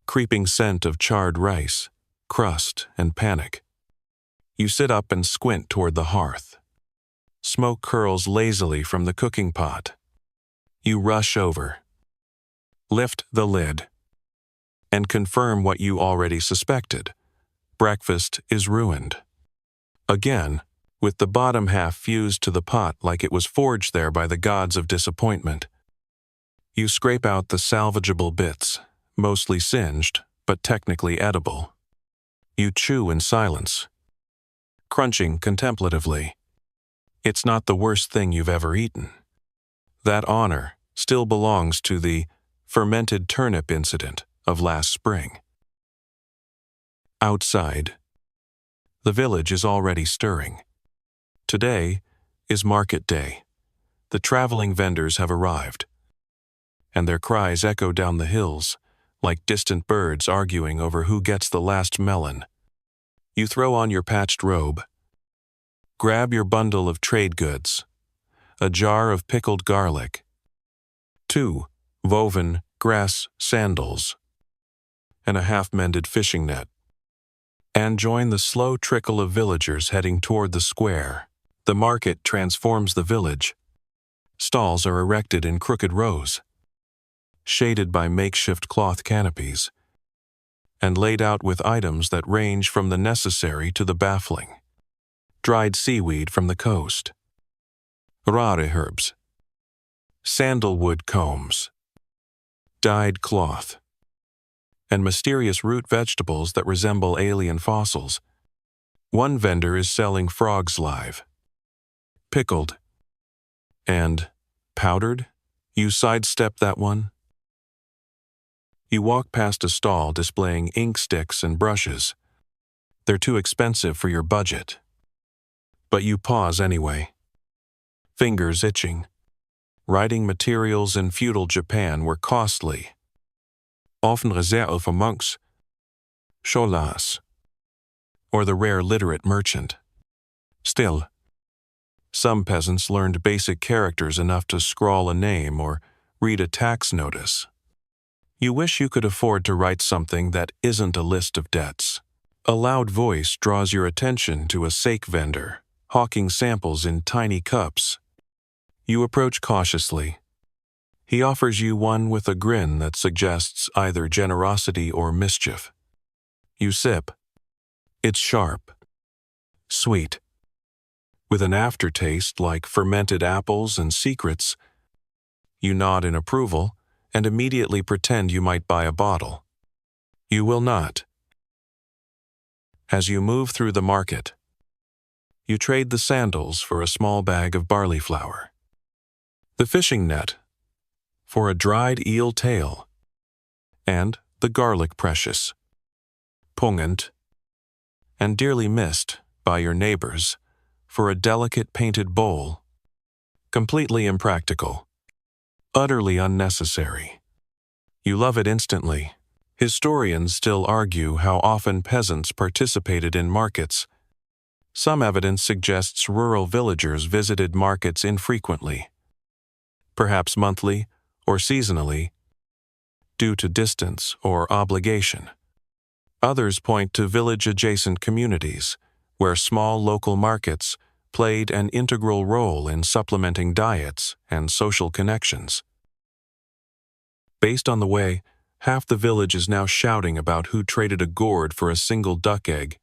creeping scent of charred rice, crust, and panic. You sit up and squint toward the hearth. Smoke curls lazily from the cooking pot. You rush over, lift the lid, and confirm what you already suspected. Breakfast is ruined. Again, with the bottom half fused to the pot like it was forged there by the gods of disappointment. You scrape out the salvageable bits, mostly singed, but technically edible. You chew in silence, crunching contemplatively. It's not the worst thing you've ever eaten. That honor still belongs to the fermented turnip incident of last spring. Outside, the village is already stirring. Today is market day. The traveling vendors have arrived, and their cries echo down the hills like distant birds arguing over who gets the last melon. You throw on your patched robe, grab your bundle of trade goods, a jar of pickled garlic, 2 woven grass sandals, and a half-mended fishing net, and join the slow trickle of villagers heading toward the square. The market transforms the village. Stalls are erected in crooked rows, shaded by makeshift cloth canopies, and laid out with items that range from the necessary to the baffling. Dried seaweed from the coast, rare herbs, sandalwood combs, dyed cloth, and mysterious root vegetables that resemble alien fossils. One vendor is selling frogs live, pickled, and powdered. You sidestep that one. You walk past a stall displaying ink sticks and brushes. They're too expensive for your budget. But you pause anyway, fingers itching. Writing materials in feudal Japan were costly, often reserved for monks, cholas, or the rare literate merchant. Still, some peasants learned basic characters enough to scrawl a name or read a tax notice. You wish you could afford to write something that isn't a list of debts. A loud voice draws your attention to a sake vendor, hawking samples in tiny cups. You approach cautiously. He offers you one with a grin that suggests either generosity or mischief. You sip. It's sharp, sweet, with an aftertaste like fermented apples and secrets. You nod in approval and immediately pretend you might buy a bottle. You will not. As you move through the market, you trade the sandals for a small bag of barley flour, the fishing net for a dried eel tail, and the garlic precious, pungent, and dearly missed by your neighbors for a delicate painted bowl. Completely impractical, utterly unnecessary. You love it instantly. Historians still argue how often peasants participated in markets. Some evidence suggests rural villagers visited markets infrequently, perhaps monthly or seasonally, due to distance or obligation. Others point to village-adjacent communities, where small local markets played an integral role in supplementing diets and social connections. Based on the way, half the village is now shouting about who traded a gourd for a single duck egg.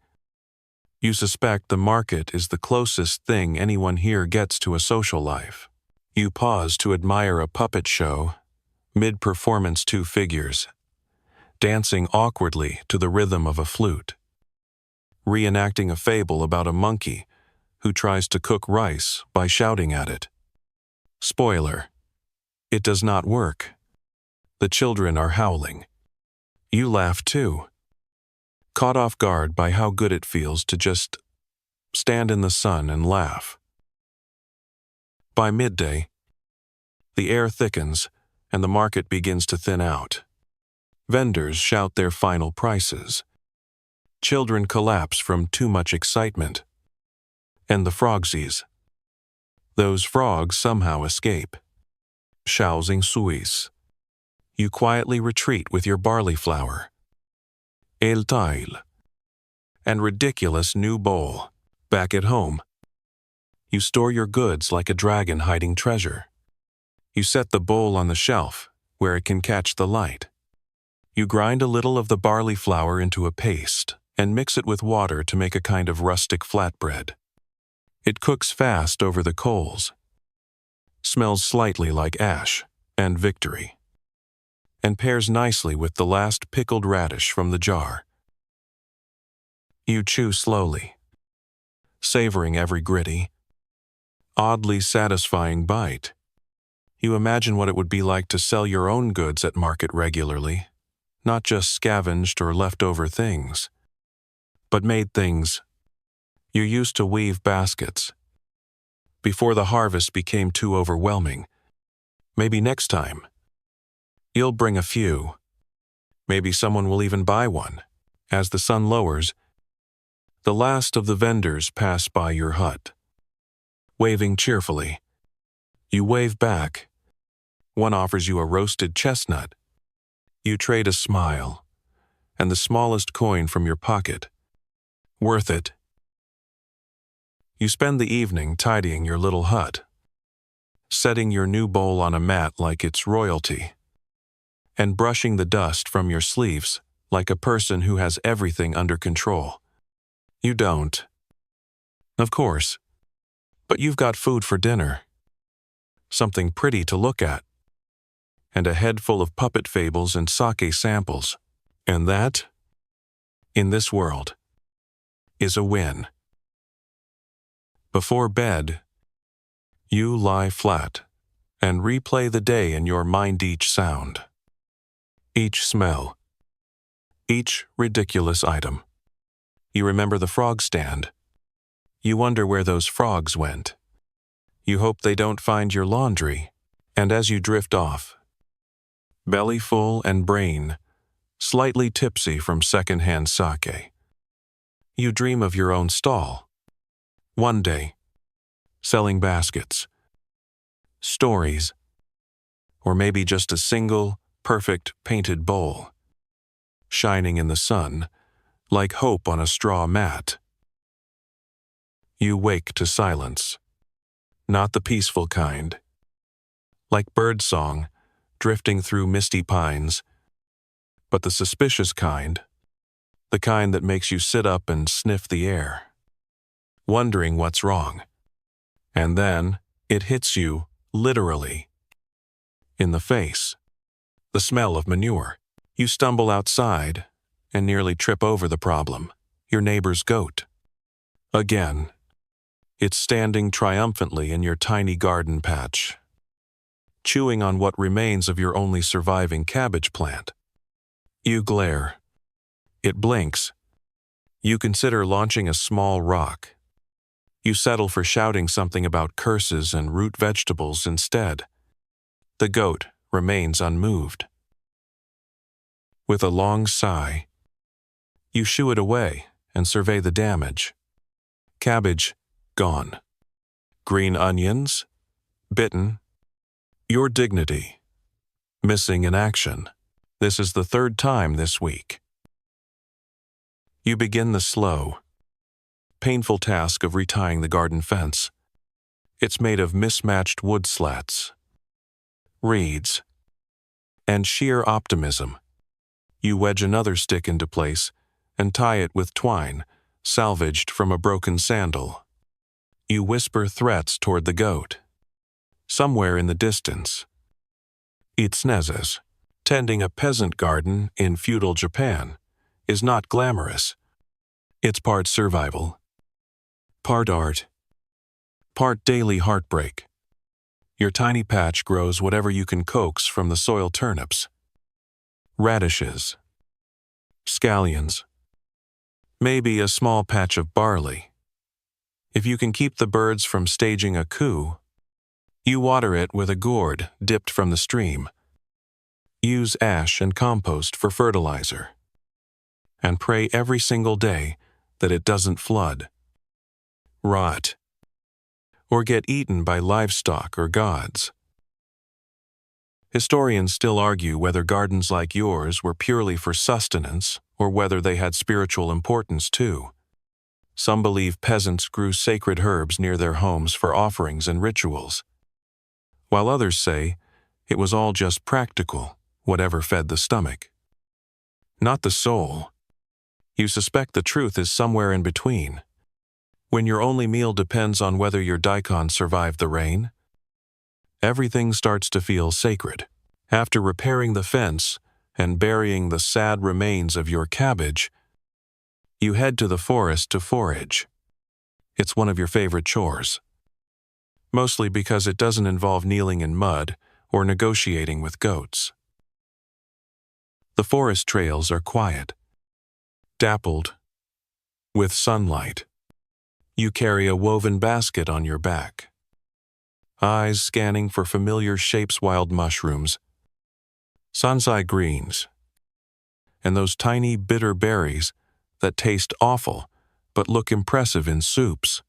You suspect the market is the closest thing anyone here gets to a social life. You pause to admire a puppet show, mid-performance 2 figures, dancing awkwardly to the rhythm of a flute, reenacting a fable about a monkey who tries to cook rice by shouting at it. Spoiler: it does not work. The children are howling. You laugh too, caught off guard by how good it feels to just stand in the sun and laugh. By midday, the air thickens and the market begins to thin out. Vendors shout their final prices. Children collapse from too much excitement. And the frogsies. Those frogs somehow escape. Shaoxing suis. You quietly retreat with your barley flour. El tail. And ridiculous new bowl. Back at home, you store your goods like a dragon hiding treasure. You set the bowl on the shelf, where it can catch the light. You grind a little of the barley flour into a paste and mix it with water to make a kind of rustic flatbread. It cooks fast over the coals, smells slightly like ash and victory, and pairs nicely with the last pickled radish from the jar. You chew slowly, savoring every gritty, oddly satisfying bite. You imagine what it would be like to sell your own goods at market regularly, not just scavenged or leftover things, but made things. You used to weave baskets before the harvest became too overwhelming. Maybe next time, you'll bring a few. Maybe someone will even buy one. As the sun lowers, the last of the vendors pass by your hut. Waving cheerfully, you wave back. One offers you a roasted chestnut. You trade a smile and the smallest coin from your pocket. Worth it. You spend the evening tidying your little hut, setting your new bowl on a mat like it's royalty, and brushing the dust from your sleeves like a person who has everything under control. You don't, of course, but you've got food for dinner, something pretty to look at, and a head full of puppet fables and sake samples. And that, in this world, is a win. Before bed, you lie flat and replay the day in your mind, each sound, each smell, each ridiculous item. You remember the frog stand. You wonder where those frogs went. You hope they don't find your laundry. And as you drift off, belly full and brain slightly tipsy from second-hand sake, you dream of your own stall. One day, selling baskets, stories, or maybe just a single, perfect painted bowl, shining in the sun like hope on a straw mat. You wake to silence, not the peaceful kind, like birdsong drifting through misty pines, but the suspicious kind, the kind that makes you sit up and sniff the air, wondering what's wrong. And then it hits you, literally, in the face. The smell of manure. You stumble outside and nearly trip over the problem, your neighbor's goat. Again, it's standing triumphantly in your tiny garden patch, chewing on what remains of your only surviving cabbage plant. You glare. It blinks. You consider launching a small rock. You settle for shouting something about curses and root vegetables instead. The goat remains unmoved. With a long sigh, you shoo it away and survey the damage. Cabbage, gone. Green onions, bitten. Your dignity, missing in action. This is the third time this week. You begin the slow, painful task of retying the garden fence. It's made of mismatched wood slats, reeds, and sheer optimism. You wedge another stick into place and tie it with twine salvaged from a broken sandal. You whisper threats toward the goat. Somewhere in the distance, it sneezes. Tending a peasant garden in feudal Japan is not glamorous. It's part survival, part art, part daily heartbreak. Your tiny patch grows whatever you can coax from the soil: turnips, radishes, scallions, maybe a small patch of barley. If you can keep the birds from staging a coup, you water it with a gourd dipped from the stream. Use ash and compost for fertilizer, and pray every single day that it doesn't flood, rot, or get eaten by livestock or gods. Historians still argue whether gardens like yours were purely for sustenance or whether they had spiritual importance too. Some believe peasants grew sacred herbs near their homes for offerings and rituals, while others say it was all just practical, whatever fed the stomach. Not the soul. You suspect the truth is somewhere in between. When your only meal depends on whether your daikon survived the rain, everything starts to feel sacred. After repairing the fence and burying the sad remains of your cabbage, you head to the forest to forage. It's one of your favorite chores, mostly because it doesn't involve kneeling in mud or negotiating with goats. The forest trails are quiet, dappled with sunlight. You carry a woven basket on your back, eyes scanning for familiar shapes: wild mushrooms, sansai greens, and those tiny bitter berries that taste awful but look impressive in soups.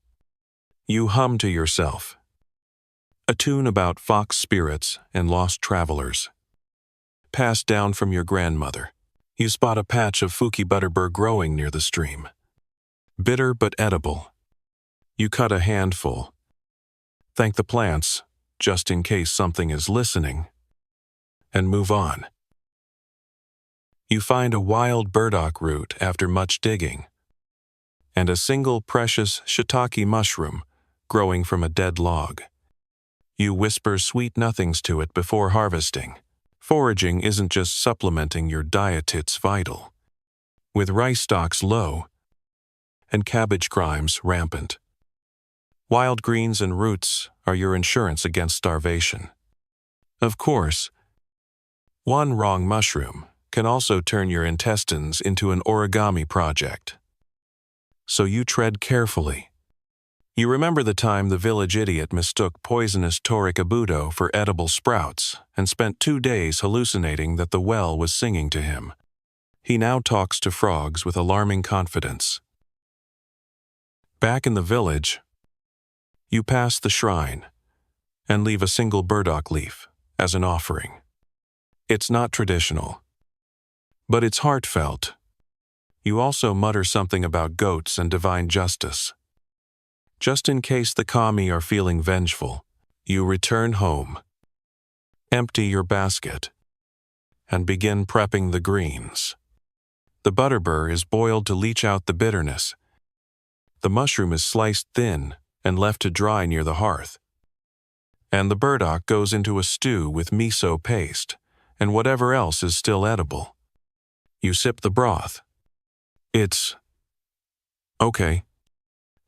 You hum to yourself, a tune about fox spirits and lost travelers, passed down from your grandmother. You spot a patch of Fuki butterbur growing near the stream. Bitter but edible. You cut a handful, thank the plants, just in case something is listening, and move on. You find a wild burdock root after much digging, and a single precious shiitake mushroom growing from a dead log. You whisper sweet nothings to it before harvesting. Foraging isn't just supplementing your diet, it's vital. With rice stocks low and cabbage crimes rampant, wild greens and roots are your insurance against starvation. Of course, one wrong mushroom can also turn your intestines into an origami project. So you tread carefully. You remember the time the village idiot mistook poisonous torikabudo for edible sprouts and spent 2 days hallucinating that the well was singing to him. He now talks to frogs with alarming confidence. Back in the village, you pass the shrine and leave a single burdock leaf as an offering. It's not traditional, but it's heartfelt. You also mutter something about goats and divine justice. Just in case the kami are feeling vengeful, you return home, empty your basket, and begin prepping the greens. The butterbur is boiled to leach out the bitterness. The mushroom is sliced thin and left to dry near the hearth. And the burdock goes into a stew with miso paste and whatever else is still edible. You sip the broth. It's okay.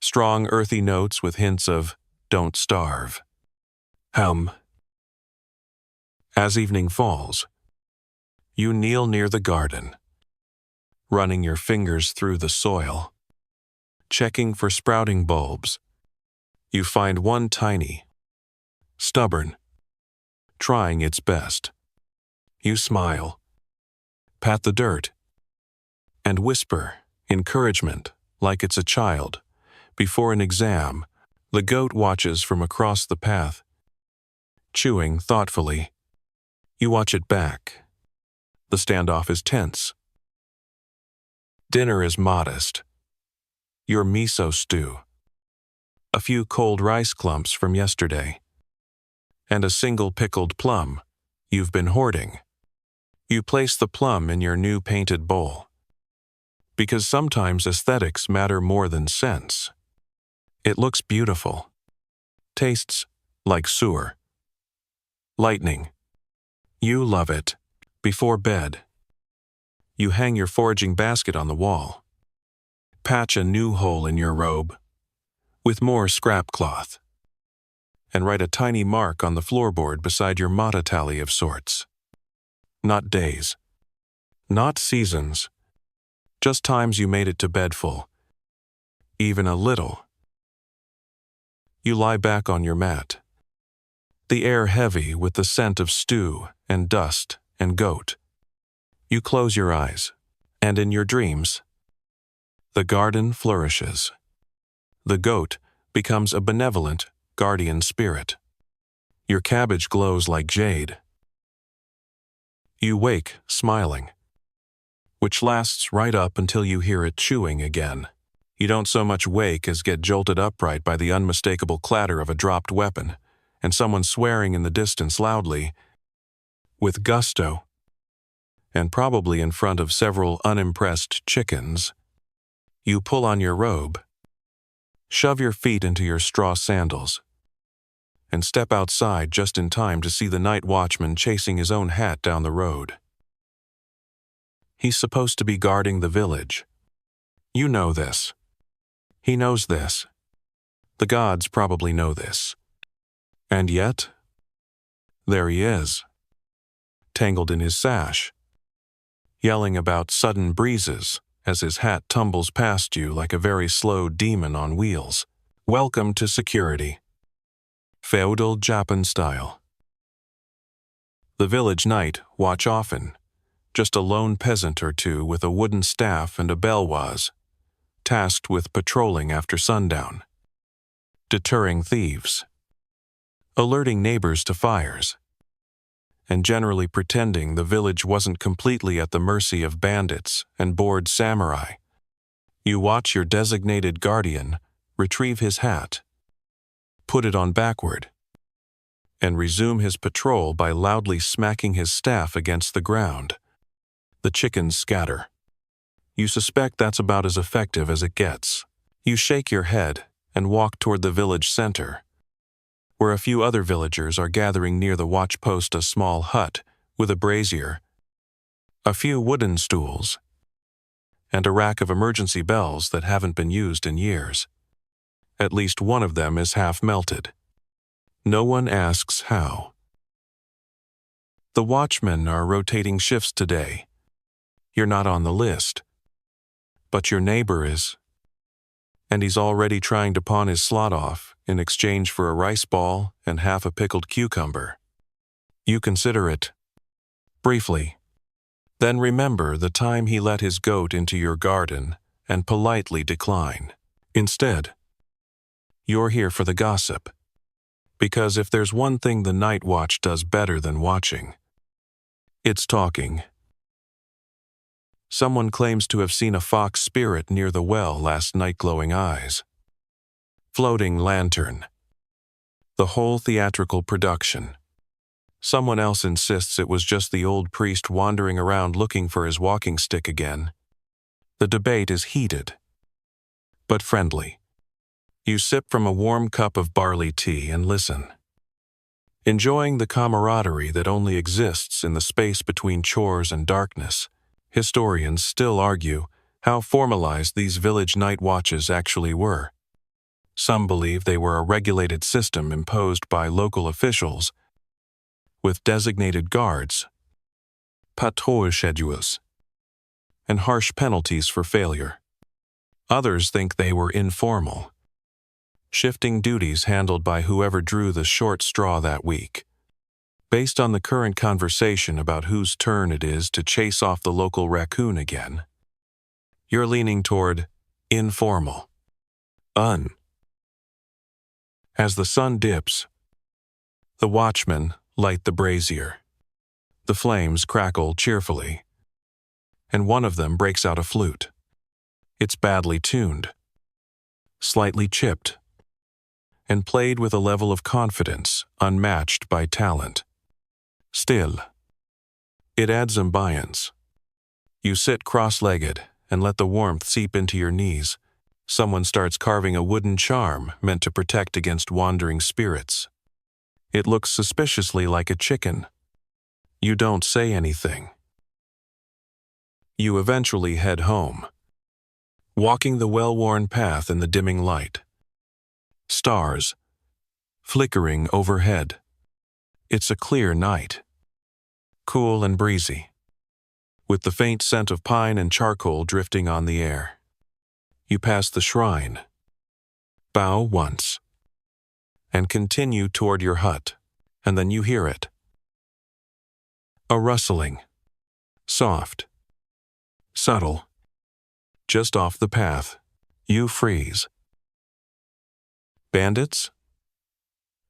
Strong earthy notes with hints of don't starve. As evening falls, you kneel near the garden, running your fingers through the soil, checking for sprouting bulbs. You find one tiny, stubborn, trying its best. You smile, pat the dirt, and whisper encouragement like it's a child. Before an exam, the goat watches from across the path, chewing thoughtfully. You watch it back. The standoff is tense. Dinner is modest. Your miso stew, a few cold rice clumps from yesterday, and a single pickled plum you've been hoarding. You place the plum in your new painted bowl, because sometimes aesthetics matter more than sense. It looks beautiful, tastes like sewer. Lightning. You love it. Before bed, you hang your foraging basket on the wall, patch a new hole in your robe with more scrap cloth, and write a tiny mark on the floorboard beside your mata tally of sorts. Not days, not seasons, just times you made it to bed full, even a little. You lie back on your mat, the air heavy with the scent of stew and dust and goat. You close your eyes, and in your dreams, the garden flourishes. The goat becomes a benevolent, guardian spirit. Your cabbage glows like jade, You wake, smiling, which lasts right up until you hear it chewing again. You don't so much wake as get jolted upright by the unmistakable clatter of a dropped weapon, and someone swearing in the distance loudly, with gusto, and probably in front of several unimpressed chickens. You pull on your robe, shove your feet into your straw sandals, and step outside just in time to see the night watchman chasing his own hat down the road. He's supposed to be guarding the village. You know this. He knows this. The gods probably know this. And yet, there he is, tangled in his sash, yelling about sudden breezes as his hat tumbles past you like a very slow demon on wheels. Welcome to security. Feudal Japan style. The village night watch often, just a lone peasant or two with a wooden staff and a bell was, tasked with patrolling after sundown, deterring thieves, alerting neighbors to fires, and generally pretending the village wasn't completely at the mercy of bandits and bored samurai. You watch your designated guardian retrieve his hat, put it on backward, and resume his patrol by loudly smacking his staff against the ground. The chickens scatter. You suspect that's about as effective as it gets. You shake your head and walk toward the village center, where a few other villagers are gathering near the watch post, a small hut with a brazier, a few wooden stools, and a rack of emergency bells that haven't been used in years. At least one of them is half melted. No one asks how. The watchmen are rotating shifts today. You're not on the list, but your neighbor is, and he's already trying to pawn his slot off in exchange for a rice ball and half a pickled cucumber. You consider it, briefly, then remember the time he let his goat into your garden and politely decline. Instead, you're here for the gossip, because if there's one thing the night watch does better than watching, it's talking. Someone claims to have seen a fox spirit near the well last night, glowing eyes, floating lantern, the whole theatrical production. Someone else insists it was just the old priest wandering around looking for his walking stick again. The debate is heated, but friendly. You sip from a warm cup of barley tea and listen, enjoying the camaraderie that only exists in the space between chores and darkness. Historians still argue how formalized these village night watches actually were. Some believe they were a regulated system imposed by local officials, with designated guards, patrol schedules, and harsh penalties for failure. Others think they were informal, shifting duties handled by whoever drew the short straw that week. Based on the current conversation about whose turn it is to chase off the local raccoon again, you're leaning toward informal. As the sun dips, the watchmen light the brazier. The flames crackle cheerfully, and one of them breaks out a flute. It's badly tuned, slightly chipped, and played with a level of confidence unmatched by talent. Still, it adds ambience. You sit cross-legged and let the warmth seep into your knees. Someone starts carving a wooden charm meant to protect against wandering spirits. It looks suspiciously like a chicken. You don't say anything. You eventually head home, walking the well-worn path in the dimming light. Stars flickering overhead. It's a clear night, cool and breezy, with the faint scent of pine and charcoal drifting on the air. You pass the shrine, bow once, and continue toward your hut, and then you hear it. A rustling, soft, subtle, just off the path. You freeze. Bandits?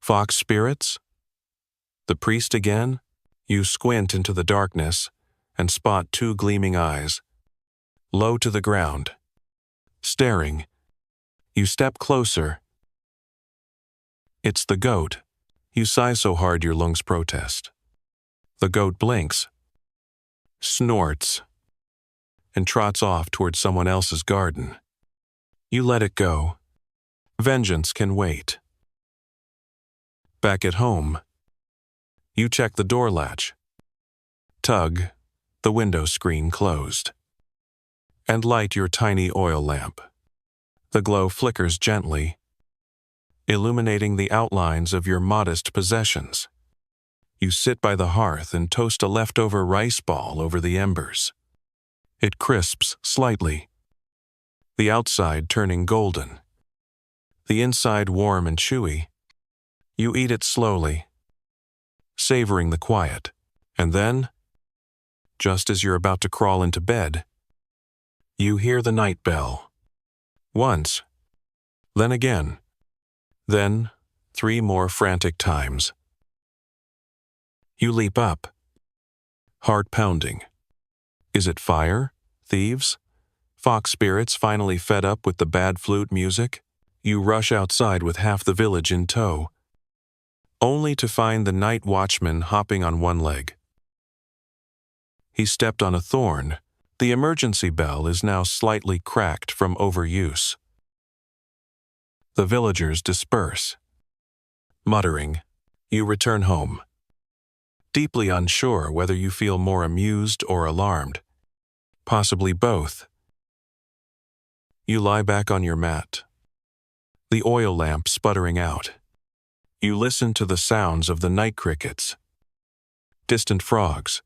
Fox spirits? The priest again? You squint into the darkness and spot two gleaming eyes, low to the ground, staring. You step closer. It's the goat. You sigh so hard your lungs protest. The goat blinks, snorts, and trots off towards someone else's garden. You let it go. Vengeance can wait. Back at home, you check the door latch, tug the window screen closed, and light your tiny oil lamp. The glow flickers gently, illuminating the outlines of your modest possessions. You sit by the hearth and toast a leftover rice ball over the embers. It crisps slightly, the outside turning golden, the inside warm and chewy. You eat it slowly, savoring the quiet, and then, just as you're about to crawl into bed, you hear the night bell. Once, then again, then 3 more frantic times. You leap up, heart pounding. Is it fire? Thieves? Fox spirits finally fed up with the bad flute music? You rush outside with half the village in tow, only to find the night watchman hopping on one leg. He stepped on a thorn. The emergency bell is now slightly cracked from overuse. The villagers disperse. Muttering, you return home, deeply unsure whether you feel more amused or alarmed. Possibly both. You lie back on your mat, the oil lamp sputtering out. You listen to the sounds of the night crickets, distant frogs,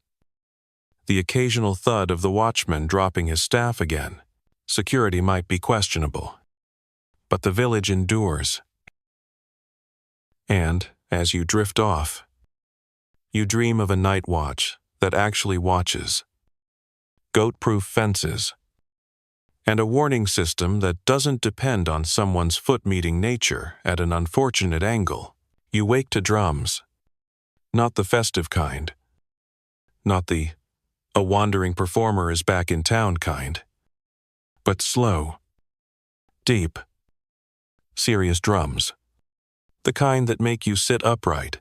the occasional thud of the watchman dropping his staff again. Security might be questionable, but the village endures. And, as you drift off, you dream of a night watch that actually watches, goat-proof fences, and a warning system that doesn't depend on someone's foot meeting nature at an unfortunate angle. You wake to drums, not the festive kind, not the "a wandering performer is back in town" kind, but slow, deep, serious drums, the kind that make you sit upright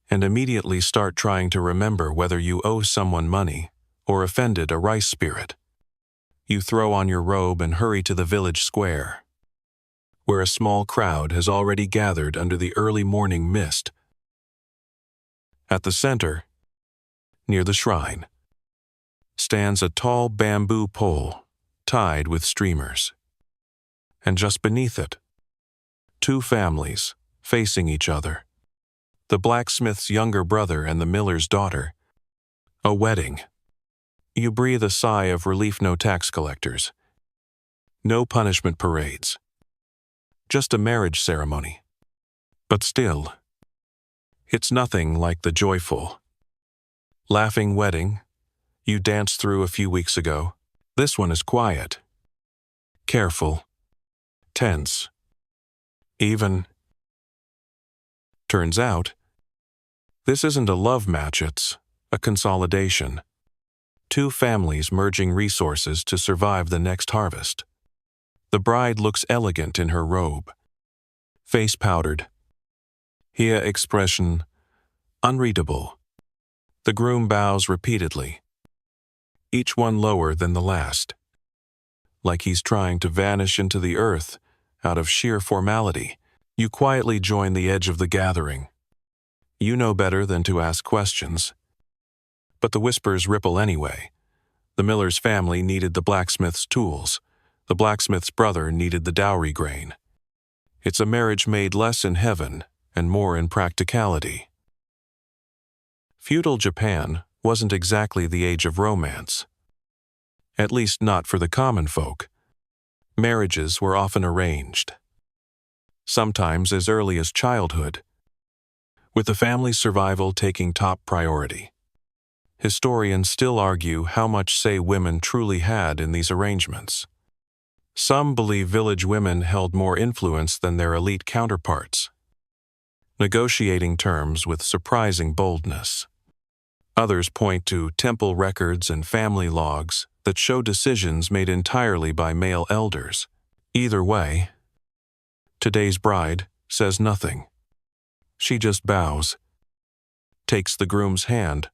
and immediately start trying to remember whether you owe someone money or offended a rice spirit. You throw on your robe and hurry to the village square, where a small crowd has already gathered under the early morning mist. At the center, near the shrine, stands a tall bamboo pole tied with streamers. And just beneath it, 2 families facing each other, the blacksmith's younger brother and the miller's daughter. A wedding. You breathe a sigh of relief. No tax collectors, no punishment parades, just a marriage ceremony. But still, it's nothing like the joyful, laughing wedding you danced through a few weeks ago. This one is quiet, careful, tense, even. Turns out, this isn't a love match, it's a consolidation. 2 families merging resources to survive the next harvest. The bride looks elegant in her robe, face powdered, hair expression unreadable. The groom bows repeatedly, each one lower than the last, like he's trying to vanish into the earth out of sheer formality. You quietly join the edge of the gathering. You know better than to ask questions, but the whispers ripple anyway. The miller's family needed the blacksmith's tools. The blacksmith's brother needed the dowry grain. It's a marriage made less in heaven and more in practicality. Feudal Japan wasn't exactly the age of romance. At least not for the common folk. Marriages were often arranged, sometimes as early as childhood, with the family's survival taking top priority. Historians still argue how much say women truly had in these arrangements. Some believe village women held more influence than their elite counterparts, negotiating terms with surprising boldness. Others point to temple records and family logs that show decisions made entirely by male elders. Either way, today's bride says nothing. She just bows, takes the groom's hand,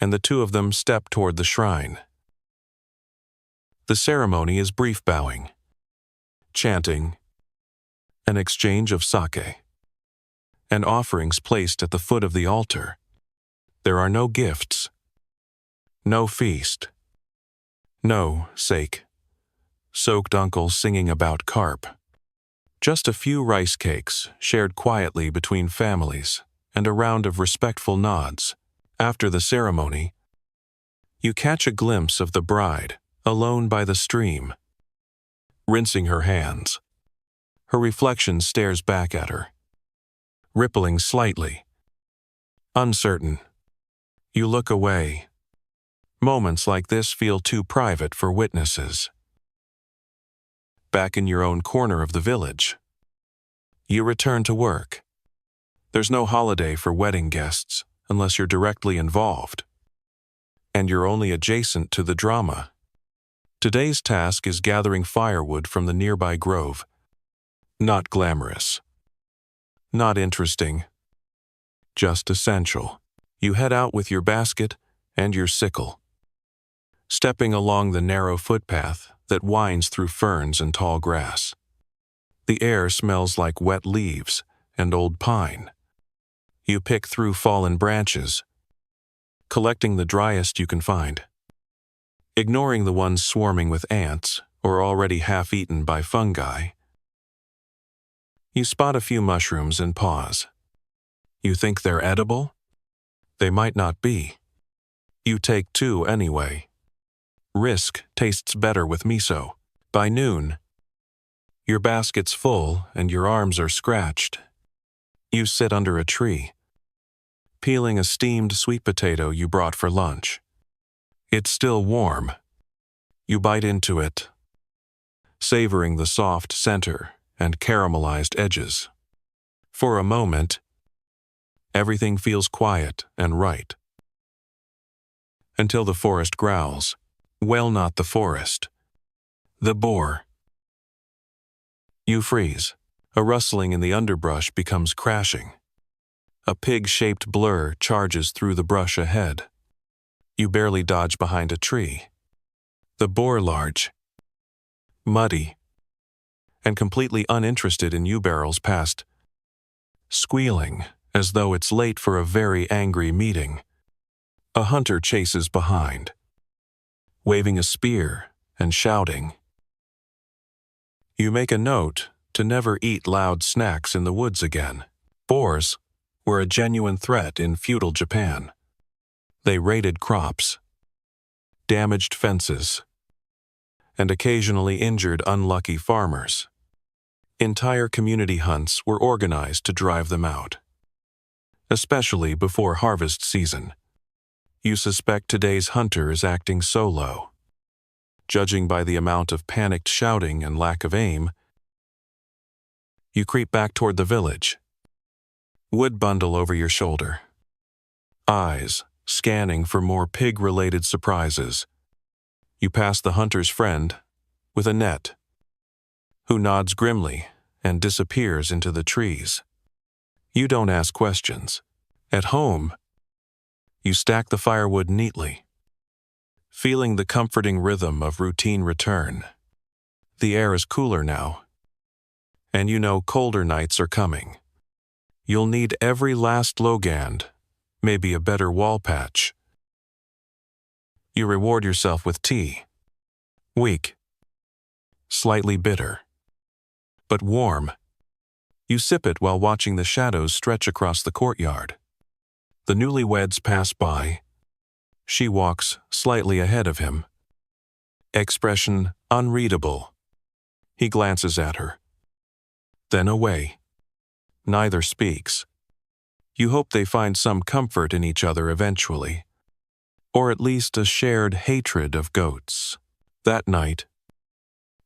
and the two of them step toward the shrine. The ceremony is brief bowing, chanting, an exchange of sake, and offerings placed at the foot of the altar. There are no gifts, no feast, no soaked uncles singing about carp. Just a few rice cakes shared quietly between families and a round of respectful nods. After the ceremony, you catch a glimpse of the bride alone by the stream, rinsing her hands. Her reflection stares back at her, rippling slightly. Uncertain, you look away. Moments like this feel too private for witnesses. Back in your own corner of the village, you return to work. There's no holiday for wedding guests unless you're directly involved, and you're only adjacent to the drama. Today's task is gathering firewood from the nearby grove. Not glamorous, not interesting, just essential. You head out with your basket and your sickle, stepping along the narrow footpath that winds through ferns and tall grass. The air smells like wet leaves and old pine. You pick through fallen branches, collecting the driest you can find, ignoring the ones swarming with ants or already half-eaten by fungi. You spot a few mushrooms and pause. You think they're edible? They might not be. You take two anyway. Risk tastes better with miso. By noon, your basket's full and your arms are scratched. You sit under a tree, peeling a steamed sweet potato you brought for lunch. It's still warm. You bite into it, savoring the soft center and caramelized edges. For a moment, everything feels quiet and right. Until the forest growls. Well, not the forest. The boar. You freeze. A rustling in the underbrush becomes crashing. A pig-shaped blur charges through the brush ahead. You barely dodge behind a tree. The boar large, muddy, and completely uninterested in you barrels past, squealing as though it's late for a very angry meeting. A hunter chases behind, waving a spear and shouting. You make a note to never eat loud snacks in the woods again. Boars were a genuine threat in feudal Japan. They raided crops, damaged fences, and occasionally injured unlucky farmers. Entire community hunts were organized to drive them out, especially before harvest season. You suspect today's hunter is acting solo. Judging by the amount of panicked shouting and lack of aim, you creep back toward the village, wood bundle over your shoulder, eyes scanning for more pig-related surprises. You pass the hunter's friend with a net, who nods grimly and disappears into the trees. You don't ask questions. At home, you stack the firewood neatly, feeling the comforting rhythm of routine return. The air is cooler now, and you know colder nights are coming. You'll need every last logand, maybe a better wall patch. You reward yourself with tea. Weak, slightly bitter, but warm. You sip it while watching the shadows stretch across the courtyard. The newlyweds pass by. She walks slightly ahead of him. Expression unreadable. He glances at her, then away. Neither speaks. You hope they find some comfort in each other eventually, or at least a shared hatred of goats. That night,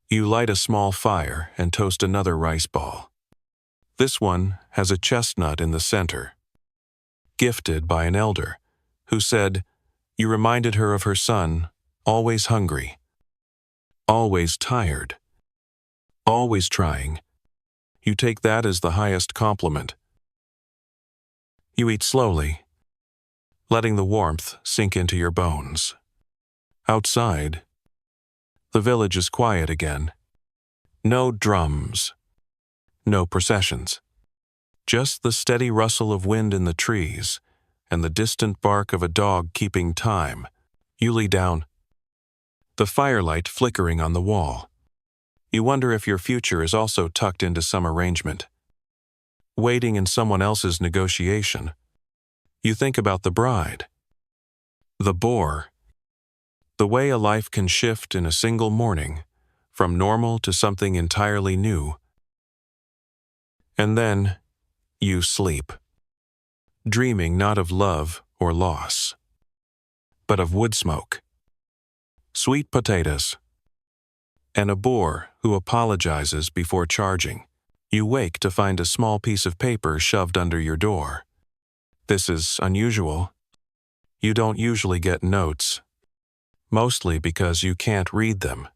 you light a small fire and toast another rice ball. This one has a chestnut in the center, gifted by an elder who said, you reminded her of her son, always hungry, always tired, always trying. You take that as the highest compliment. You eat slowly, letting the warmth sink into your bones. Outside, the village is quiet again. No drums, no processions. Just the steady rustle of wind in the trees and the distant bark of a dog keeping time. You lie down, the firelight flickering on the wall. You wonder if your future is also tucked into some arrangement, waiting in someone else's negotiation. You think about the bride, the boar, the way a life can shift in a single morning, from normal to something entirely new. And then you sleep, dreaming not of love or loss, but of wood smoke, sweet potatoes, and a boar who apologizes before charging. You wake to find a small piece of paper shoved under your door. This is unusual. You don't usually get notes, mostly because you can't read them.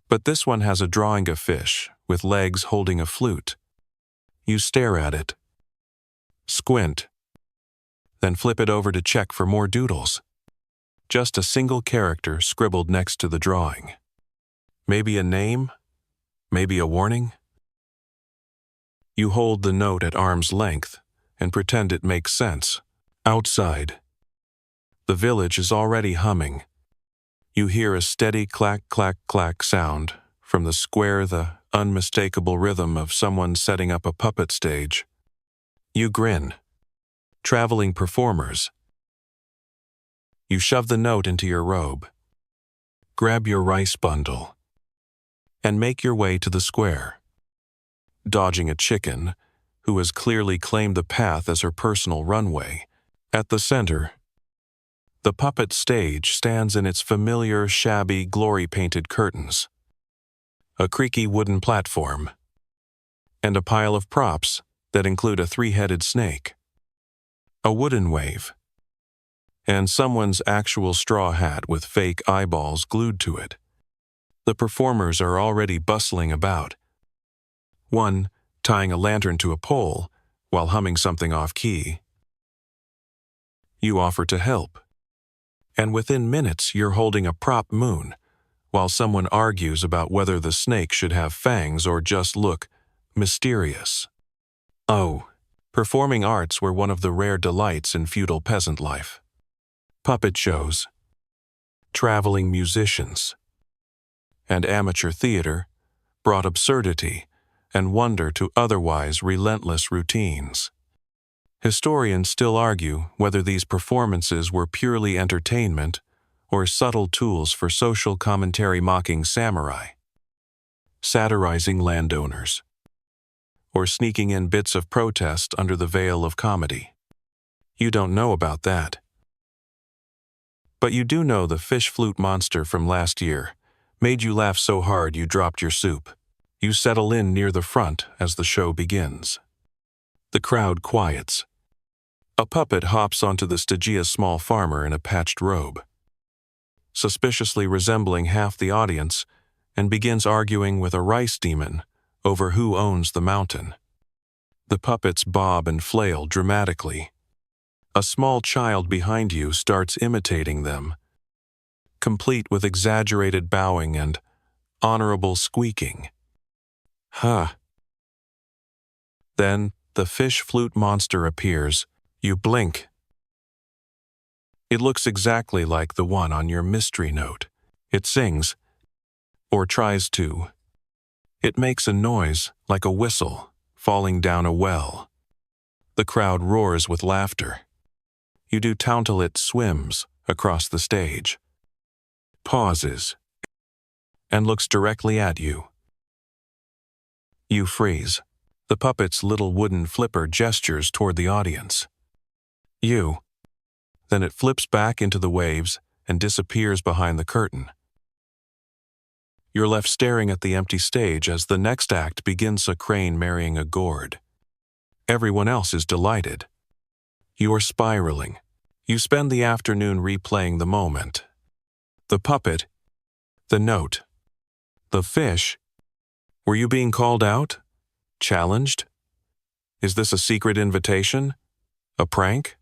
But this one has a drawing of fish with legs holding a flute. You stare at it, squint, then flip it over to check for more doodles. Just a single character scribbled next to the drawing. Maybe a name? Maybe a warning? You hold the note at arm's length and pretend it makes sense. Outside, the village is already humming. You hear a steady clack, clack, clack sound from the square, the unmistakable rhythm of someone setting up a puppet stage. You grin. Traveling performers. You shove the note into your robe, grab your rice bundle, and make your way to the square. Dodging a chicken, who has clearly claimed the path as her personal runway. At the center, the puppet stage stands in its familiar, shabby, glory-painted curtains, a creaky wooden platform, and a pile of props that include a three-headed snake, a wooden wave, and someone's actual straw hat with fake eyeballs glued to it. The performers are already bustling about, one tying a lantern to a pole while humming something off-key. You offer to help, and within minutes you're holding a prop moon, while someone argues about whether the snake should have fangs or just look mysterious. Oh, performing arts were one of the rare delights in feudal peasant life. Puppet shows, traveling musicians, and amateur theater brought absurdity and wonder to otherwise relentless routines. Historians still argue whether these performances were purely entertainment or subtle tools for social commentary, mocking samurai, satirizing landowners, or sneaking in bits of protest under the veil of comedy. You don't know about that. But you do know the fish flute monster from last year made you laugh so hard you dropped your soup. You settle in near the front as the show begins. The crowd quiets. A puppet hops onto the Stygia's small farmer in a patched robe, suspiciously resembling half the audience, and begins arguing with a rice demon over who owns the mountain. The puppets bob and flail dramatically. A small child behind you starts imitating them, complete with exaggerated bowing and honorable squeaking. Then the fish flute monster appears. You blink. It looks exactly like the one on your mystery note. It sings, or tries to. It makes a noise like a whistle falling down a well. The crowd roars with laughter. You do Untitled swims across the stage, pauses, and looks directly at you. You freeze. The puppet's little wooden flipper gestures toward the audience. Then it flips back into the waves and disappears behind the curtain. You're left staring at the empty stage as the next act begins, a crane marrying a gourd. Everyone else is delighted. You are spiraling, You spend the afternoon replaying the moment. The puppet, the note, the fish. Were you being called out? Challenged? Is this a secret invitation? A prank?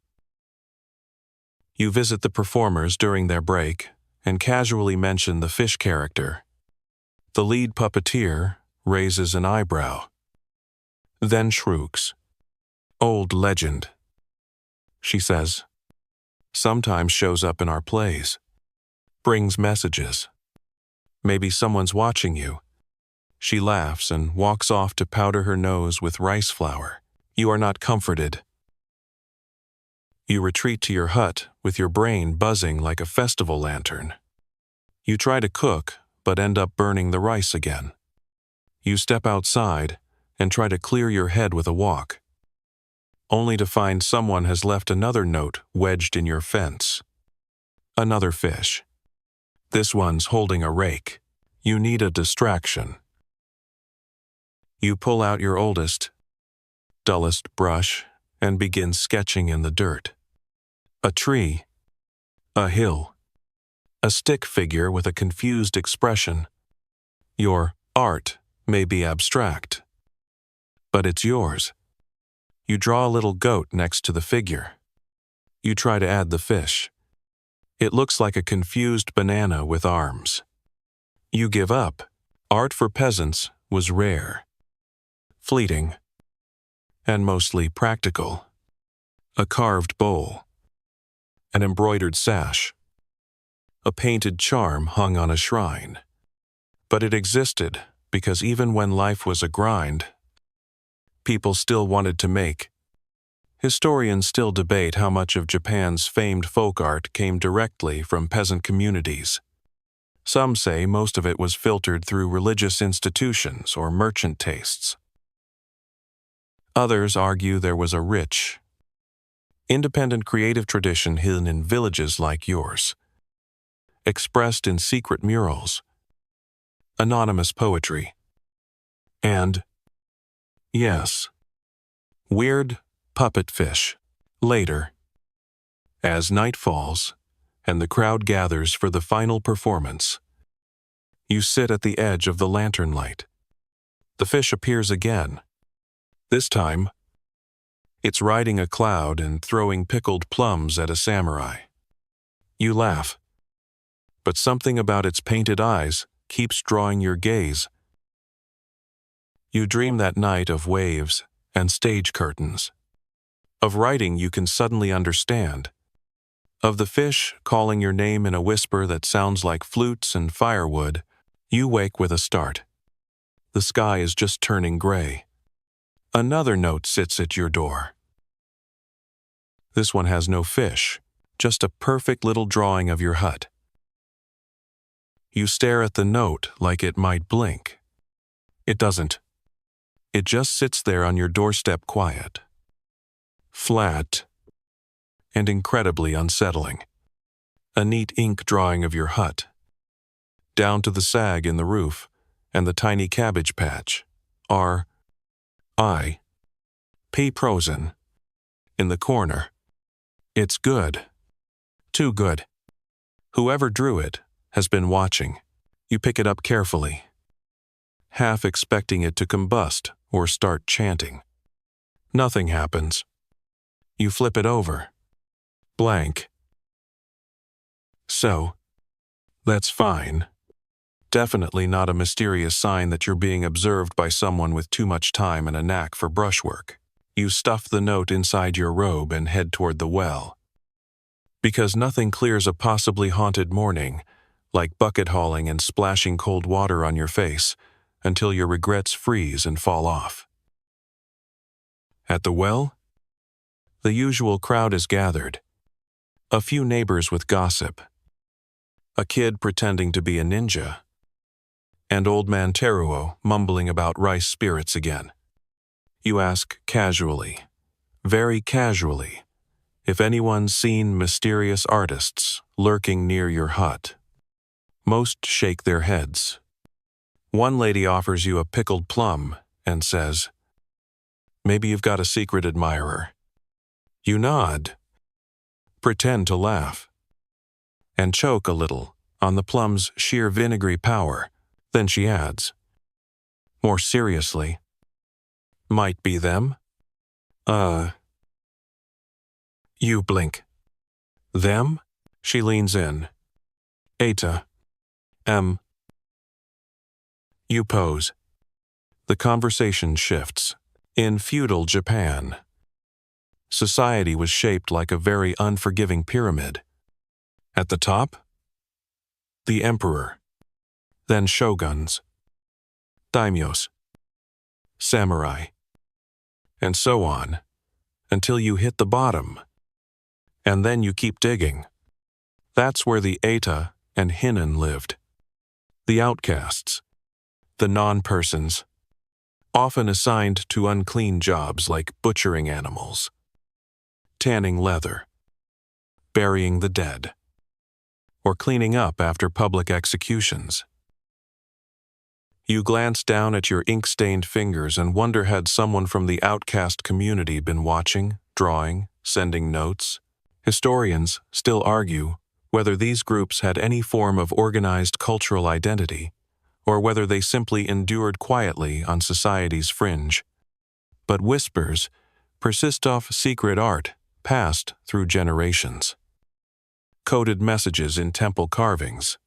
You visit the performers during their break and casually mention the fish character. The lead puppeteer raises an eyebrow, then shrugs. Old legend. She says, sometimes shows up in our plays, brings messages. Maybe someone's watching you. She laughs and walks off to powder her nose with rice flour. You are not comforted. You retreat to your hut with your brain buzzing like a festival lantern. You try to cook, but end up burning the rice again. You step outside and try to clear your head with a walk, only to find someone has left another note wedged in your fence. Another fish. This one's holding a rake. You need a distraction. You pull out your oldest, dullest brush and begin sketching in the dirt. A tree, a hill, a stick figure with a confused expression. Your art may be abstract, but it's yours. You draw a little goat next to the figure. You try to add the fish. It looks like a confused banana with arms. You give up. Art for peasants was rare, fleeting, and mostly practical. A carved bowl, an embroidered sash, a painted charm hung on a shrine. But it existed because even when life was a grind, people still wanted to make. Historians still debate how much of Japan's famed folk art came directly from peasant communities. Some say most of it was filtered through religious institutions or merchant tastes. Others argue there was a rich, independent creative tradition hidden in villages like yours, expressed in secret murals, anonymous poetry, and, yes, weird puppet fish. Later, as night falls and the crowd gathers for the final performance, you sit at the edge of the lantern light. The fish appears again. This time, it's riding a cloud and throwing pickled plums at a samurai. You laugh, but something about its painted eyes keeps drawing your gaze. You dream that night of waves and stage curtains, of writing you can suddenly understand, of the fish calling your name in a whisper that sounds like flutes and firewood. You wake with a start. The sky is just turning gray. Another note sits at your door. This one has no fish, just a perfect little drawing of your hut. You stare at the note like it might blink. It doesn't. It just sits there on your doorstep quiet, flat, and incredibly unsettling. A neat ink drawing of your hut, down to the sag in the roof and the tiny cabbage patch, R.I.P. Prosen, in the corner. It's good. Too good. Whoever drew it has been watching. You pick it up carefully, half expecting it to combust or start chanting. Nothing happens. You flip it over. Blank. So, that's fine. Definitely not a mysterious sign that you're being observed by someone with too much time and a knack for brushwork. You stuff the note inside your robe and head toward the well. Because nothing clears a possibly haunted morning, like bucket hauling and splashing cold water on your face, until your regrets freeze and fall off. At the well, the usual crowd is gathered. A few neighbors with gossip, a kid pretending to be a ninja, and old man Teruo mumbling about rice spirits again. You ask casually, very casually, if anyone's seen mysterious artists lurking near your hut. Most shake their heads. One lady offers you a pickled plum and says, "Maybe you've got a secret admirer." You nod, pretend to laugh, and choke a little on the plum's sheer vinegary power. Then she adds, more seriously, might be them? You blink. Them? She leans in. Eta. You pose. The conversation shifts. In feudal Japan, society was shaped like a very unforgiving pyramid. At the top, the emperor, then shoguns, daimyos, samurai, and so on, until you hit the bottom. And then you keep digging. That's where the Eta and Hinin lived. The outcasts, the non-persons, often assigned to unclean jobs like butchering animals, tanning leather, burying the dead, or cleaning up after public executions. You glance down at your ink-stained fingers and wonder, had someone from the outcast community been watching, drawing, sending notes? Historians still argue whether these groups had any form of organized cultural identity, or whether they simply endured quietly on society's fringe. But whispers persist of secret art passed through generations, coded messages in temple carvings,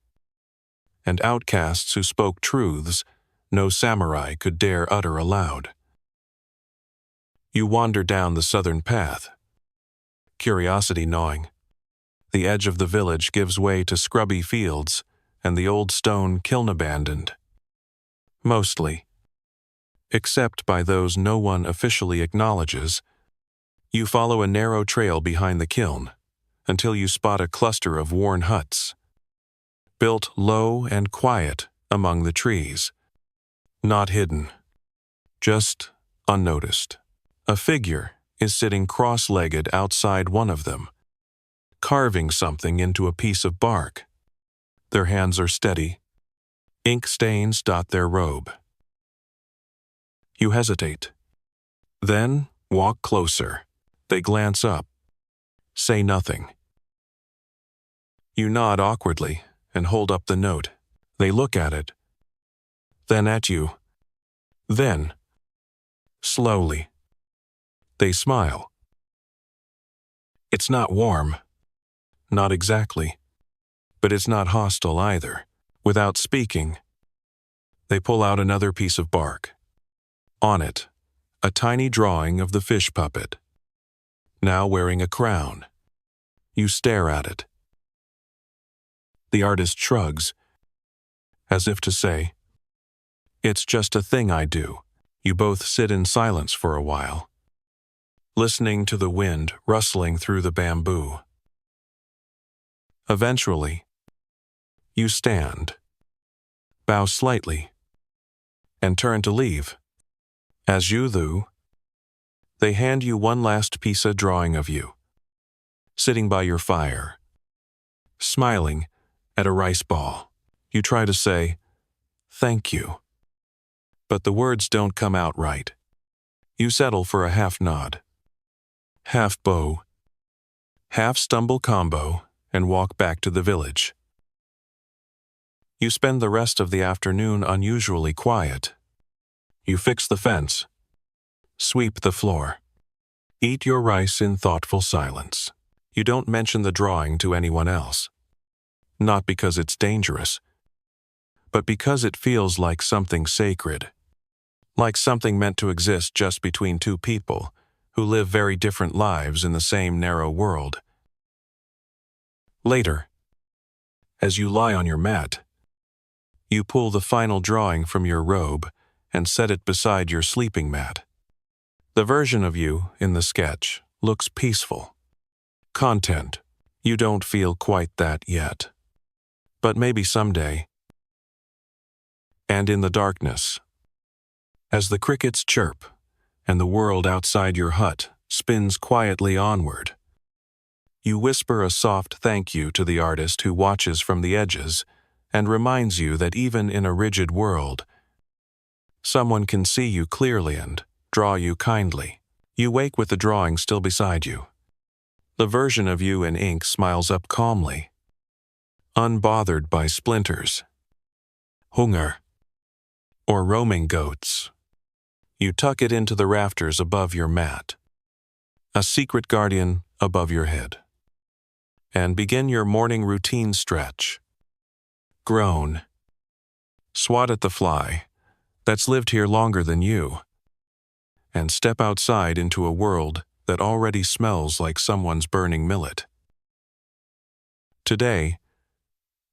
and outcasts who spoke truths no samurai could dare utter aloud. You wander down the southern path, curiosity gnawing. The edge of the village gives way to scrubby fields and the old stone kiln abandoned. Mostly, except by those no one officially acknowledges. You follow a narrow trail behind the kiln until you spot a cluster of worn huts, built low and quiet among the trees. Not hidden, just unnoticed. A figure is sitting cross-legged outside one of them, carving something into a piece of bark. Their hands are steady. Ink stains dot their robe. You hesitate. Then walk closer. They glance up, say nothing. You nod awkwardly and hold up the note. They look at it, then at you. Then, slowly, they smile. It's not warm, not exactly, but it's not hostile either. Without speaking, they pull out another piece of bark. On it, a tiny drawing of the fish puppet, now wearing a crown. You stare at it. The artist shrugs, as if to say, "It's just a thing I do." You both sit in silence for a while, listening to the wind rustling through the bamboo. Eventually, you stand, bow slightly, and turn to leave. As you do, they hand you one last piece of drawing of you, sitting by your fire, smiling at a rice ball. You try to say, "Thank you," but the words don't come out right. You settle for a half nod, half bow, half stumble combo, and walk back to the village. You spend the rest of the afternoon unusually quiet. You fix the fence, sweep the floor, eat your rice in thoughtful silence. You don't mention the drawing to anyone else. Not because it's dangerous, but because it feels like something sacred, like something meant to exist just between two people who live very different lives in the same narrow world. Later, as you lie on your mat, you pull the final drawing from your robe and set it beside your sleeping mat. The version of you in the sketch looks peaceful. Content, you don't feel quite that yet. But maybe someday. And in the darkness, as the crickets chirp and the world outside your hut spins quietly onward, you whisper a soft thank you to the artist who watches from the edges and reminds you that even in a rigid world, someone can see you clearly and draw you kindly. You wake with the drawing still beside you, The version of you in ink smiles up calmly, unbothered by splinters, hunger, or roaming goats. You tuck it into the rafters above your mat, a secret guardian above your head, and begin your morning routine stretch. Groan. Swat at the fly that's lived here longer than you, and step outside into a world that already smells like someone's burning millet. Today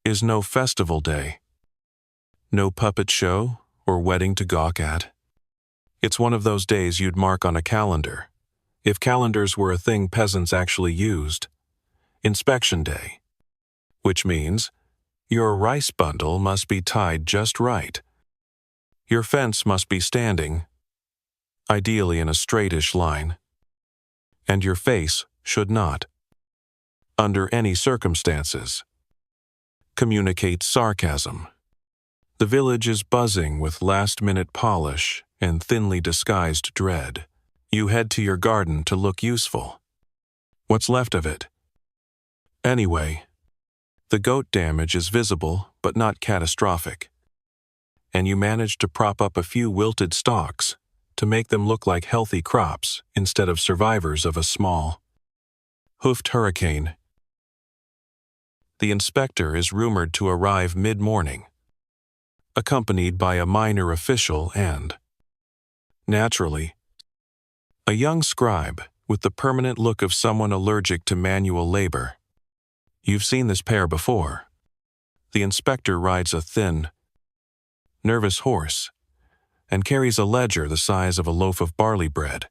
is no festival day, no puppet show or wedding to gawk at. It's one of those days you'd mark on a calendar, if calendars were a thing peasants actually used. Inspection day, which means your rice bundle must be tied just right. Your fence must be standing, ideally in a straightish line, and your face should not, under any circumstances, communicate sarcasm. The village is buzzing with last-minute polish and thinly disguised dread. You head to your garden to look useful. What's left of it? Anyway, the goat damage is visible but not catastrophic, and you manage to prop up a few wilted stalks to make them look like healthy crops instead of survivors of a small, hoofed hurricane. The inspector is rumored to arrive mid-morning, accompanied by a minor official and, naturally, a young scribe with the permanent look of someone allergic to manual labor. You've seen this pair before. The inspector rides a thin, nervous horse and carries a ledger the size of a loaf of barley bread.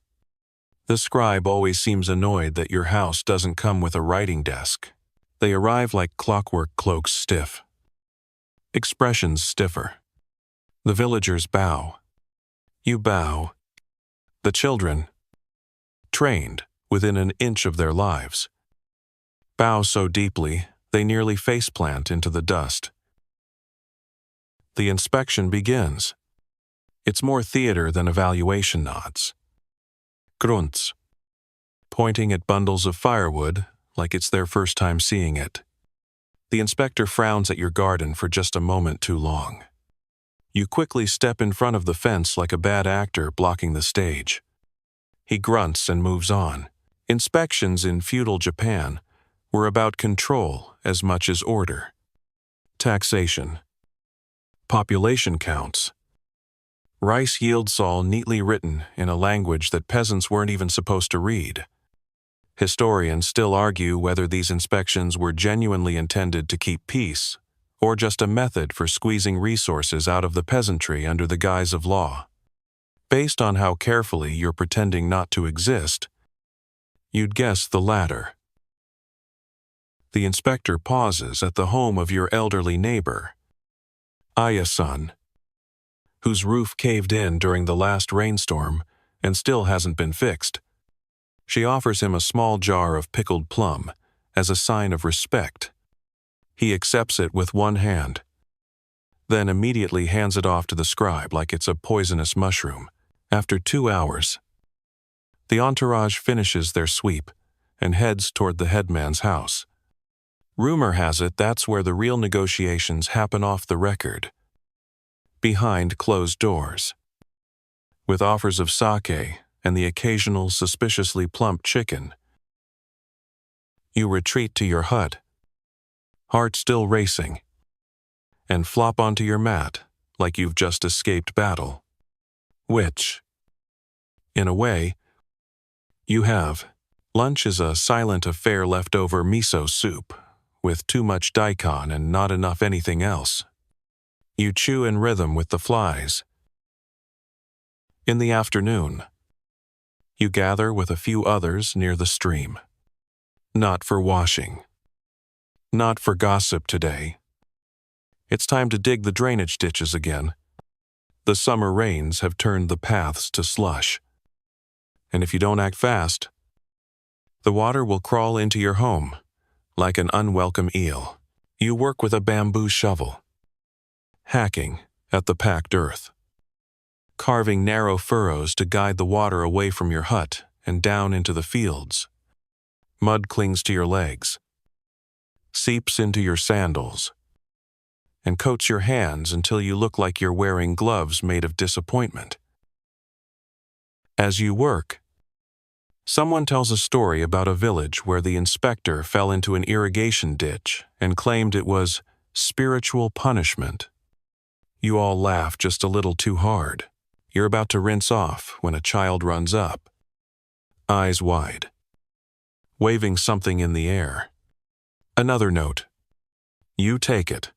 The scribe always seems annoyed that your house doesn't come with a writing desk. They arrive like clockwork cloaks, stiff. Expressions stiffer. The villagers bow. You bow. The children, trained within an inch of their lives, bow so deeply they nearly faceplant into the dust. The inspection begins. It's more theater than evaluation nods. Grunts, pointing at bundles of firewood like it's their first time seeing it. The inspector frowns at your garden for just a moment too long. You quickly step in front of the fence like a bad actor blocking the stage. He grunts and moves on. Inspections in feudal Japan were about control as much as order. Taxation. Population counts. Rice yields all neatly written in a language that peasants weren't even supposed to read. Historians still argue whether these inspections were genuinely intended to keep peace, or just a method for squeezing resources out of the peasantry under the guise of law. Based on how carefully you're pretending not to exist, you'd guess the latter. The inspector pauses at the home of your elderly neighbor, Aya-san, whose roof caved in during the last rainstorm and still hasn't been fixed. She offers him a small jar of pickled plum as a sign of respect. He accepts it with one hand, then immediately hands it off to the scribe like it's a poisonous mushroom. After 2 hours, the entourage finishes their sweep and heads toward the headman's house. Rumor has it that's where the real negotiations happen off the record, behind closed doors. With offers of sake and the occasional suspiciously plump chicken, you retreat to your hut, heart still racing, and flop onto your mat like you've just escaped battle. Which, in a way, you have. Lunch is a silent affair leftover miso soup, with too much daikon and not enough anything else. You chew in rhythm with the flies. In the afternoon, you gather with a few others near the stream. Not for washing. Not for gossip today. It's time to dig the drainage ditches again. The summer rains have turned the paths to slush. And if you don't act fast, the water will crawl into your home like an unwelcome eel. You work with a bamboo shovel, hacking at the packed earth, carving narrow furrows to guide the water away from your hut and down into the fields. Mud clings to your legs, seeps into your sandals, and coats your hands until you look like you're wearing gloves made of disappointment. As you work, someone tells a story about a village where the inspector fell into an irrigation ditch and claimed it was spiritual punishment. You all laugh just a little too hard. You're about to rinse off when a child runs up, eyes wide, waving something in the air. Another note. You take it.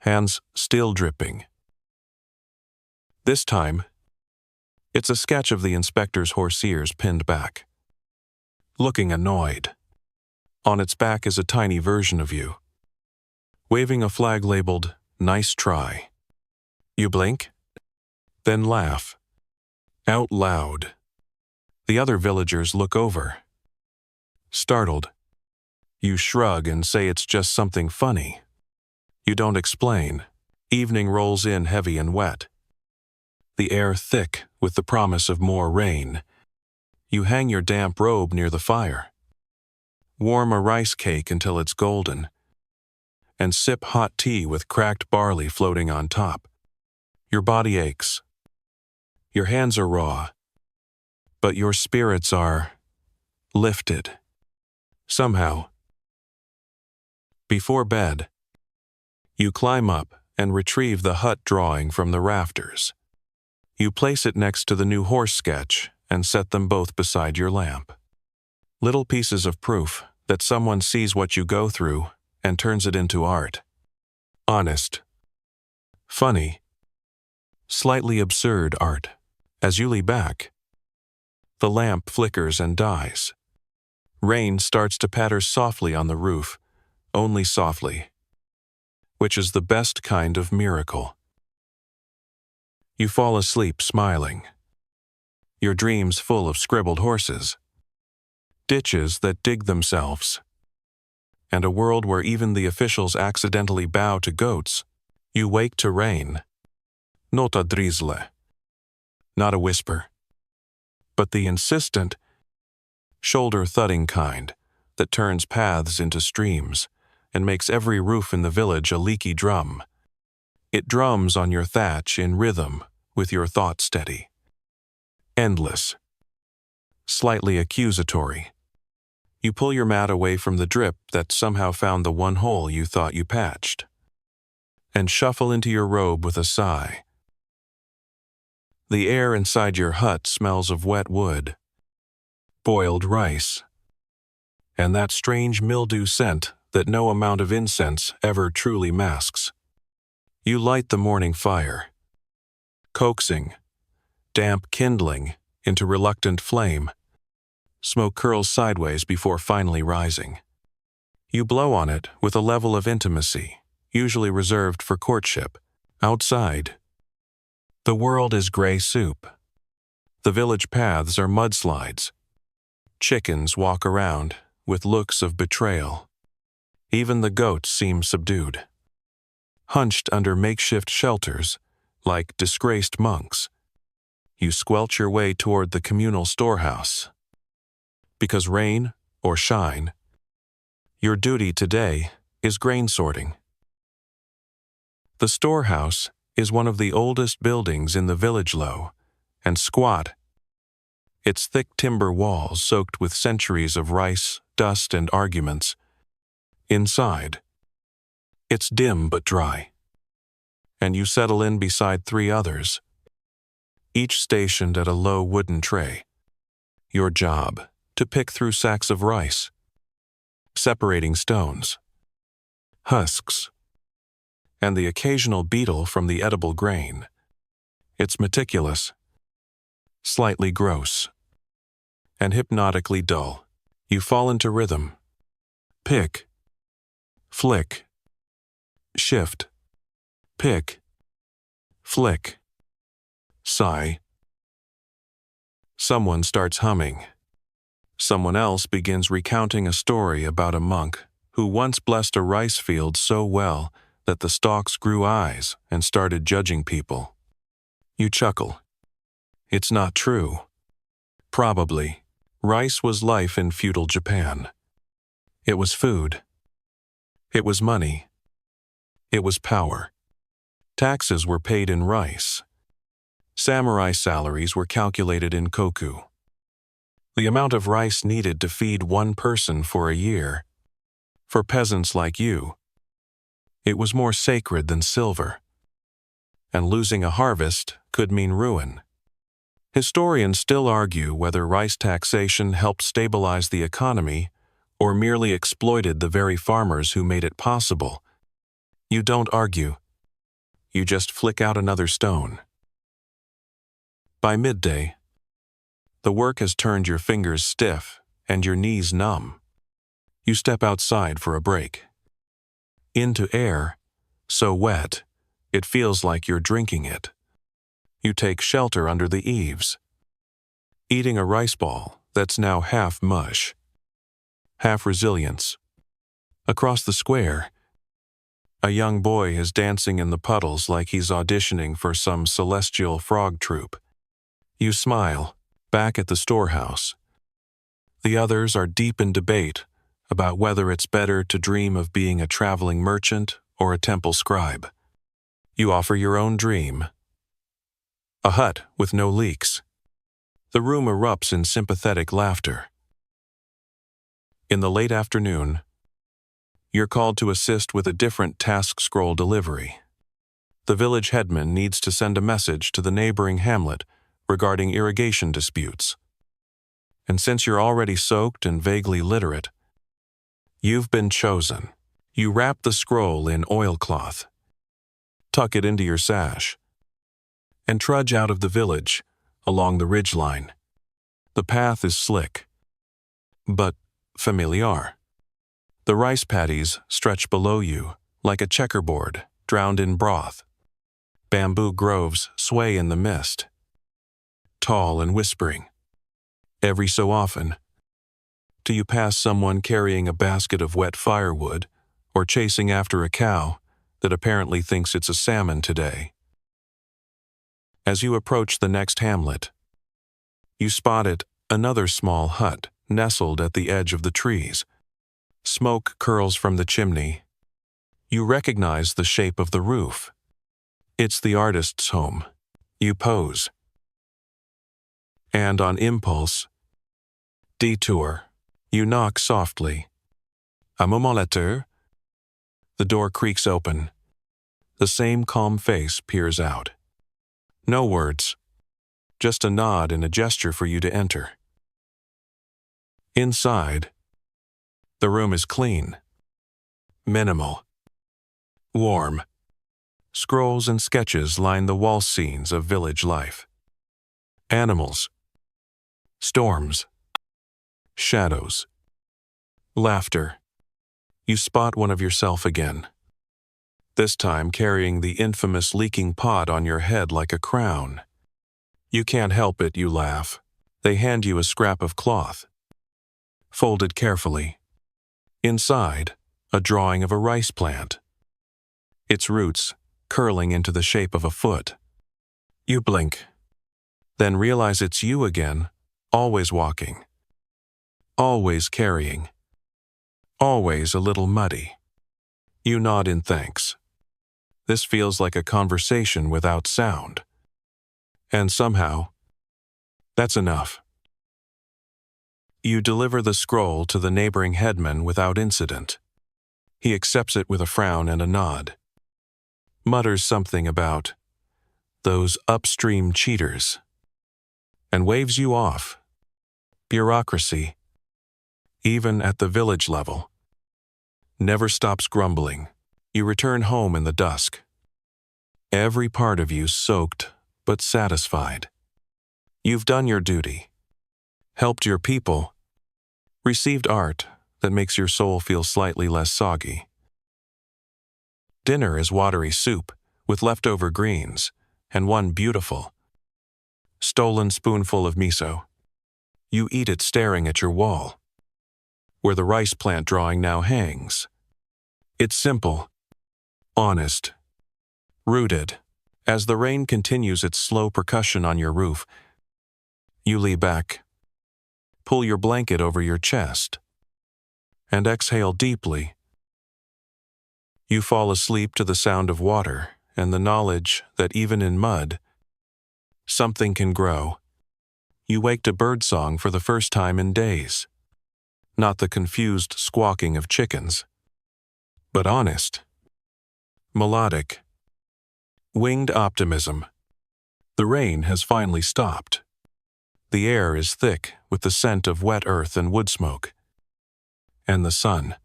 Hands still dripping. This time, it's a sketch of the inspector's horse ears pinned back, looking annoyed. On its back is a tiny version of you, waving a flag labeled, "Nice try." You blink, then laugh, out loud. The other villagers look over. Startled, you shrug and say it's just something funny. You don't explain. Evening rolls in heavy and wet, the air thick with the promise of more rain. You hang your damp robe near the fire, warm a rice cake until it's golden, and sip hot tea with cracked barley floating on top. Your body aches. Your hands are raw, but your spirits are lifted. Somehow. Before bed, you climb up and retrieve the hut drawing from the rafters. You place it next to the new horse sketch and set them both beside your lamp. Little pieces of proof that someone sees what you go through and turns it into art. Honest, funny, slightly absurd art. As you lean back, the lamp flickers and dies. Rain starts to patter softly on the roof, only softly, which is the best kind of miracle. You fall asleep smiling, your dreams full of scribbled horses, ditches that dig themselves, and a world where even the officials accidentally bow to goats. You wake to rain. Nota drizzle. Not a whisper, but the insistent, shoulder-thudding kind that turns paths into streams and makes every roof in the village a leaky drum. It drums on your thatch in rhythm with your thoughts steady. Endless. Slightly accusatory. You pull your mat away from the drip that somehow found the one hole you thought you patched, and shuffle into your robe with a sigh. The air inside your hut smells of wet wood, boiled rice, and that strange mildew scent that no amount of incense ever truly masks. You light the morning fire, coaxing, damp kindling into reluctant flame. Smoke curls sideways before finally rising. You blow on it with a level of intimacy, usually reserved for courtship. Outside, the world is gray soup. The village paths are mudslides. Chickens walk around with looks of betrayal. Even the goats seem subdued, hunched under makeshift shelters like disgraced monks. You squelch your way toward the communal storehouse. Because rain or shine, your duty today is grain sorting. The storehouse is one of the oldest buildings in the village, low and squat, its thick timber walls soaked with centuries of rice, dust, and arguments. Inside, it's dim but dry, and you settle in beside 3 others, each stationed at a low wooden tray. Your job, to pick through sacks of rice, separating stones, husks, and the occasional beetle from the edible grain. It's meticulous, slightly gross, and hypnotically dull. You fall into rhythm. Pick, flick, shift, pick, flick, sigh. Someone starts humming. Someone else begins recounting a story about a monk who once blessed a rice field so well that the stalks grew eyes and started judging people. You chuckle. It's not true. Probably, Rice was life in feudal Japan. It was food. It was money. It was power. Taxes were paid in rice. Samurai salaries were calculated in koku. The amount of rice needed to feed one person for a year. For peasants like you, it was more sacred than silver. And losing a harvest could mean ruin. Historians still argue whether rice taxation helped stabilize the economy or merely exploited the very farmers who made it possible. You don't argue. You just flick out another stone. By midday, the work has turned your fingers stiff and your knees numb. You step outside for a break. Into air, so wet, it feels like you're drinking it. You take shelter under the eaves, eating a rice ball that's now half mush, half resilience. Across the square, a young boy is dancing in the puddles like he's auditioning for some celestial frog troupe. You smile, back at the storehouse. The others are deep in debate about whether it's better to dream of being a traveling merchant or a temple scribe. You offer your own dream. A hut with no leaks. The room erupts in sympathetic laughter. In the late afternoon, you're called to assist with a different task scroll delivery. The village headman needs to send a message to the neighboring hamlet regarding irrigation disputes. And since you're already soaked and vaguely literate, you've been chosen. You wrap the scroll in oilcloth, tuck it into your sash, and trudge out of the village along the ridgeline. The path is slick, but familiar. The rice paddies stretch below you like a checkerboard drowned in broth. Bamboo groves sway in the mist, tall and whispering. Every so often, do you pass someone carrying a basket of wet firewood or chasing after a cow that apparently thinks it's a salmon today. As you approach the next hamlet, you spot it, another small hut nestled at the edge of the trees. Smoke curls from the chimney. You recognize the shape of the roof. It's the artist's home. You pose. And on impulse, detour, you knock softly. Un moment later, the door creaks open. The same calm face peers out. No words, just a nod and a gesture for you to enter. Inside, the room is clean, minimal, warm. Scrolls and sketches line the wall scenes of village life. Animals, storms, shadows, laughter. You spot one of yourself again, this time carrying the infamous leaking pot on your head like a crown. You can't help it, you laugh. They hand you a scrap of cloth, folded carefully. Inside, a drawing of a rice plant, its roots curling into the shape of a foot. You blink, then realize it's you again, always walking, always carrying, always a little muddy. You nod in thanks. This feels like a conversation without sound. And somehow, that's enough. You deliver the scroll to the neighboring headman without incident. He accepts it with a frown and a nod, mutters something about those upstream cheaters, and waves you off. Bureaucracy, even at the village level, never stops grumbling. You return home in the dusk, every part of you soaked but satisfied. You've done your duty, helped your people, received art that makes your soul feel slightly less soggy. Dinner is watery soup with leftover greens and one beautiful, stolen spoonful of miso. You eat it staring at your wall, where the rice plant drawing now hangs. It's simple, honest, rooted. As the rain continues its slow percussion on your roof, you lean back, Pull your blanket over your chest and exhale deeply. You fall asleep to the sound of water and the knowledge that even in mud, something can grow. You wake to birdsong for the first time in days. Not the confused squawking of chickens, but honest, melodic, winged optimism. The rain has finally stopped. The air is thick with the scent of wet earth and wood smoke. And the sun,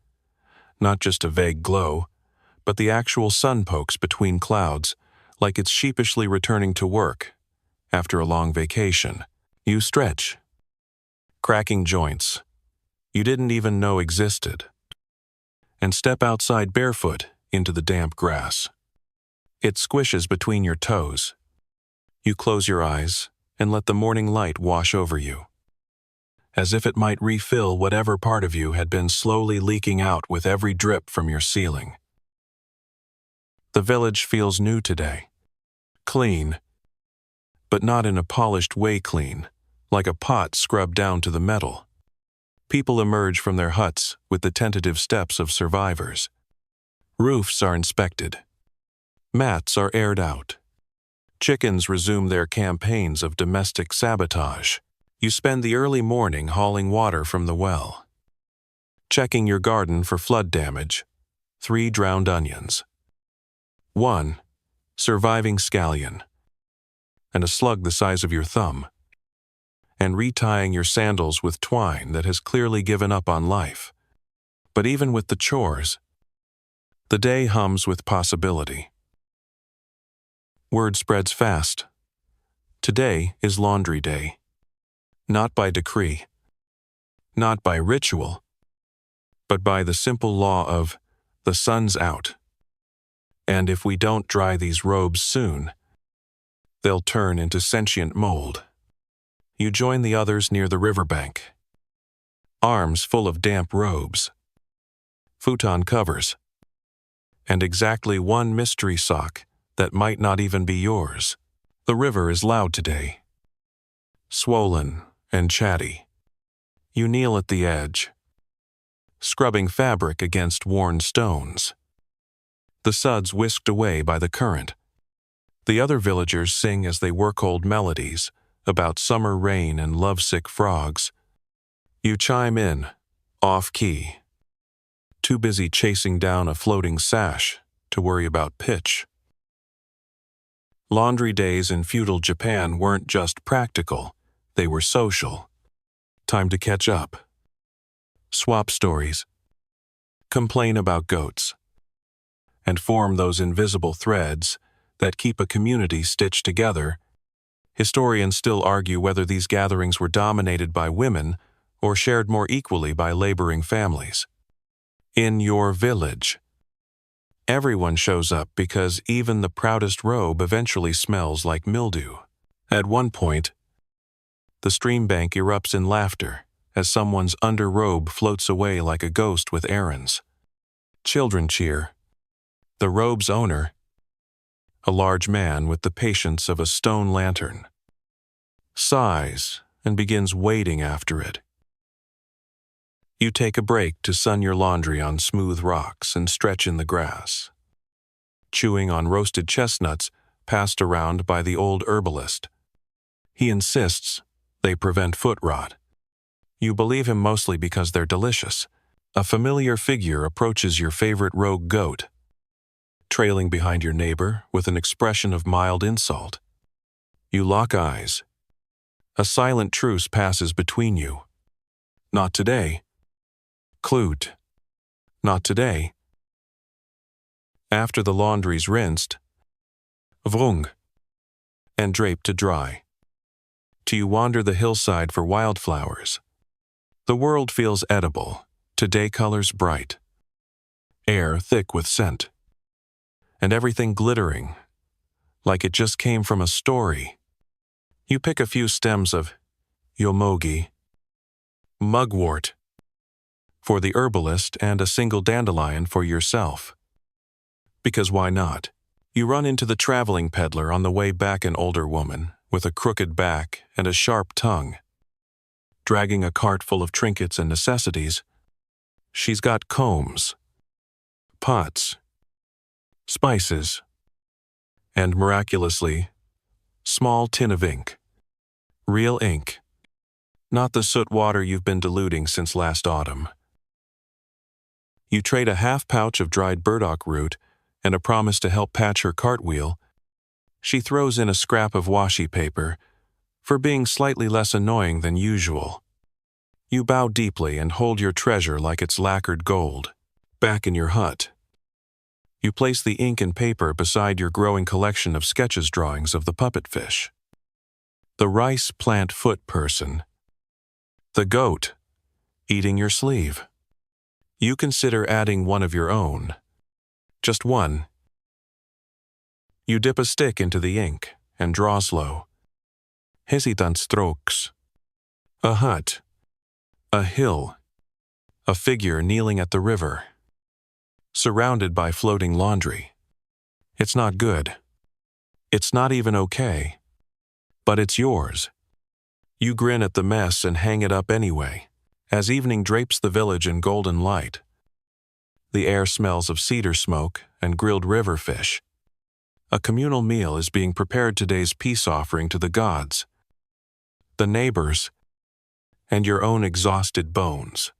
not just a vague glow, but the actual sun pokes between clouds like it's sheepishly returning to work after a long vacation. You stretch, cracking joints you didn't even know existed, and step outside barefoot into the damp grass. It squishes between your toes. You close your eyes and let the morning light wash over you, as if it might refill whatever part of you had been slowly leaking out with every drip from your ceiling. The village feels new today. Clean, but not in a polished way clean, like a pot scrubbed down to the metal. People emerge from their huts with the tentative steps of survivors. Roofs are inspected. Mats are aired out. Chickens resume their campaigns of domestic sabotage. You spend the early morning hauling water from the well, checking your garden for flood damage. 3 drowned onions, 1 surviving scallion, and a slug the size of your thumb, and retying your sandals with twine that has clearly given up on life. But even with the chores, the day hums with possibility. Word spreads fast. Today is laundry day. Not by decree, not by ritual, but by the simple law of the sun's out. And if we don't dry these robes soon, they'll turn into sentient mold. You join the others near the riverbank. Arms full of damp robes, futon covers, and exactly 1 mystery sock that might not even be yours. The river is loud today, swollen and chatty. You kneel at the edge, scrubbing fabric against worn stones. The suds whisked away by the current. The other villagers sing as they work old melodies about summer rain and lovesick frogs. You chime in, off-key, too busy chasing down a floating sash to worry about pitch. Laundry days in feudal Japan weren't just practical, they were social. Time to catch up, swap stories, complain about goats, and form those invisible threads that keep a community stitched together. Historians still argue whether these gatherings were dominated by women or shared more equally by laboring families. In your village, everyone shows up because even the proudest robe eventually smells like mildew. At one point, the stream bank erupts in laughter as someone's underrobe floats away like a ghost with errands. Children cheer. The robe's owner, a large man with the patience of a stone lantern, sighs and begins wading after it. You take a break to sun your laundry on smooth rocks and stretch in the grass, chewing on roasted chestnuts passed around by the old herbalist. He insists they prevent foot rot. You believe him mostly because they're delicious. A familiar figure approaches your favorite rogue goat, trailing behind your neighbor with an expression of mild insult. You lock eyes. A silent truce passes between you. Not today. Klute. Not today. After the laundry's rinsed, vrung, and draped to dry, do you wander the hillside for wildflowers? The world feels edible, today colors bright, air thick with scent, and everything glittering, like it just came from a story. You pick a few stems of yomogi, mugwort, for the herbalist and a single dandelion for yourself. Because why not? You run into the traveling peddler on the way back, an older woman with a crooked back and a sharp tongue, dragging a cart full of trinkets and necessities. She's got combs, pots, spices, and miraculously, small tin of ink. Real ink. Not the soot water you've been diluting since last autumn. You trade a half pouch of dried burdock root and a promise to help patch her cartwheel. She throws in a scrap of washi paper for being slightly less annoying than usual. You bow deeply and hold your treasure like it's lacquered gold. Back in your hut, you place the ink and paper beside your growing collection of sketches drawings of the puppet fish, the rice plant foot person, the goat eating your sleeve. You consider adding one of your own. Just one. You dip a stick into the ink and draw slow, hesitant strokes. A hut, a hill, a figure kneeling at the river, surrounded by floating laundry. It's not good. It's not even okay. But it's yours. You grin at the mess and hang it up anyway, as evening drapes the village in golden light. The air smells of cedar smoke and grilled river fish. A communal meal is being prepared, today's peace offering to the gods, the neighbors, and your own exhausted bones.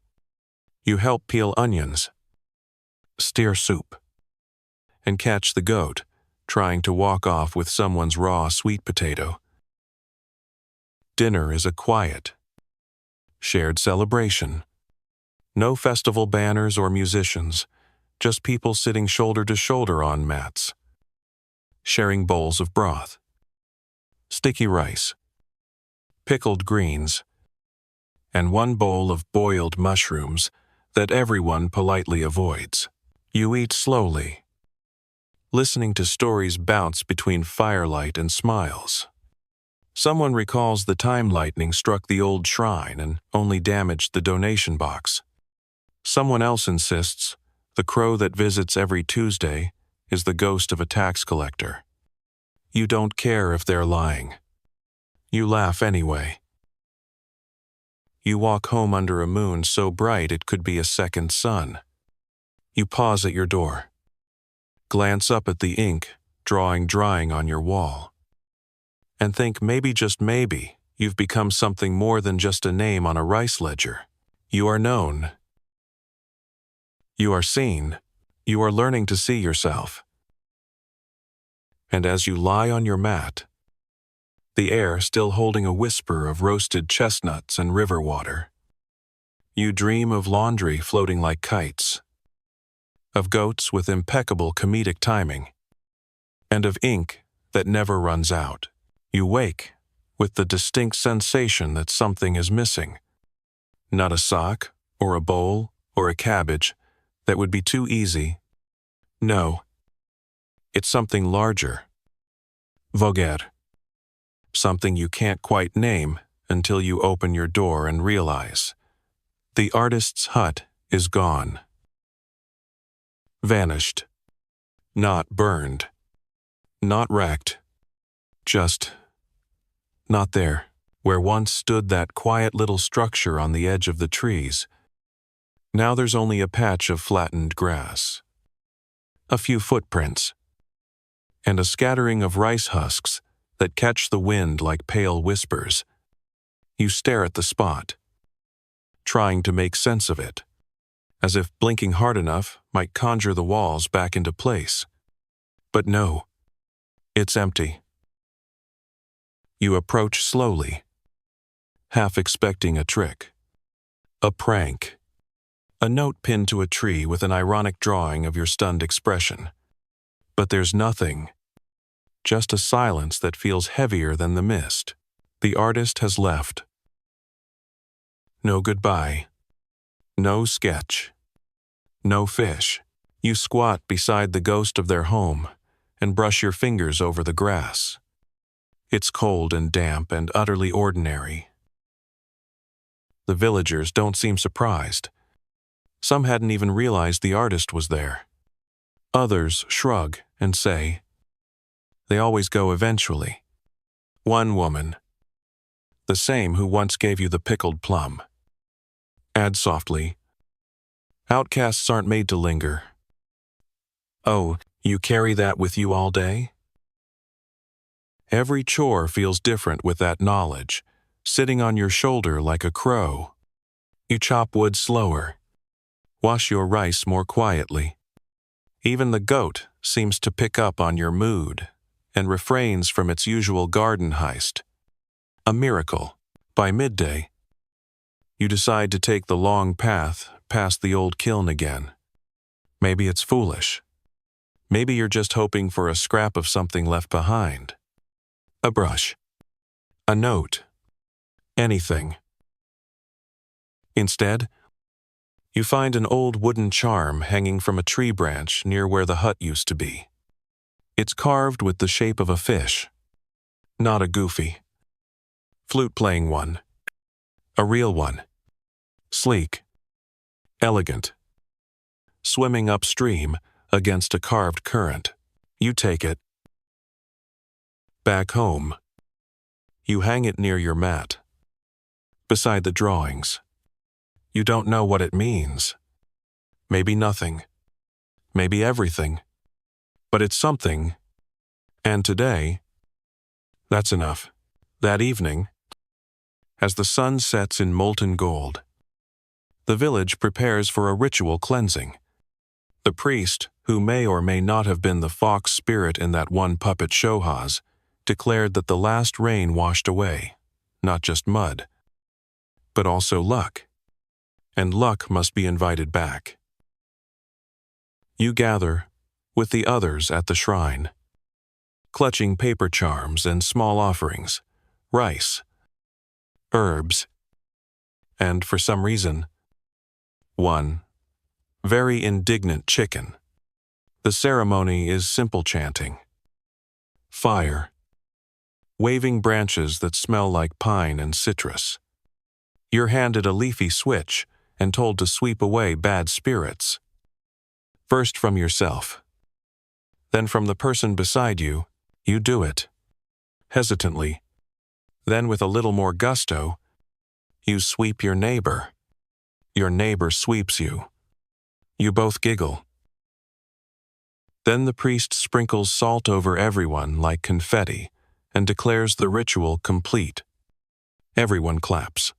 You help peel onions, steer soup, and catch the goat trying to walk off with someone's raw sweet potato. Dinner is a quiet, shared celebration. No festival banners or musicians, just people sitting shoulder to shoulder on mats, sharing bowls of broth, sticky rice, pickled greens, and one bowl of boiled mushrooms that everyone politely avoids. You eat slowly, listening to stories bounce between firelight and smiles. Someone recalls the time lightning struck the old shrine and only damaged the donation box. Someone else insists the crow that visits every Tuesday is the ghost of a tax collector. You don't care if they're lying. You laugh anyway. You walk home under a moon so bright it could be a second sun. You pause at your door, glance up at the ink drying on your wall, and think maybe, just maybe, you've become something more than just a name on a rice ledger. You are known. You are seen. You are learning to see yourself. And as you lie on your mat, the air still holding a whisper of roasted chestnuts and river water, you dream of laundry floating like kites, of goats with impeccable comedic timing, and of ink that never runs out. You wake with the distinct sensation that something is missing. Not a sock, or a bowl, or a cabbage. That would be too easy. No. It's something larger. Vulgaire. Something you can't quite name until you open your door and realize the artist's hut is gone. Vanished. Not burned. Not wrecked. Just not there, where once stood that quiet little structure on the edge of the trees. Now there's only a patch of flattened grass, a few footprints, and a scattering of rice husks that catch the wind like pale whispers. You stare at the spot, trying to make sense of it, as if blinking hard enough might conjure the walls back into place. But no, it's empty. You approach slowly, half expecting a trick, a prank, a note pinned to a tree with an ironic drawing of your stunned expression. But there's nothing, just a silence that feels heavier than the mist. The artist has left. No goodbye, no sketch, no fish. You squat beside the ghost of their home and brush your fingers over the grass. It's cold and damp and utterly ordinary. The villagers don't seem surprised. Some hadn't even realized the artist was there. Others shrug and say, they always go eventually. One woman, the same who once gave you the pickled plum. Add softly, outcasts aren't made to linger. Oh, you carry that with you all day? Every chore feels different with that knowledge, sitting on your shoulder like a crow. You chop wood slower, wash your rice more quietly. Even the goat seems to pick up on your mood and refrains from its usual garden heist. A miracle. By midday, you decide to take the long path past the old kiln again. Maybe it's foolish. Maybe you're just hoping for a scrap of something left behind. A brush. A note. Anything. Instead, you find an old wooden charm hanging from a tree branch near where the hut used to be. It's carved with the shape of a fish. Not a goofy, flute-playing one. A real one. Sleek. Elegant. Swimming upstream against a carved current. You take it. Back home, you hang it near your mat, beside the drawings. You don't know what it means. Maybe nothing. Maybe everything. But it's something. And today, that's enough. That evening, as the sun sets in molten gold, the village prepares for a ritual cleansing. The priest, who may or may not have been the fox spirit in that one puppet show Haas, declared that the last rain washed away, not just mud, but also luck. And luck must be invited back. You gather with the others at the shrine, clutching paper charms and small offerings, rice, herbs, and for some reason, one very indignant chicken. The ceremony is simple chanting, fire, waving branches that smell like pine and citrus. You're handed a leafy switch and told to sweep away bad spirits. First from yourself, then from the person beside you. You do it, hesitantly. Then with a little more gusto, you sweep your neighbor. Your neighbor sweeps you. You both giggle. Then the priest sprinkles salt over everyone like confetti and declares the ritual complete. Everyone claps.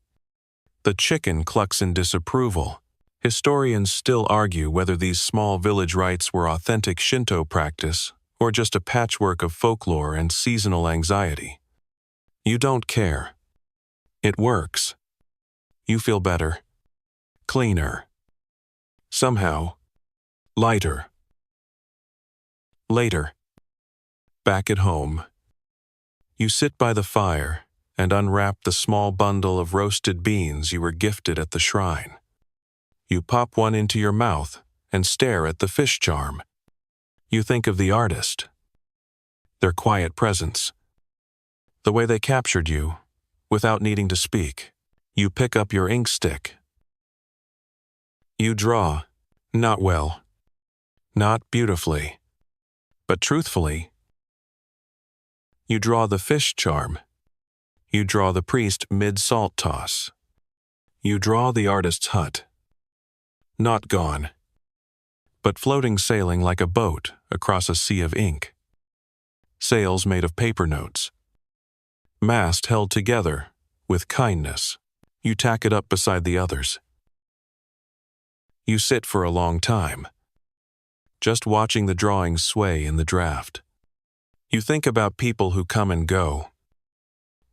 The chicken clucks in disapproval. Historians still argue whether these small village rites were authentic Shinto practice or just a patchwork of folklore and seasonal anxiety. You don't care. It works. You feel better, cleaner, somehow, lighter. Later, back at home, you sit by the fire and unwrap the small bundle of roasted beans you were gifted at the shrine. You pop one into your mouth and stare at the fish charm. You think of the artist, their quiet presence, the way they captured you without needing to speak. You pick up your ink stick. You draw, not well, not beautifully, but truthfully. You draw the fish charm. You draw the priest mid-salt toss. You draw the artist's hut. Not gone, but floating, sailing like a boat across a sea of ink. Sails made of paper notes. Mast held together with kindness. You tack it up beside the others. You sit for a long time, just watching the drawings sway in the draft. You think about people who come and go,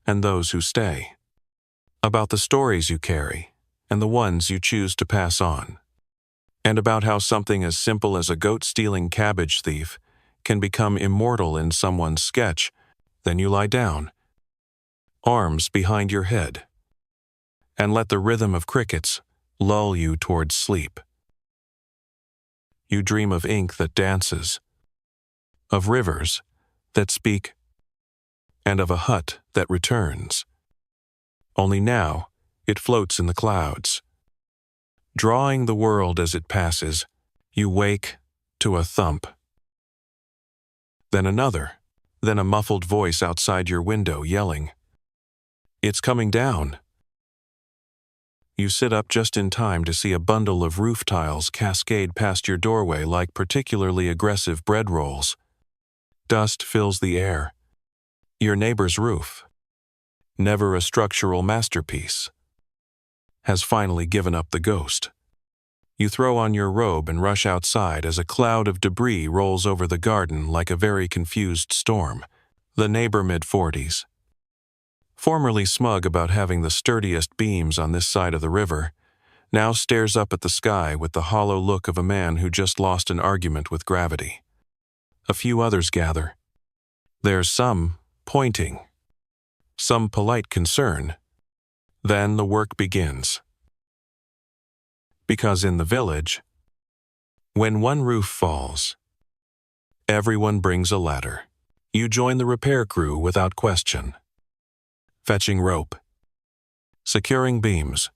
and those who stay. About the stories you carry, and the ones you choose to pass on. And about how something as simple as a goat-stealing cabbage thief can become immortal in someone's sketch. Then you lie down, arms behind your head, and let the rhythm of crickets lull you towards sleep. You dream of ink that dances, of rivers that speak, and of a hut that returns. Only now it floats in the clouds. Drawing the world as it passes, you wake to a thump. Then another, then a muffled voice outside your window yelling, It's coming down. You sit up just in time to see a bundle of roof tiles cascade past your doorway like particularly aggressive bread rolls. Dust fills the air. Your neighbor's roof, never a structural masterpiece, has finally given up the ghost. You throw on your robe and rush outside as a cloud of debris rolls over the garden like a very confused storm. The neighbor mid-40s, formerly smug about having the sturdiest beams on this side of the river, now stares up at the sky with the hollow look of a man who just lost an argument with gravity. A few others gather. There's some pointing, some polite concern. Then the work begins. Because in the village, when one roof falls, everyone brings a ladder. You join the repair crew without question. Fetching rope, securing beams,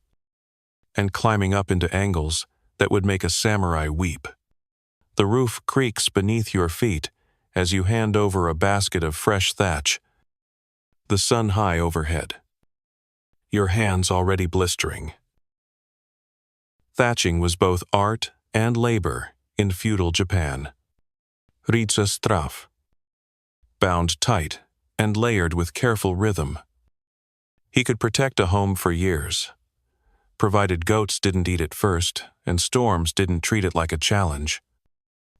and climbing up into angles that would make a samurai weep. The roof creaks beneath your feet as you hand over a basket of fresh thatch, the sun high overhead, your hands already blistering. Thatching was both art and labor in feudal Japan. Ritsa straff, bound tight and layered with careful rhythm. He could protect a home for years, provided goats didn't eat it first and storms didn't treat it like a challenge.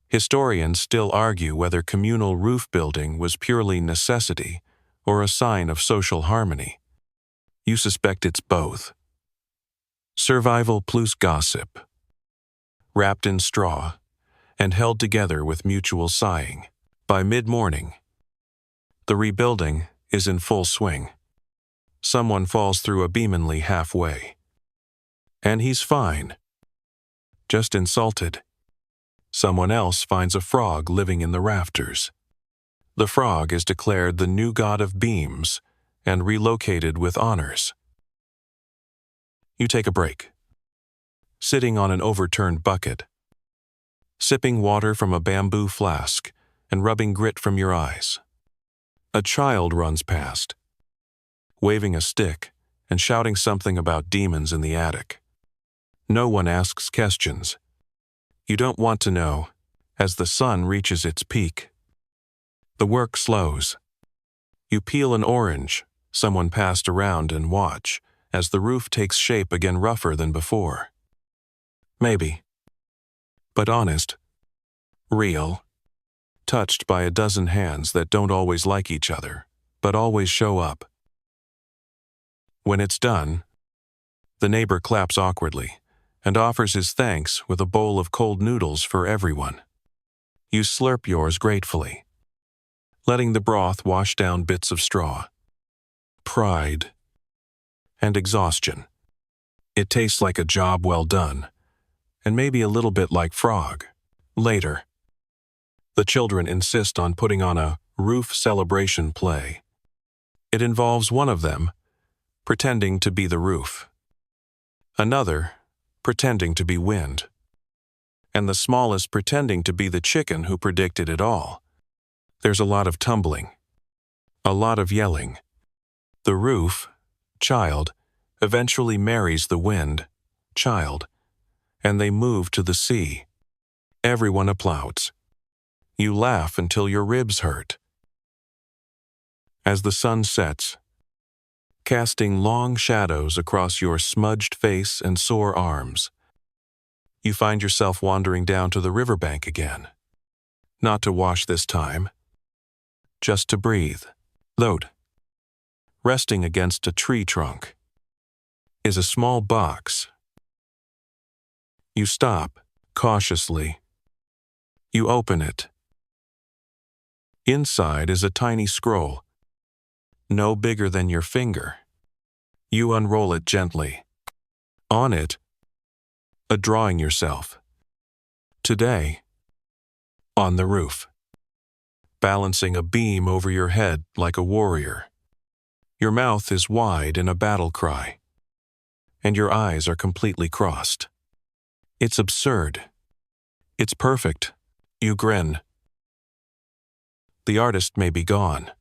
Historians still argue whether communal roof building was purely necessity or a sign of social harmony. You suspect it's both. Survival plus gossip, wrapped in straw and held together with mutual sighing. By mid-morning, the rebuilding is in full swing. Someone falls through a beamingly halfway. And he's fine, just insulted. Someone else finds a frog living in the rafters. The frog is declared the new god of beams and relocated with honors. You take a break, sitting on an overturned bucket, sipping water from a bamboo flask and rubbing grit from your eyes. A child runs past, waving a stick and shouting something about demons in the attic. No one asks questions. You don't want to know, as the sun reaches its peak. The work slows. You peel an orange, someone passed around, and watch as the roof takes shape again, rougher than before. Maybe. But honest. Real. Touched by a dozen hands that don't always like each other, but always show up. When it's done, the neighbor claps awkwardly and offers his thanks with a bowl of cold noodles for everyone. You slurp yours gratefully, letting the broth wash down bits of straw. Pride and exhaustion. It tastes like a job well done, and maybe a little bit like frog. Later, the children insist on putting on a roof celebration play. It involves one of them pretending to be the roof, another pretending to be wind, and the smallest pretending to be the chicken who predicted it all. There's a lot of tumbling, a lot of yelling. The roof, child, eventually marries the wind, child, and they move to the sea. Everyone applauds. You laugh until your ribs hurt. As the sun sets, casting long shadows across your smudged face and sore arms, you find yourself wandering down to the riverbank again. Not to wash this time, just to breathe. Load. Resting against a tree trunk is a small box. You stop, cautiously. You open it. Inside is a tiny scroll, no bigger than your finger. You unroll it gently. On it, a drawing yourself. Today, on the roof, balancing a beam over your head like a warrior. Your mouth is wide in a battle cry, and your eyes are completely crossed. It's absurd. It's perfect. You grin. The artist may be gone,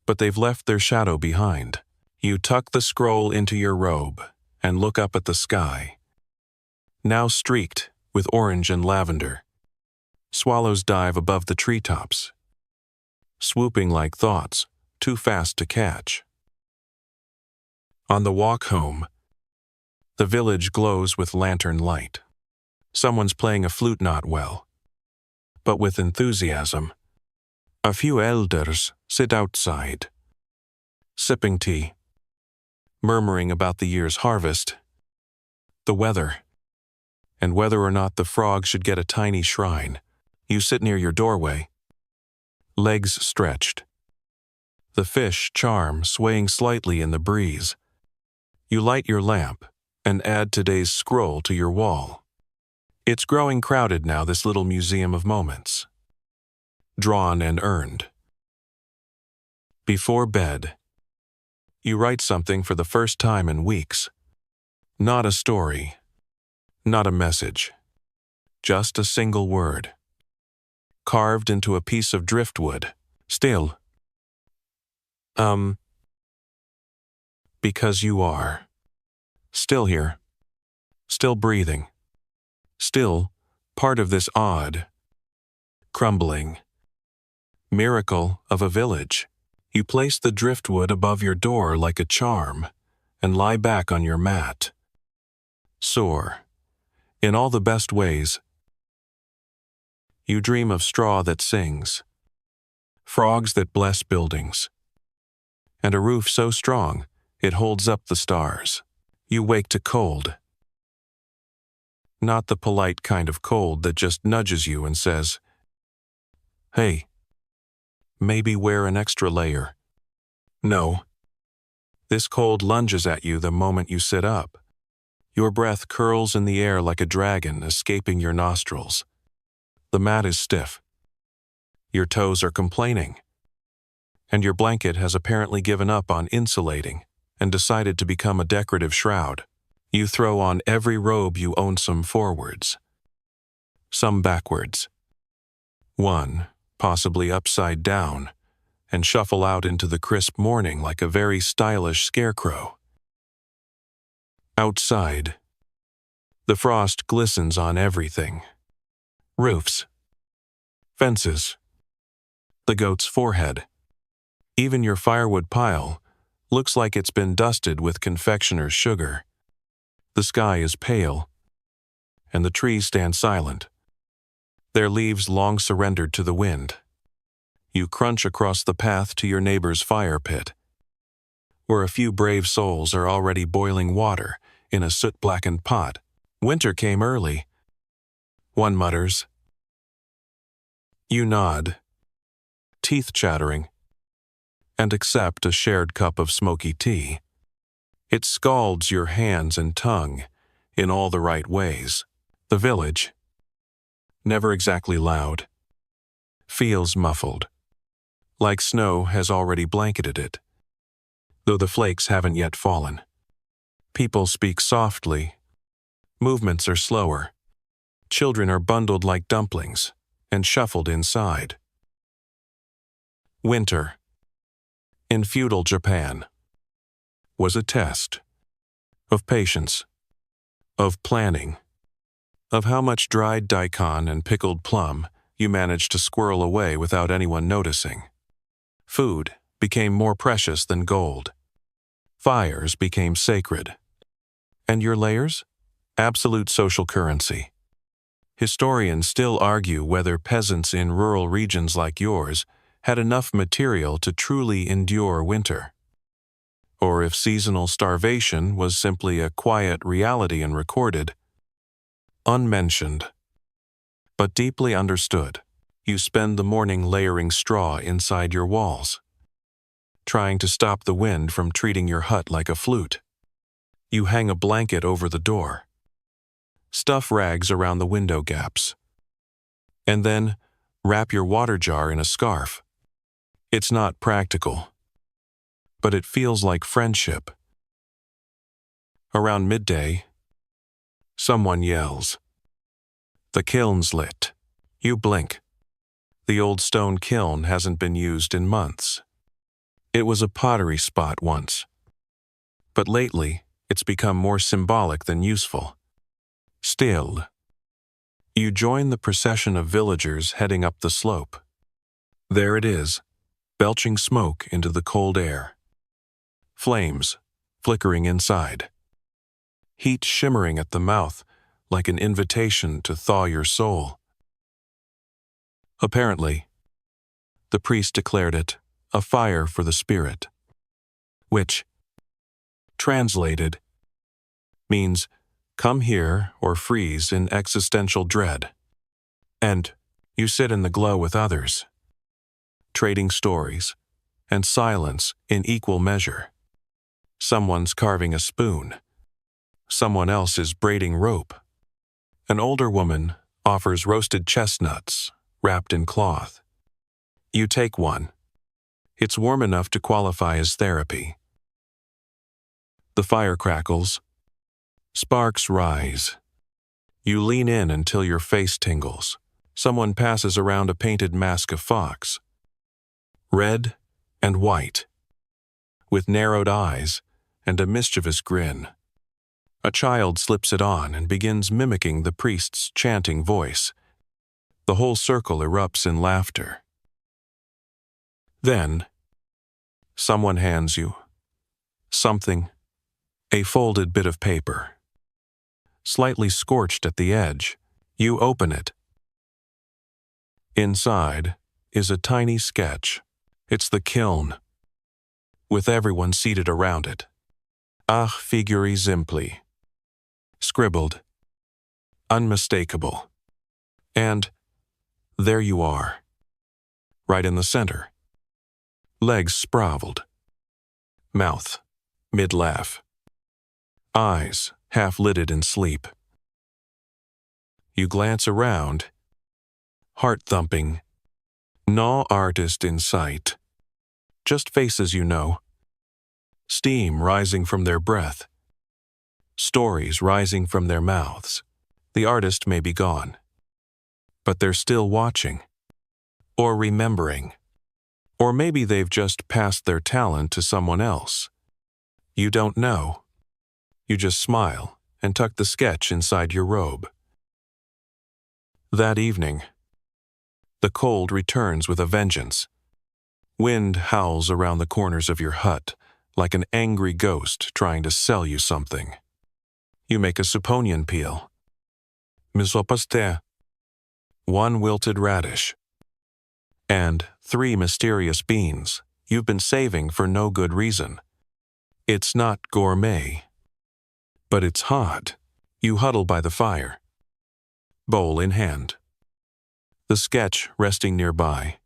but they've left their shadow behind. You tuck the scroll into your robe and look up at the sky, now streaked with orange and lavender. Swallows dive above the treetops, swooping like thoughts too fast to catch. On the walk home, the village glows with lantern light. Someone's playing a flute not well, but with enthusiasm. A few elders sit outside, sipping tea, murmuring about the year's harvest, the weather, and whether or not the frog should get a tiny shrine. You sit near your doorway, legs stretched, the fish charm swaying slightly in the breeze. You light your lamp and add today's scroll to your wall. It's growing crowded now, this little museum of moments, drawn and earned. Before bed, you write something for the first time in weeks. Not a story, not a message, just a single word, carved into a piece of driftwood. Still. Because you are. Still here. Still breathing. Still part of this odd, crumbling miracle of a village. You place the driftwood above your door like a charm and lie back on your mat. Sore, in all the best ways. You dream of straw that sings, frogs that bless buildings, and a roof so strong it holds up the stars. You wake to cold. Not the polite kind of cold that just nudges you and says, "Hey, maybe wear an extra layer." No. This cold lunges at you the moment you sit up. Your breath curls in the air like a dragon escaping your nostrils. The mat is stiff. Your toes are complaining. And your blanket has apparently given up on insulating and decided to become a decorative shroud. You throw on every robe you own, some forwards, some backwards, one possibly upside down, and shuffle out into the crisp morning like a very stylish scarecrow. Outside, the frost glistens on everything. Roofs, fences, the goat's forehead. Even your firewood pile looks like it's been dusted with confectioner's sugar. The sky is pale, and the trees stand silent, their leaves long surrendered to the wind. You crunch across the path to your neighbor's fire pit, where a few brave souls are already boiling water in a soot-blackened pot. Winter came early, one mutters. You nod, teeth chattering, and accept a shared cup of smoky tea. It scalds your hands and tongue in all the right ways. The village, never exactly loud, feels muffled, like snow has already blanketed it, though the flakes haven't yet fallen. People speak softly, movements are slower, children are bundled like dumplings and shuffled inside. Winter, in feudal Japan, was a test of patience, of planning, of how much dried daikon and pickled plum you managed to squirrel away without anyone noticing. Food became more precious than gold. Fires became sacred. And your layers? Absolute social currency. Historians still argue whether peasants in rural regions like yours had enough material to truly endure winter, or if seasonal starvation was simply a quiet reality and recorded, unmentioned, but deeply understood. You spend the morning layering straw inside your walls, trying to stop the wind from treating your hut like a flute. You hang a blanket over the door, stuff rags around the window gaps, and then wrap your water jar in a scarf. It's not practical, but it feels like friendship. Around midday, someone yells. The kiln's lit. You blink. The old stone kiln hasn't been used in months. It was a pottery spot once, but lately it's become more symbolic than useful. Still, you join the procession of villagers heading up the slope. There it is, belching smoke into the cold air. Flames flickering inside. Heat shimmering at the mouth like an invitation to thaw your soul. Apparently, the priest declared it a fire for the spirit, which, translated, means come here or freeze in existential dread. And you sit in the glow with others, trading stories and silence in equal measure. Someone's carving a spoon. Someone else is braiding rope. An older woman offers roasted chestnuts wrapped in cloth. You take one. It's warm enough to qualify as therapy. The fire crackles. Sparks rise. You lean in until your face tingles. Someone passes around a painted mask of fox. Red and white, with narrowed eyes and a mischievous grin. A child slips it on and begins mimicking the priest's chanting voice. The whole circle erupts in laughter. Then, someone hands you something, a folded bit of paper. Slightly scorched at the edge, you open it. Inside is a tiny sketch. It's the kiln, with everyone seated around it. Ah, figuri simpli. Scribbled, unmistakable. And there you are, right in the center. Legs sprawled. Mouth, mid-laugh. Eyes half-lidded in sleep. You glance around, heart-thumping. No artist in sight. Just faces you know. Steam rising from their breath. Stories rising from their mouths. The artist may be gone, but they're still watching. Or remembering. Or maybe they've just passed their talent to someone else. You don't know. You just smile and tuck the sketch inside your robe. That evening, the cold returns with a vengeance. Wind howls around the corners of your hut, like an angry ghost trying to sell you something. You make a suponian peel. Misopaste. One wilted radish. And 3 mysterious beans you've been saving for no good reason. It's not gourmet. But it's hot. You huddle by the fire. Bowl in hand. The sketch resting nearby.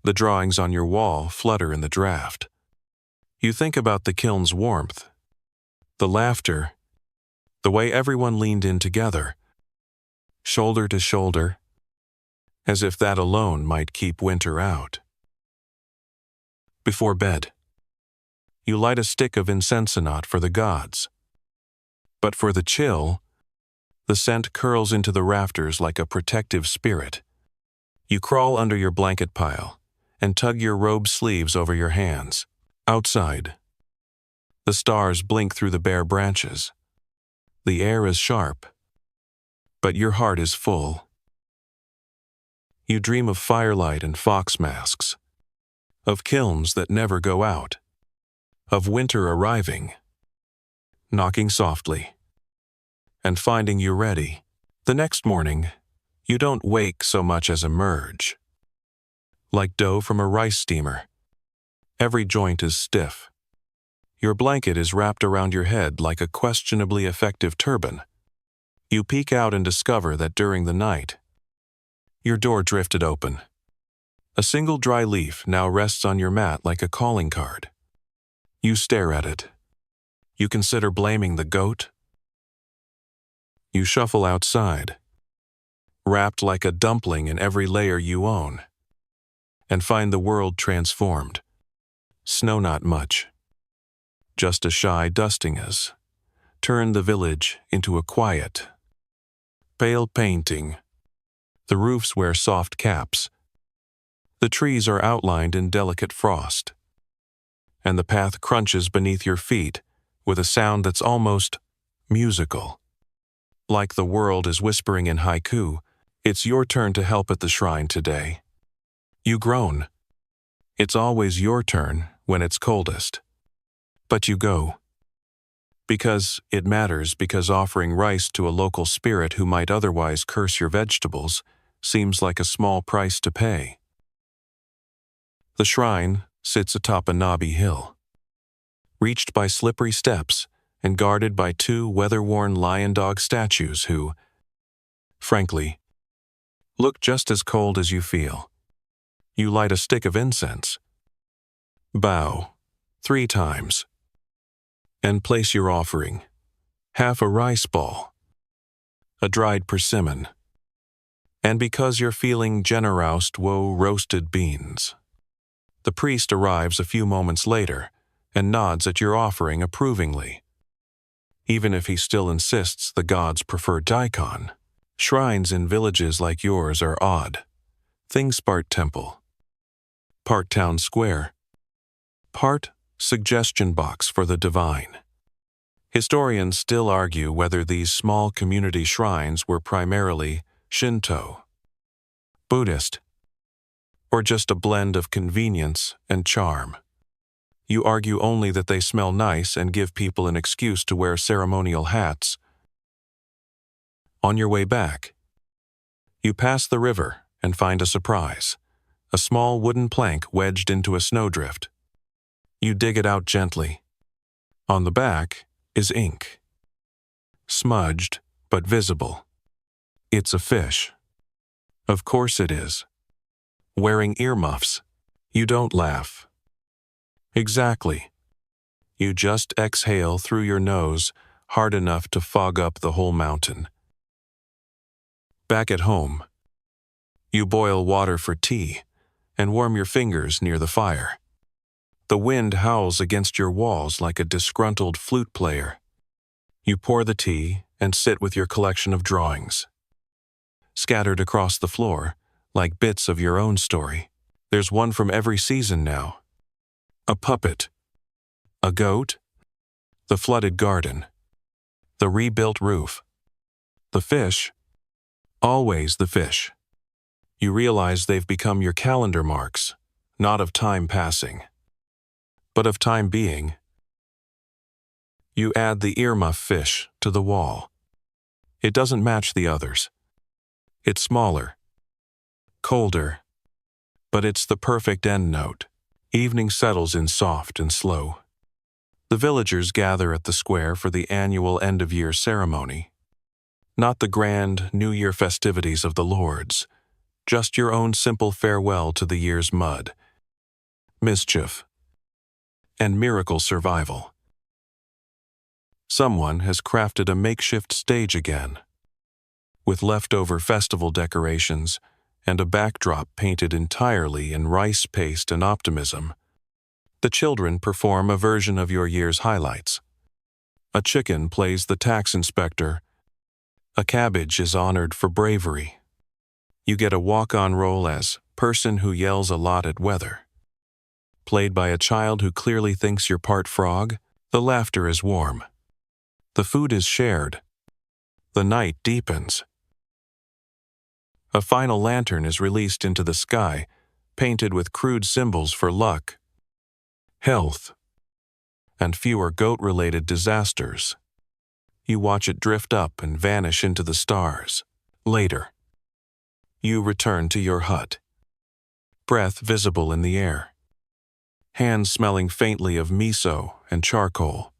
The drawings on your wall flutter in the draft. You think about the kiln's warmth, the laughter, the way everyone leaned in together, shoulder to shoulder, as if that alone might keep winter out. Before bed, you light a stick of incensenate for the gods. But for the chill, the scent curls into the rafters like a protective spirit. You crawl under your blanket pile and tug your robe sleeves over your hands. Outside, the stars blink through the bare branches. The air is sharp, but your heart is full. You dream of firelight and fox masks, of kilns that never go out, of winter arriving, knocking softly, and finding you ready. The next morning, you don't wake so much as emerge. Like dough from a rice steamer, every joint is stiff. Your blanket is wrapped around your head like a questionably effective turban. You peek out and discover that during the night, your door drifted open. A single dry leaf now rests on your mat like a calling card. You stare at it. You consider blaming the goat. You shuffle outside, wrapped like a dumpling in every layer you own, and find the world transformed. Snow not much. Just a shy dusting has turned the village into a quiet, pale painting. The roofs wear soft caps. The trees are outlined in delicate frost, and the path crunches beneath your feet with a sound that's almost musical. Like the world is whispering in haiku, it's your turn to help at the shrine today. You groan. It's always your turn when it's coldest. But you go. Because it matters, because offering rice to a local spirit who might otherwise curse your vegetables seems like a small price to pay. The shrine sits atop a knobby hill, reached by slippery steps and guarded by two weather-worn lion-dog statues who, frankly, look just as cold as you feel. You light a stick of incense, bow 3 times, and place your offering, half a rice ball, a dried persimmon, and because you're feeling generoused, roasted beans. The priest arrives a few moments later and nods at your offering approvingly, even if he still insists the gods prefer daikon. Shrines in villages like yours are odd. Things part temple, part town square, part suggestion box for the divine. Historians still argue whether these small community shrines were primarily Shinto, Buddhist, or just a blend of convenience and charm. You argue only that they smell nice and give people an excuse to wear ceremonial hats. On your way back, you pass the river and find a surprise, a small wooden plank wedged into a snowdrift. You dig it out gently. On the back is ink, smudged but visible. It's a fish. Of course it is. Wearing earmuffs. You don't laugh. Exactly. You just exhale through your nose hard enough to fog up the whole mountain. Back at home, you boil water for tea and warm your fingers near the fire. The wind howls against your walls like a disgruntled flute player. You pour the tea and sit with your collection of drawings, scattered across the floor like bits of your own story. There's one from every season now. A puppet, a goat, the flooded garden, the rebuilt roof, the fish, always the fish. You realize they've become your calendar marks, not of time passing, but of time being. You add the earmuff fish to the wall. It doesn't match the others. It's smaller, colder, but it's the perfect end note. Evening settles in soft and slow. The villagers gather at the square for the annual end-of-year ceremony. Not the grand New Year festivities of the lords, just your own simple farewell to the year's mud, mischief, and miracle survival. Someone has crafted a makeshift stage again, with leftover festival decorations and a backdrop painted entirely in rice paste and optimism. The children perform a version of your year's highlights. A chicken plays the tax inspector. A cabbage is honored for bravery. You get a walk-on role as person who yells a lot at weather. Played by a child who clearly thinks you're part frog, the laughter is warm. The food is shared. The night deepens. A final lantern is released into the sky, painted with crude symbols for luck, health, and fewer goat-related disasters. You watch it drift up and vanish into the stars. Later, you return to your hut, breath visible in the air, hands smelling faintly of miso and charcoal.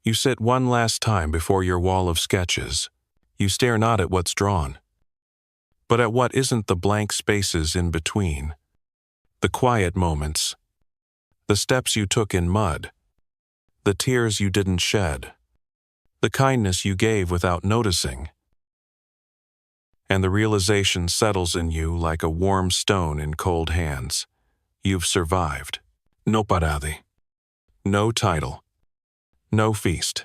You sit one last time before your wall of sketches. You stare not at what's drawn, but at what isn't, the blank spaces in between, the quiet moments, the steps you took in mud, the tears you didn't shed, the kindness you gave without noticing. And the realization settles in you like a warm stone in cold hands. You've survived. No parade. No title. No feast.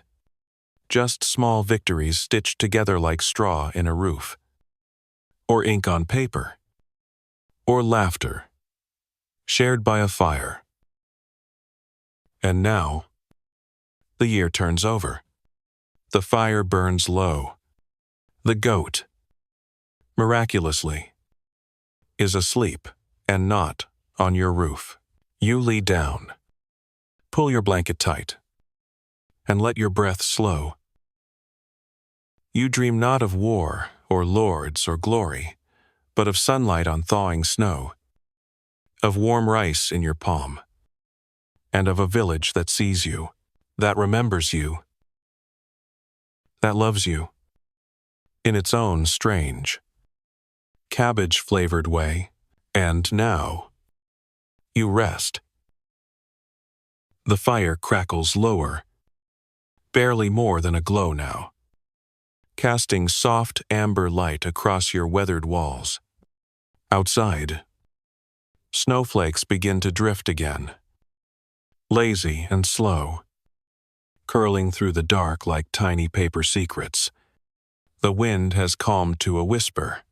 Just small victories stitched together like straw in a roof. Or ink on paper. Or laughter, shared by a fire. And now, The year turns over. The fire burns low. The goat, miraculously, is asleep and not on your roof. You lie down, pull your blanket tight, and let your breath slow. You dream not of war or lords or glory, but of sunlight on thawing snow, of warm rice in your palm, and of a village that sees you, that remembers you, that loves you, in its own strange, cabbage-flavored way. And now, you rest. The fire crackles lower, barely more than a glow now, casting soft amber light across your weathered walls. Outside, snowflakes begin to drift again, lazy and slow, curling through the dark like tiny paper secrets. The wind has calmed to a whisper,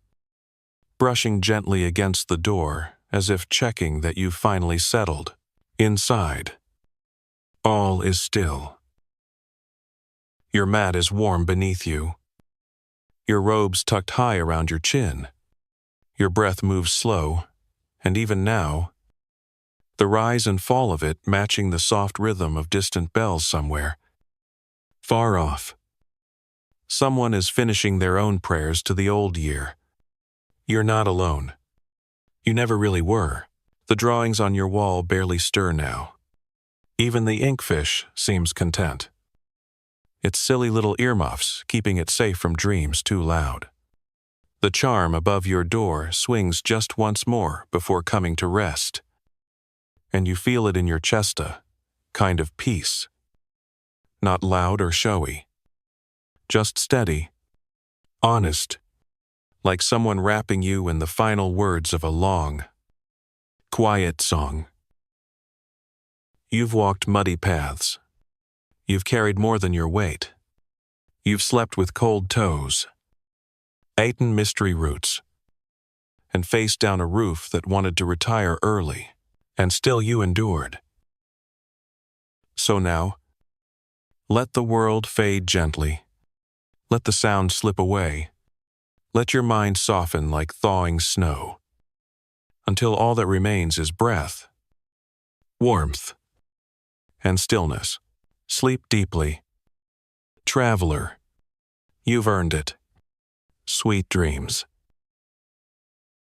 brushing gently against the door as if checking that you've finally settled. Inside, all is still. Your mat is warm beneath you, your robes tucked high around your chin. Your breath moves slow, and even now, the rise and fall of it matching the soft rhythm of distant bells somewhere. Far off, someone is finishing their own prayers to the old year. You're not alone. You never really were. The drawings on your wall barely stir now. Even the inkfish seems content. Its silly little earmuffs keeping it safe from dreams too loud. The charm above your door swings just once more before coming to rest. And you feel it in your chest, a kind of peace. Not loud or showy. Just steady, honest, like someone wrapping you in the final words of a long, quiet song. You've walked muddy paths. You've carried more than your weight. You've slept with cold toes, eaten mystery roots, and faced down a roof that wanted to retire early, and still you endured. So now, let the world fade gently. Let the sound slip away. Let your mind soften like thawing snow, until all that remains is breath, warmth, and stillness. Sleep deeply. Traveler, you've earned it. Sweet dreams.